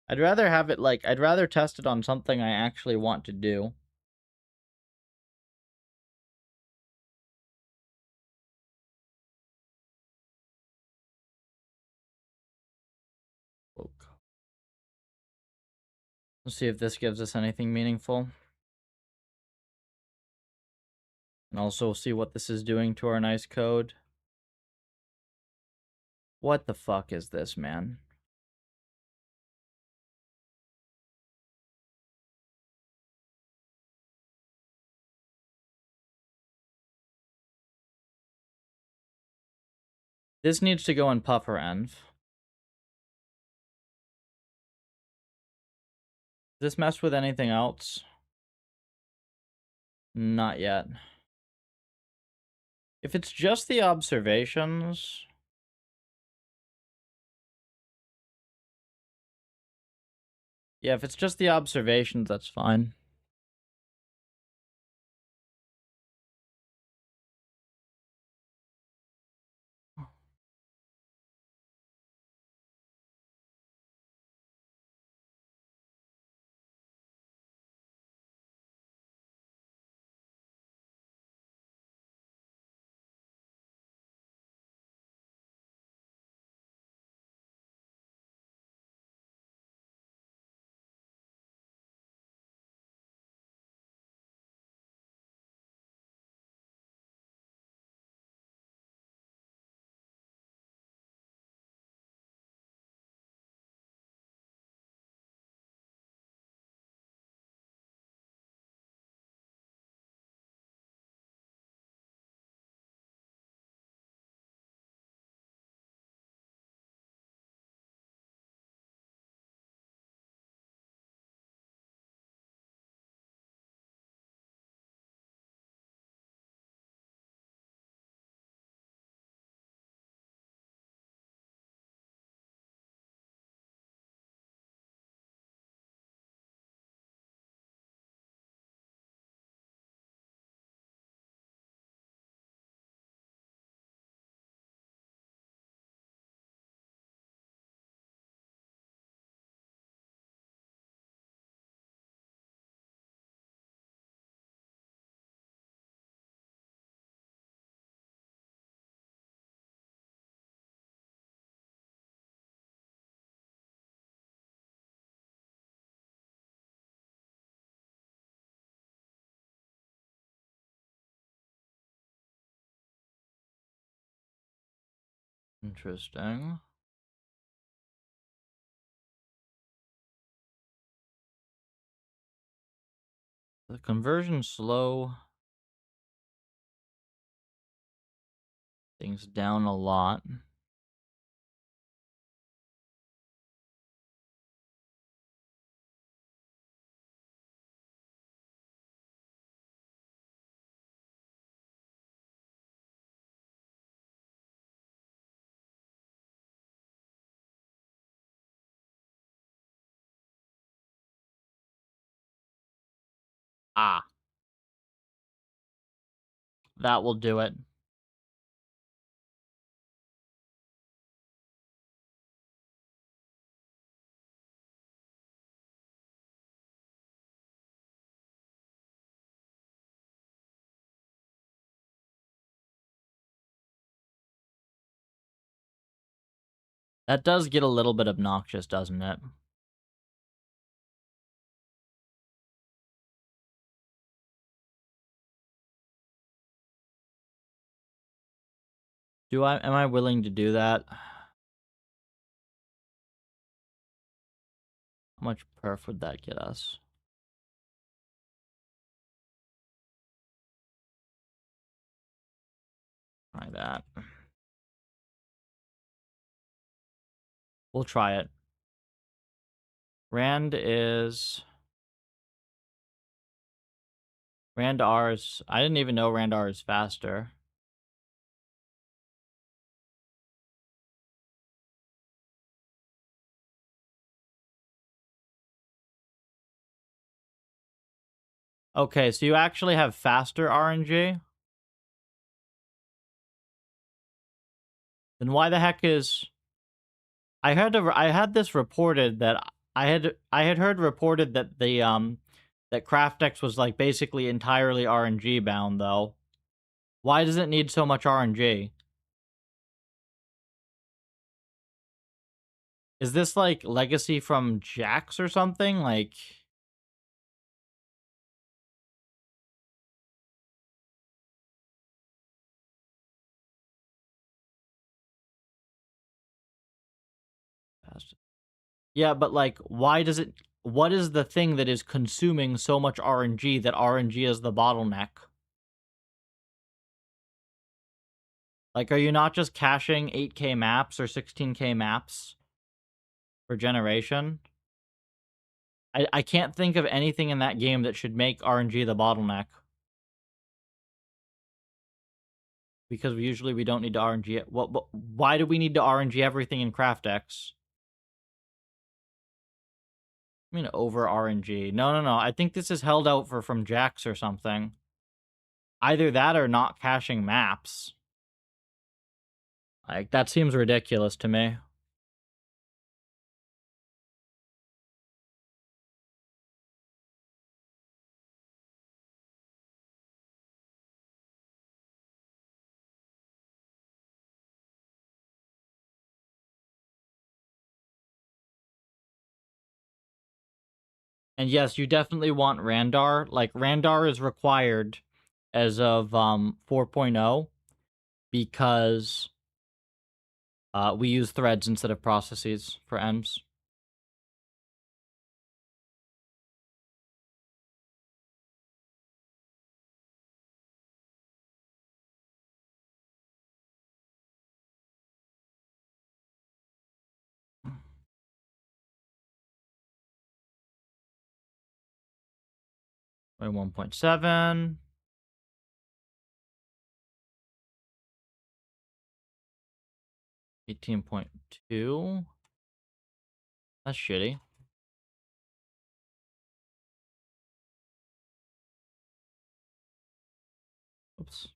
A: I'd rather have it, like, I'd rather test it on something I actually want to do. Let's see if this gives us anything meaningful. And also see what this is doing to our nice code. What the fuck is this, man? This needs to go in puffer env. Does this mess with anything else? Not yet. If it's just the observations... Yeah, if it's just the observations, that's fine. Interesting. The conversion's slow. Things down a lot. Ah, that will do it. That does get a little bit obnoxious, doesn't it? Am I willing to do that? How much perf would that get us? Try that. We'll try it. Rand R is... I didn't even know Rand R is faster. Okay, so you actually have faster RNG? Then why the heck is... I had this reported that I had heard reported that that Craftex was like basically entirely RNG bound though. Why does it need so much RNG? Is this like legacy from Jax or something? Like yeah, but like why does it what is the thing that is consuming so much RNG that RNG is the bottleneck? Like are you not just caching 8K maps or 16K maps per generation? I can't think of anything in that game that should make RNG the bottleneck. Because we don't need to RNG it. Why do we need to RNG everything in CraftX? I mean, over RNG. No. I think this is held out for from Jax or something. Either that or not caching maps. Like, that seems ridiculous to me. And yes, you definitely want Randar. Like, Randar is required as of 4.0 because we use threads instead of processes for EMS. By 1.7. 18.2. That's shitty. Oops.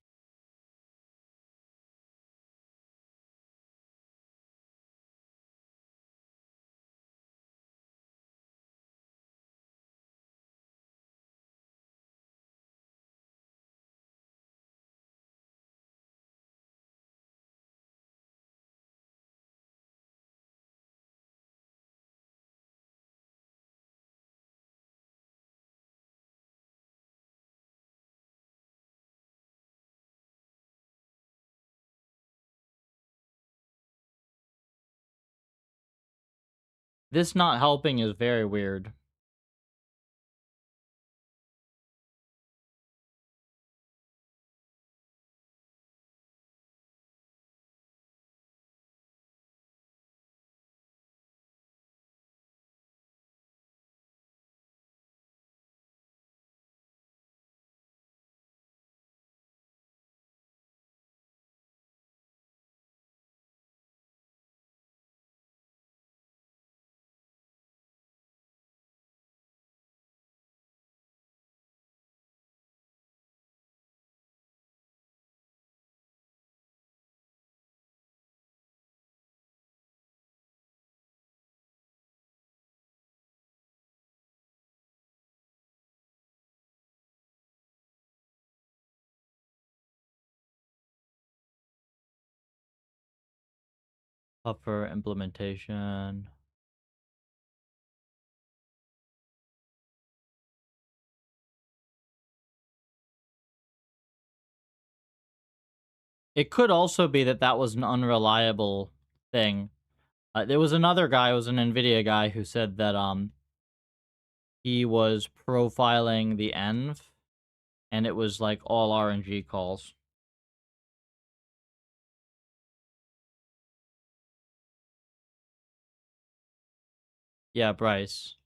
A: This not helping is very weird. Upper implementation. It could also be that that was an unreliable thing. There was another guy, it was an NVIDIA guy, who said that he was profiling the env, and it was like all RNG calls. Yeah, Bryce.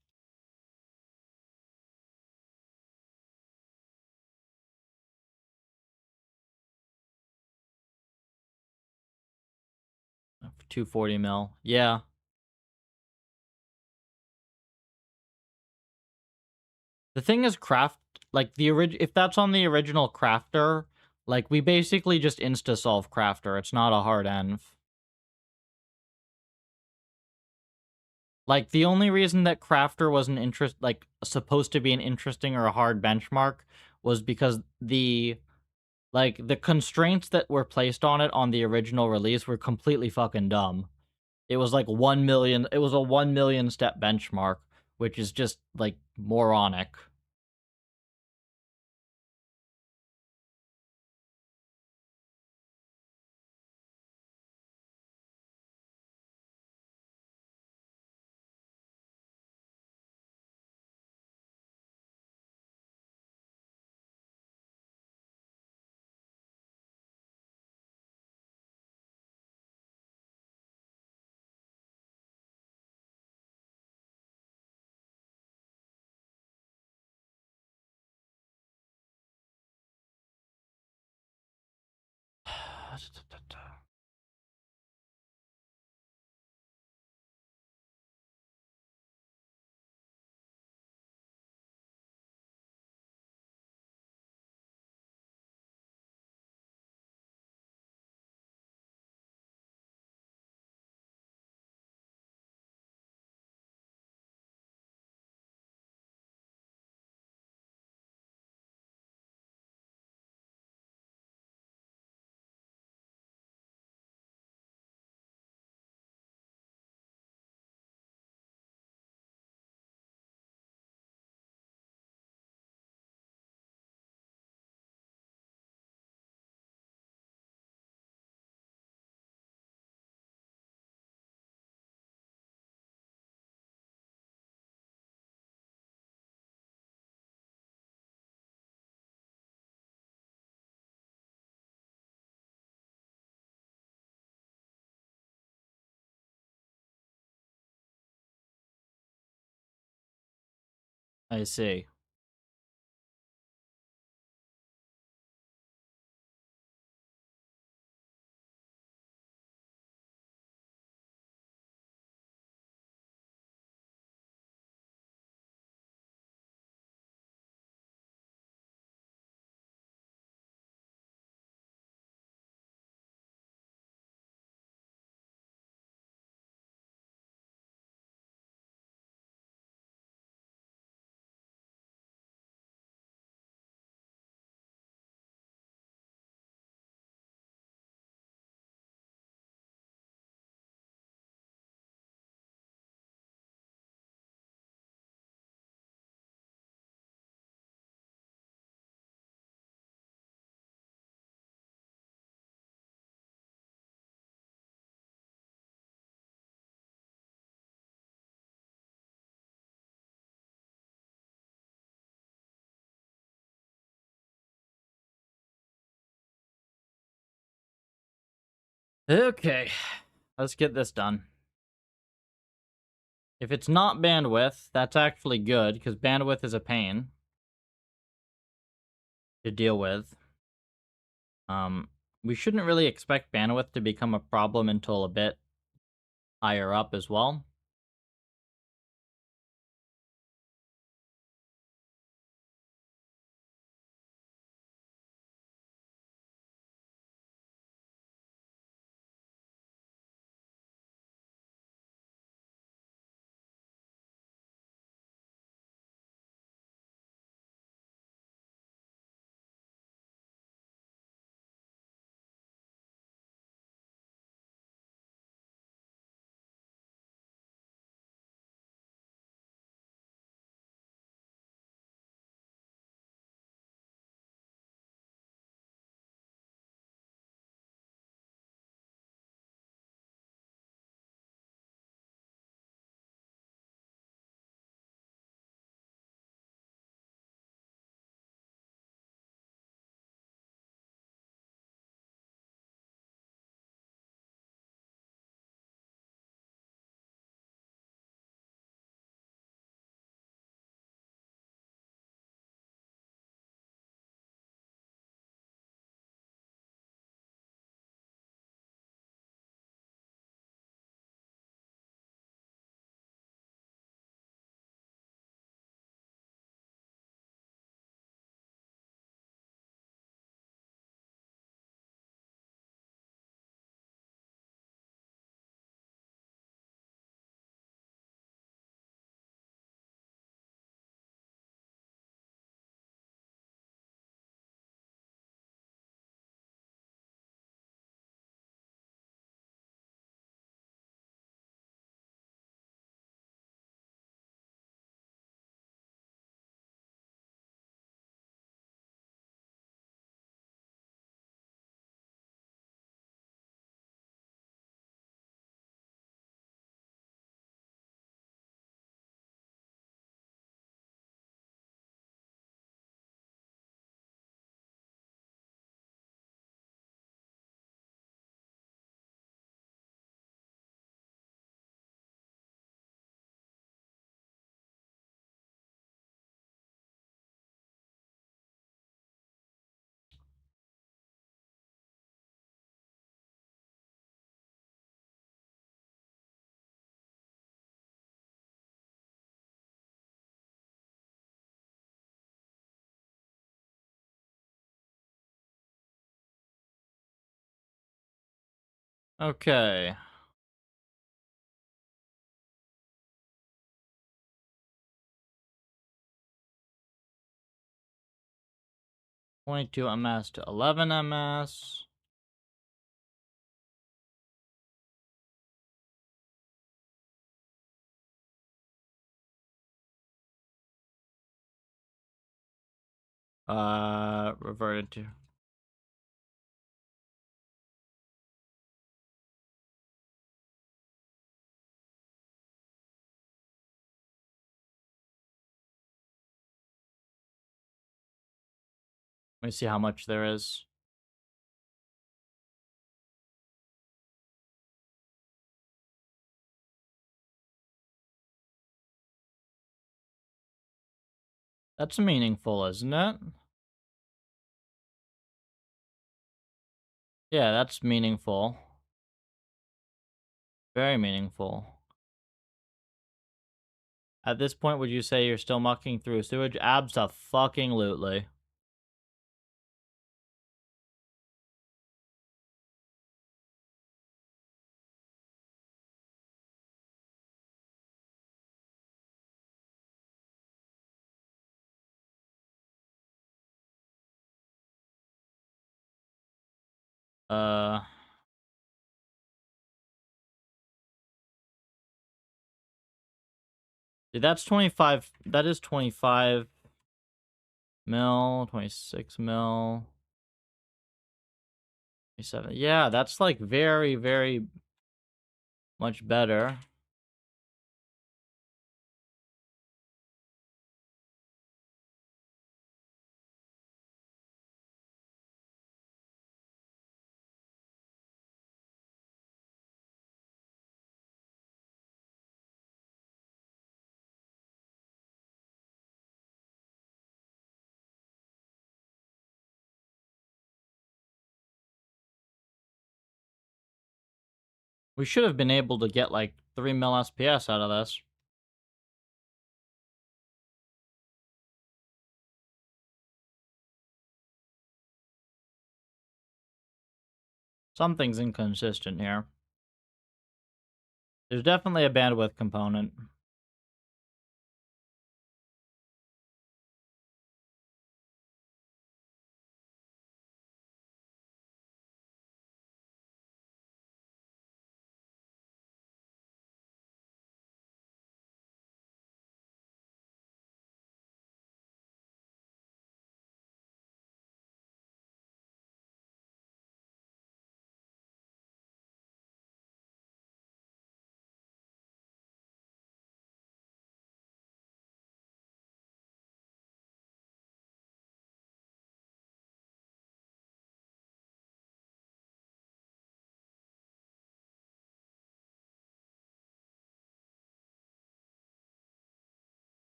A: $240 million. Yeah. The thing is, like if that's on the original crafter, like we basically just insta solve crafter. It's not a hard env. Like, the only reason that Crafter was an supposed to be an interesting or a hard benchmark was because the constraints that were placed on it on the original release were completely fucking dumb. It was like 1 million, it was a 1 million step benchmark, which is just, like, moronic. I see. Okay, let's get this done. If it's not bandwidth, that's actually good, because bandwidth is a pain to deal with. Um, we shouldn't really expect bandwidth to become a problem until a bit higher up as well. Okay. .2 ms to 11 ms. Reverted to. Let me see how much there is. That's meaningful, isn't it? Yeah, that's meaningful. Very meaningful. At this point, would you say you're still mucking through sewage? Abso-fucking-lutely. Uh, dude, that's 25. That is 25 mil, 26 mil, 27. Yeah, that's like very, very much better. We should have been able to get like 3 mil SPS out of this. Something's inconsistent here. There's definitely a bandwidth component.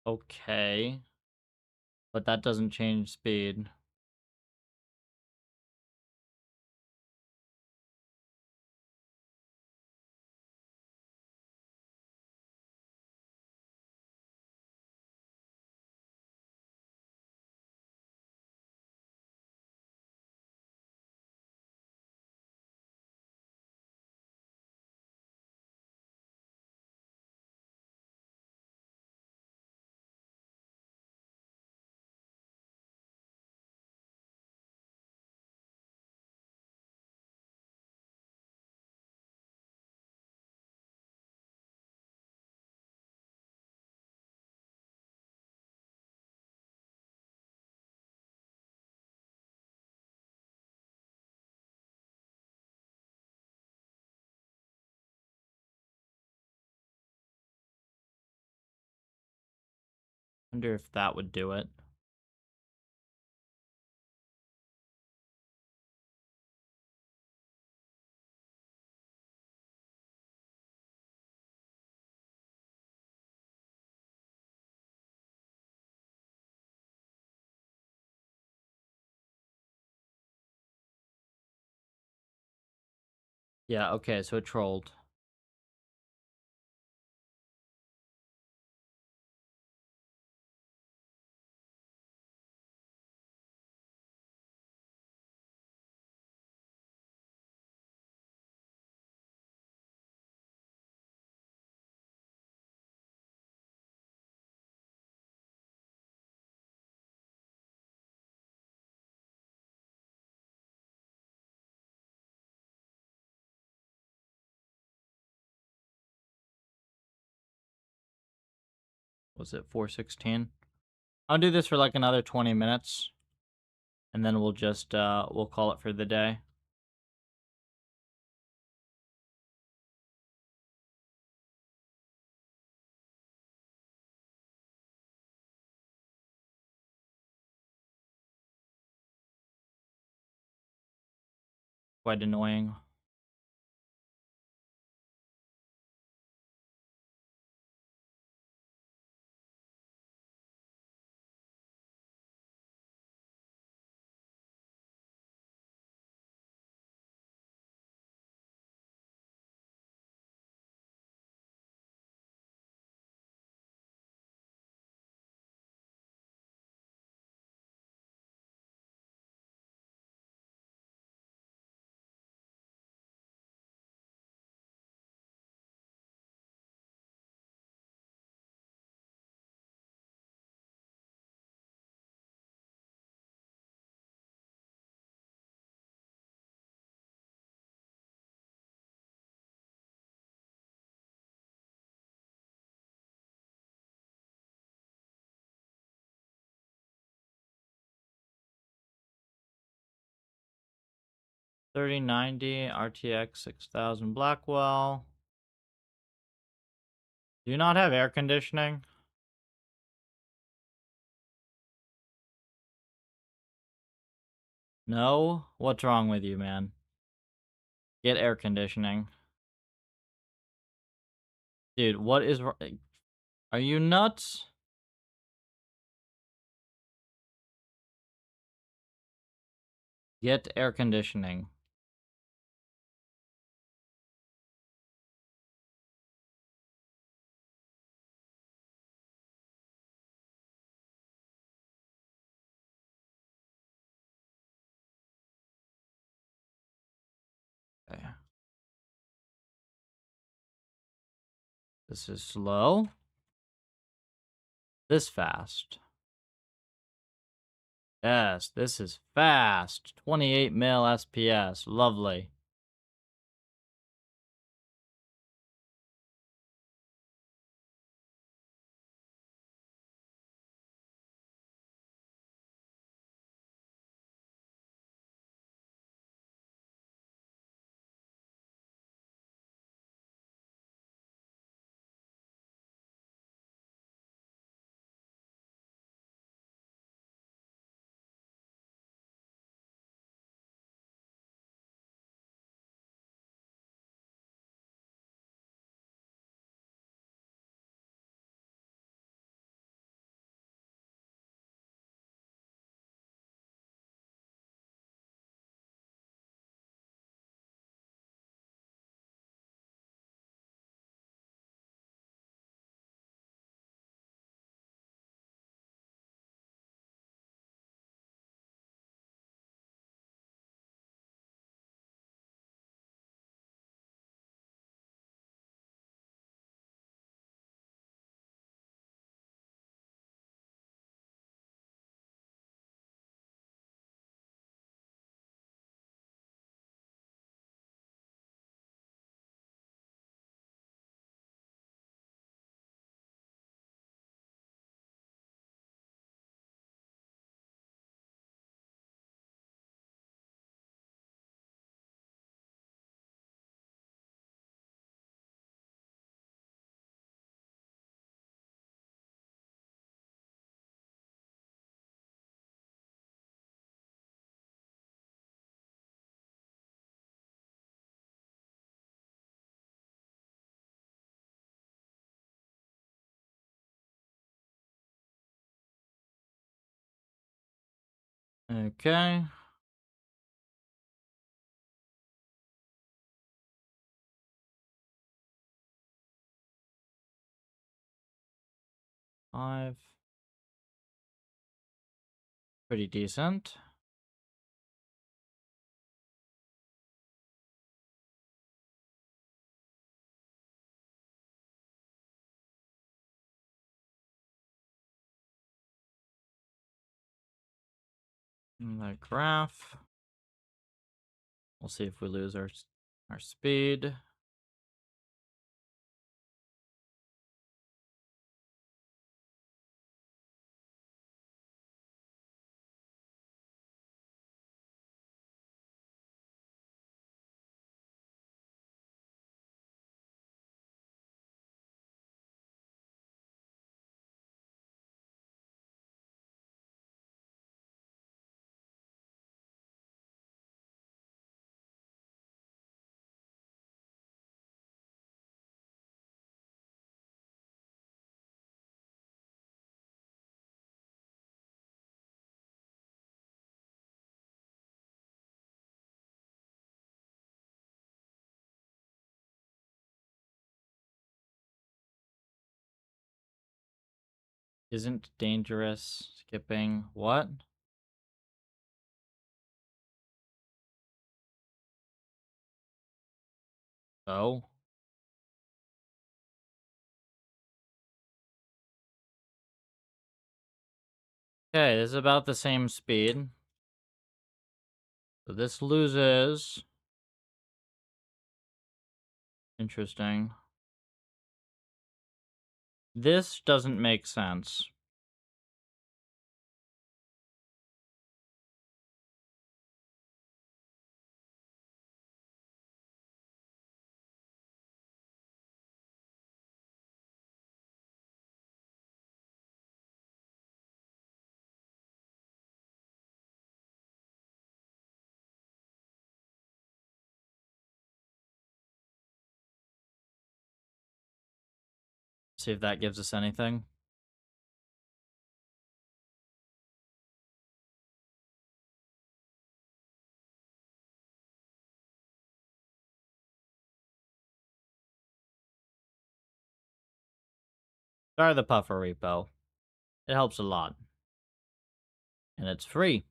A: Okay. But that doesn't change speed. Wonder if that would do it. Yeah, okay, so it trolled. Was it 416? I'll do this for like another 20 minutes, and then we'll just, we'll call it for the day. Quite annoying. $3090 RTX 6000 Blackwell. Do you not have air conditioning? No? What's wrong with you, man? Get air conditioning. Dude, what is... Are you nuts? Get air conditioning. Okay. This is slow. This fast. Yes, this is fast. 28 mil SPS. Lovely. Okay. 5. Pretty decent. The graph. We'll see if we lose our speed. Isn't dangerous. Skipping. What? Oh. Okay, this is about the same speed. So this loses. Interesting. This doesn't make sense. See if that gives us anything. Try the puffer repo. It helps a lot. And it's free.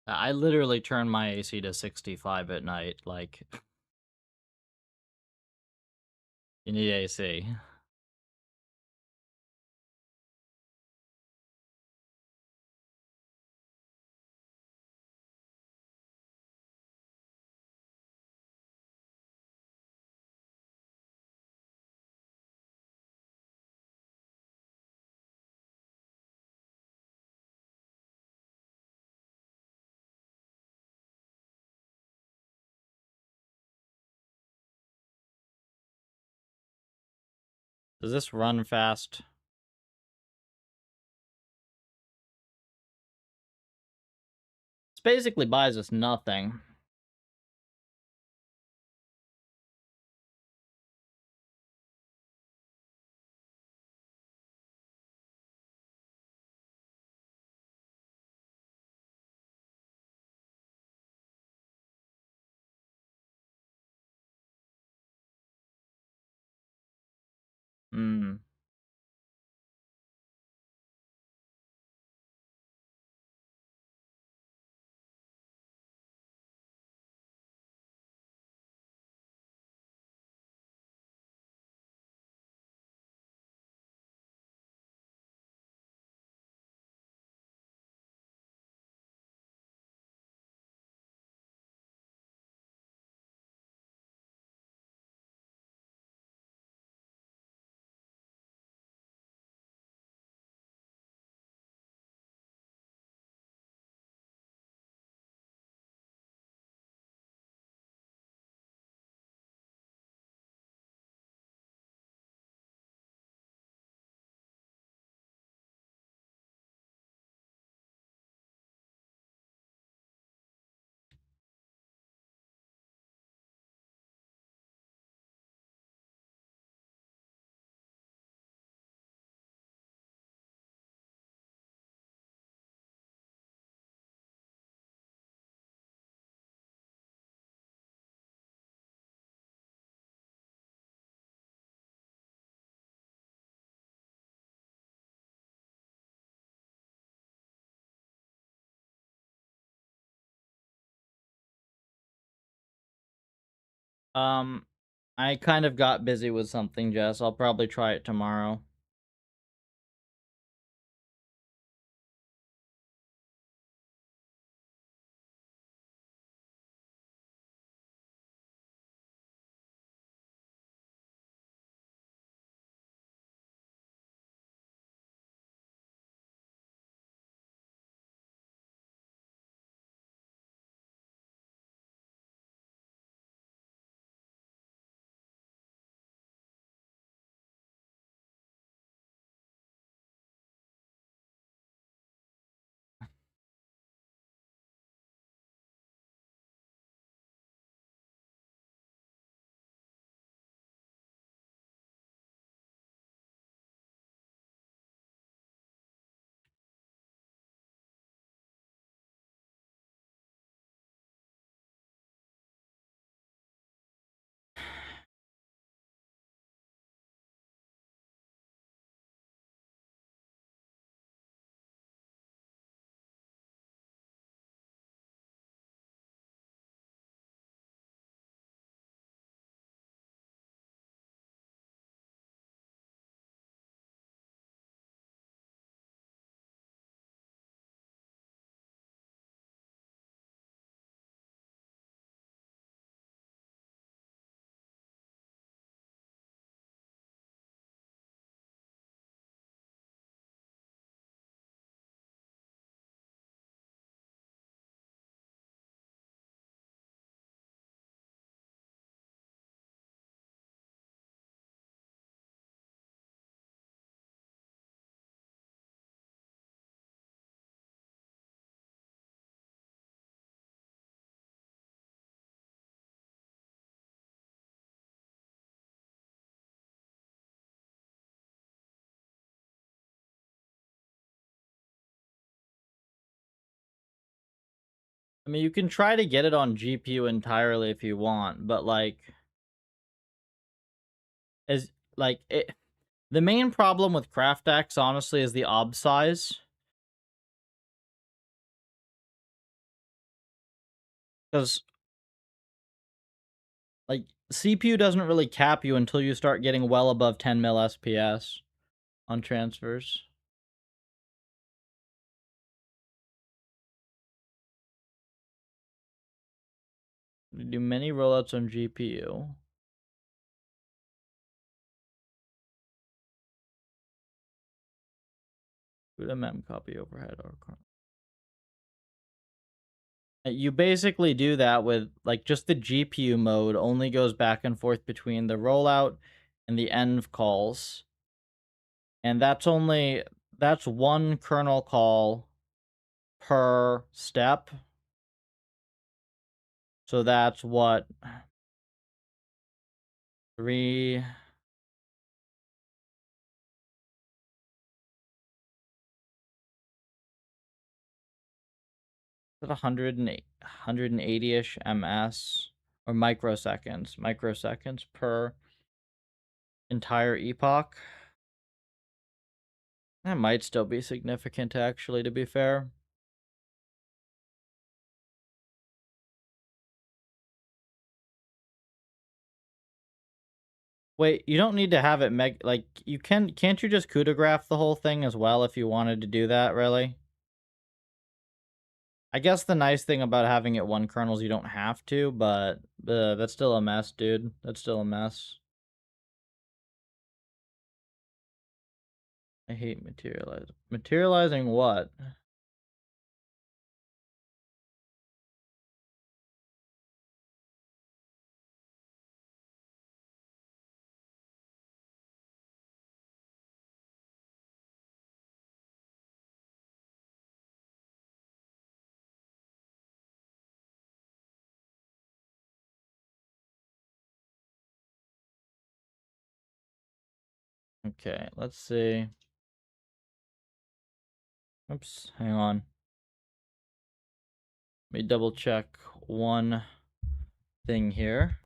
A: I literally turn my AC to 65 at night. Like, you need AC. Does this run fast? basically buys us nothing. Hmm. Um, I kind of got busy with something, Jess. I'll probably try it tomorrow. I mean, you can try to get it on GPU entirely if you want, but as like it, the main problem with CraftX, honestly, is the ob size. Because like CPU doesn't really cap you until you start getting well above 10 mil SPS on transfers. We do many rollouts on GPU. Good MM copy overhead or you basically do that with like just the GPU mode only goes back and forth between the rollout and the env calls. And that's one kernel call per step. So that's what, 3 is 180-ish ms or microseconds per entire epoch. That might still be significant, actually, to be fair. Wait, you don't need to have it like, can't you just coup de graph the whole thing as well if you wanted to do that, really? I guess the nice thing about having it one kernel is you don't have to, but that's still a mess, dude. That's still a mess. I hate materializing. Materializing what? Okay, let's see. Oops, hang on. Let me double check one thing here.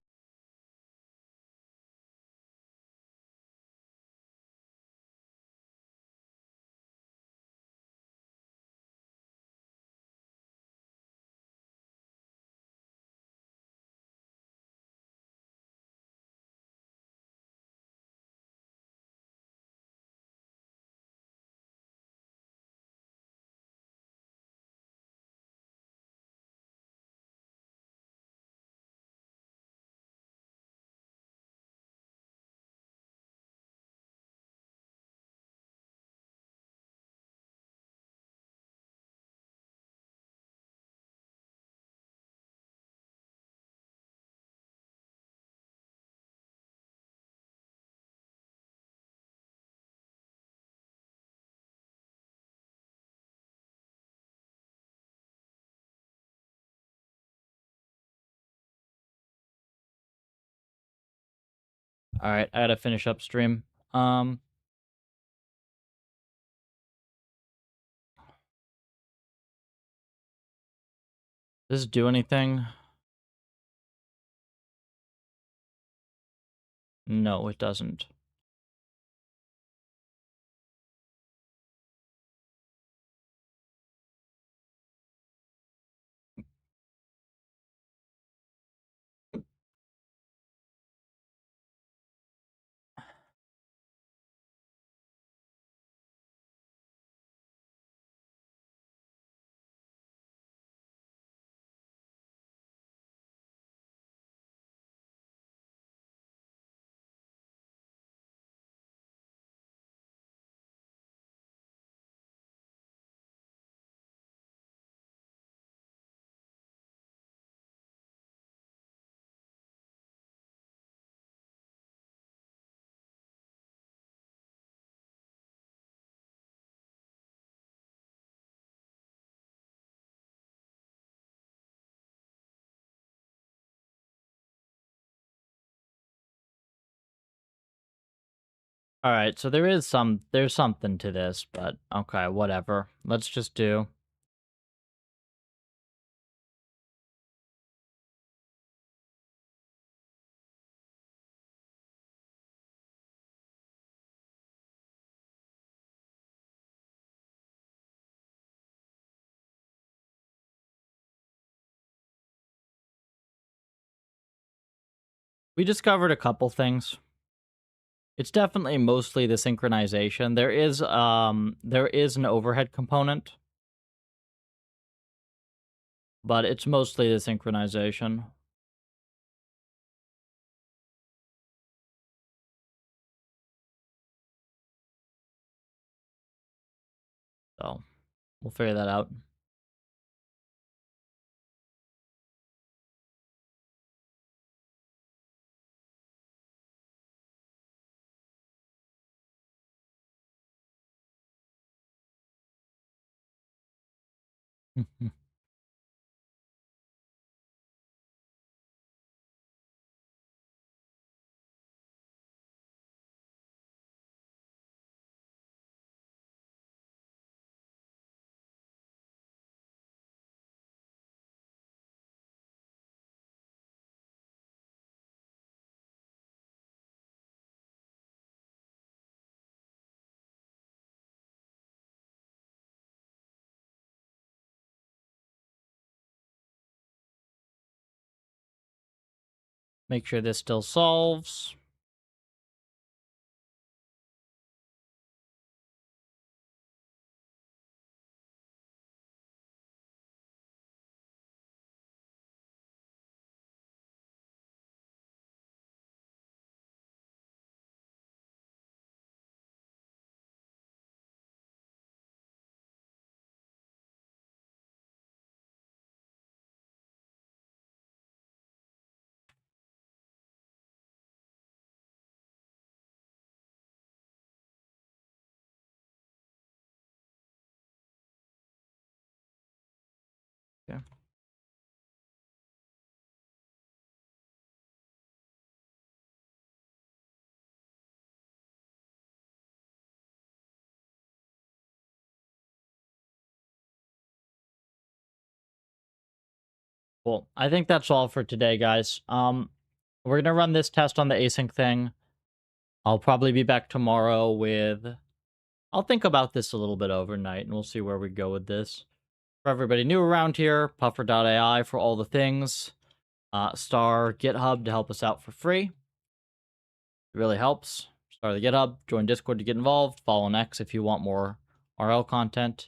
A: All right, I gotta finish up stream. Does this do anything? No, it doesn't. All right, so there's something to this, but okay, whatever. Let's just do. We discovered a couple things. It's definitely mostly the synchronization. There is an overhead component, but it's mostly the synchronization. So, we'll figure that out. Make sure this still solves. Okay. Cool. I think that's all for today, guys. We're gonna run this test on the async thing. I'll probably be back tomorrow with. I'll think about this a little bit overnight, and we'll see where we go with this. For everybody new around here, Puffer.ai for all the things. Star GitHub to help us out for free. It really helps. Start the GitHub, join Discord to get involved, follow on X if you want more RL content.